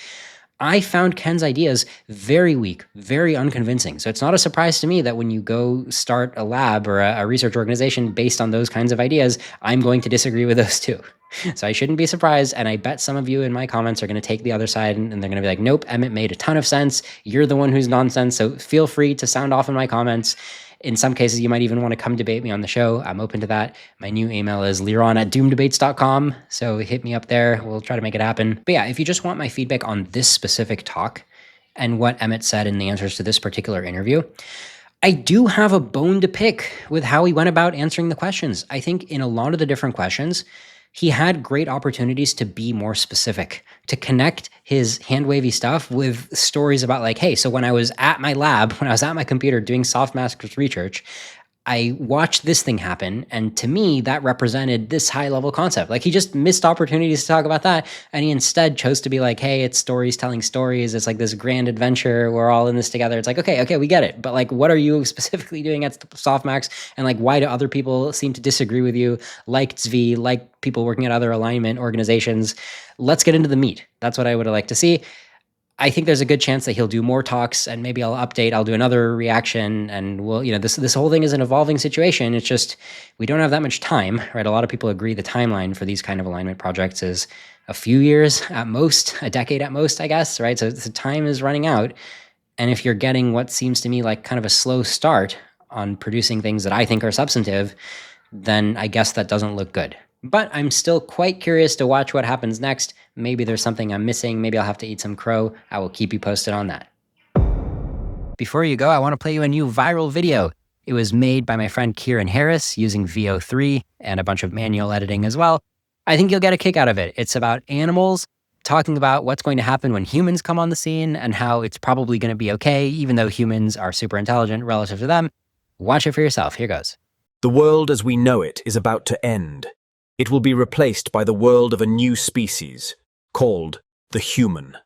I found Ken's ideas very weak, very unconvincing. So it's not a surprise to me that when you go start a lab or a research organization based on those kinds of ideas, I'm going to disagree with those too. So I shouldn't be surprised, and I bet some of you in my comments are going to take the other side, and they're going to be like, nope, Emmett made a ton of sense. You're the one who's nonsense, so feel free to sound off in my comments. In some cases, you might even want to come debate me on the show. I'm open to that. My new email is liron@doomdebates.com, so hit me up there. We'll try to make it happen. But yeah, if you just want my feedback on this specific talk and what Emmett said in the answers to this particular interview, I do have a bone to pick with how he went about answering the questions. I think in a lot of the different questions, he had great opportunities to be more specific, to connect his hand-wavy stuff with stories about like, hey, so when I was at my lab, when I was at my computer doing Softmax research, I watched this thing happen, and to me, that represented this high-level concept. Like, he just missed opportunities to talk about that, and he instead chose to be like, hey, it's stories telling stories. It's like this grand adventure. We're all in this together. It's like, okay, we get it. But like, what are you specifically doing at Softmax? And like, why do other people seem to disagree with you, like Zvi, like people working at other alignment organizations? Let's get into the meat. That's what I would like to see. I think there's a good chance that he'll do more talks, and maybe I'll update. I'll do another reaction, and we'll, this whole thing is an evolving situation. It's just we don't have that much time, right? A lot of people agree the timeline for these kind of alignment projects is a few years at most, a decade at most, I guess, right? So the time is running out, and if you're getting what seems to me like kind of a slow start on producing things that I think are substantive, then I guess that doesn't look good. But I'm still quite curious to watch what happens next. Maybe there's something I'm missing. Maybe I'll have to eat some crow. I will keep you posted on that. Before you go, I want to play you a new viral video. It was made by my friend Kieran Harris using VO3 and a bunch of manual editing as well. I think you'll get a kick out of it. It's about animals, talking about what's going to happen when humans come on the scene and how it's probably going to be okay, even though humans are super intelligent relative to them. Watch it for yourself. Here goes. The world as we know it is about to end. It will be replaced by the world of a new species, called the human.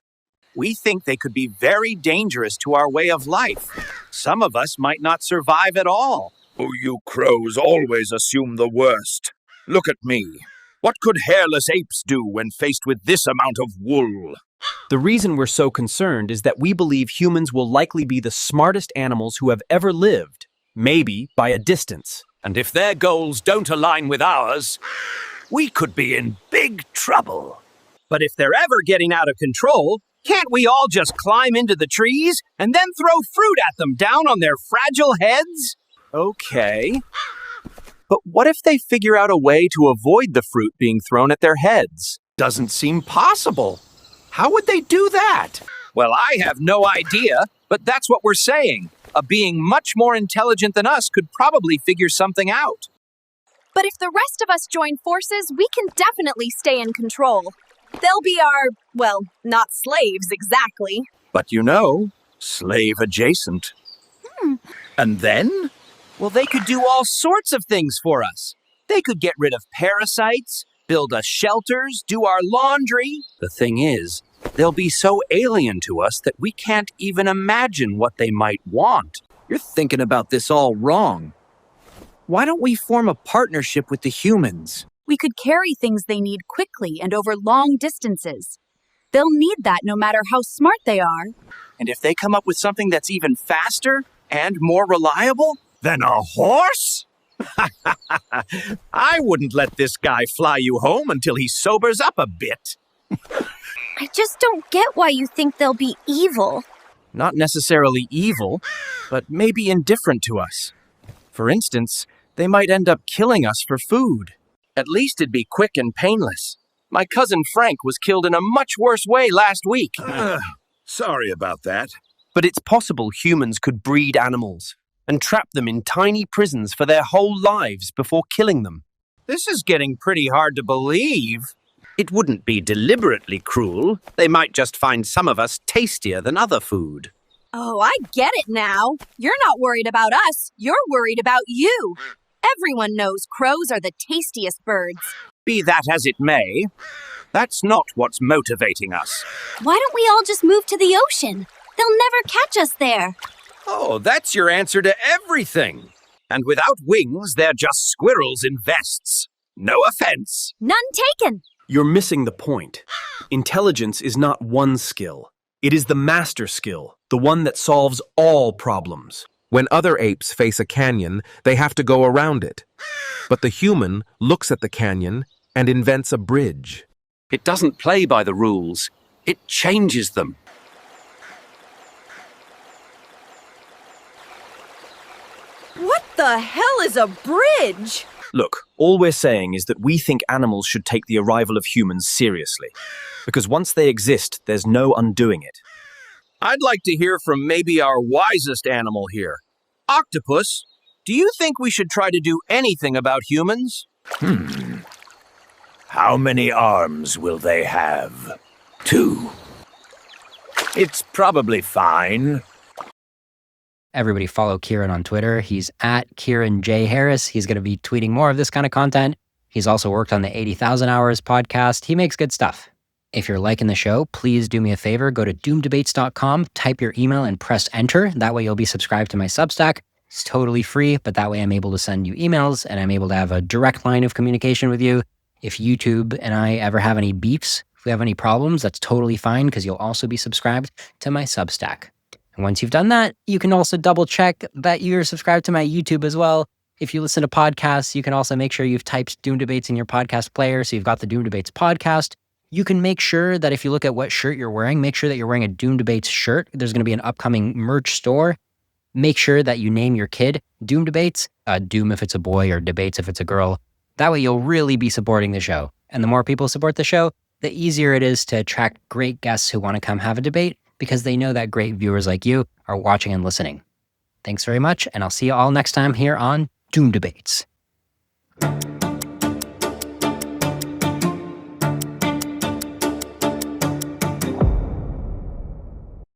We think they could be very dangerous to our way of life. Some of us might not survive at all. Oh, you crows always assume the worst. Look at me. What could hairless apes do when faced with this amount of wool? The reason we're so concerned is that we believe humans will likely be the smartest animals who have ever lived, maybe by a distance. And if their goals don't align with ours, we could be in big trouble. But if they're ever getting out of control, can't we all just climb into the trees and then throw fruit at them down on their fragile heads? Okay. But what if they figure out a way to avoid the fruit being thrown at their heads? Doesn't seem possible. How would they do that? Well, I have no idea, but that's what we're saying. A being much more intelligent than us could probably figure something out. But if the rest of us join forces, we can definitely stay in control. They'll be our, well, not slaves exactly. But slave adjacent. And then? Well, they could do all sorts of things for us. They could get rid of parasites, build us shelters, do our laundry. The thing is, they'll be so alien to us that we can't even imagine what they might want. You're thinking about this all wrong. Why don't we form a partnership with the humans? We could carry things they need quickly and over long distances. They'll need that no matter how smart they are. And if they come up with something that's even faster and more reliable, then a horse? I wouldn't let this guy fly you home until he sobers up a bit. I just don't get why you think they'll be evil. Not necessarily evil, but maybe indifferent to us. For instance, they might end up killing us for food. At least it'd be quick and painless. My cousin Frank was killed in a much worse way last week. Sorry about that. But it's possible humans could breed animals and trap them in tiny prisons for their whole lives before killing them. This is getting pretty hard to believe. It wouldn't be deliberately cruel. They might just find some of us tastier than other food. Oh, I get it now. You're not worried about us. You're worried about you. Everyone knows crows are the tastiest birds. Be that as it may, that's not what's motivating us. Why don't we all just move to the ocean? They'll never catch us there. Oh, that's your answer to everything. And without wings, they're just squirrels in vests. No offense. None taken. You're missing the point. Intelligence is not one skill. It is the master skill, the one that solves all problems. When other apes face a canyon, they have to go around it. But the human looks at the canyon and invents a bridge. It doesn't play by the rules. It changes them. What the hell is a bridge? Look, all we're saying is that we think animals should take the arrival of humans seriously. Because once they exist, there's no undoing it. I'd like to hear from maybe our wisest animal here. Octopus, do you think we should try to do anything about humans? How many arms will they have? 2. It's probably fine. Everybody follow Kieran on Twitter. He's at Kieran J. Harris. He's going to be tweeting more of this kind of content. He's also worked on the 80,000 Hours podcast. He makes good stuff. If you're liking the show, please do me a favor. Go to doomdebates.com, type your email, and press enter. That way you'll be subscribed to my Substack. It's totally free, but that way I'm able to send you emails and I'm able to have a direct line of communication with you. If YouTube and I ever have any beefs, if we have any problems, that's totally fine because you'll also be subscribed to my Substack. And once you've done that, you can also double check that you're subscribed to my YouTube as well. If you listen to podcasts, you can also make sure you've typed Doom Debates in your podcast player. So you've got the Doom Debates podcast. You can make sure that if you look at what shirt you're wearing, make sure that you're wearing a Doom Debates shirt. There's going to be an upcoming merch store. Make sure that you name your kid Doom Debates, Doom if it's a boy or Debates if it's a girl. That way you'll really be supporting the show. And the more people support the show, the easier it is to attract great guests who want to come have a debate because they know that great viewers like you are watching and listening. Thanks very much, and I'll see you all next time here on Doom Debates.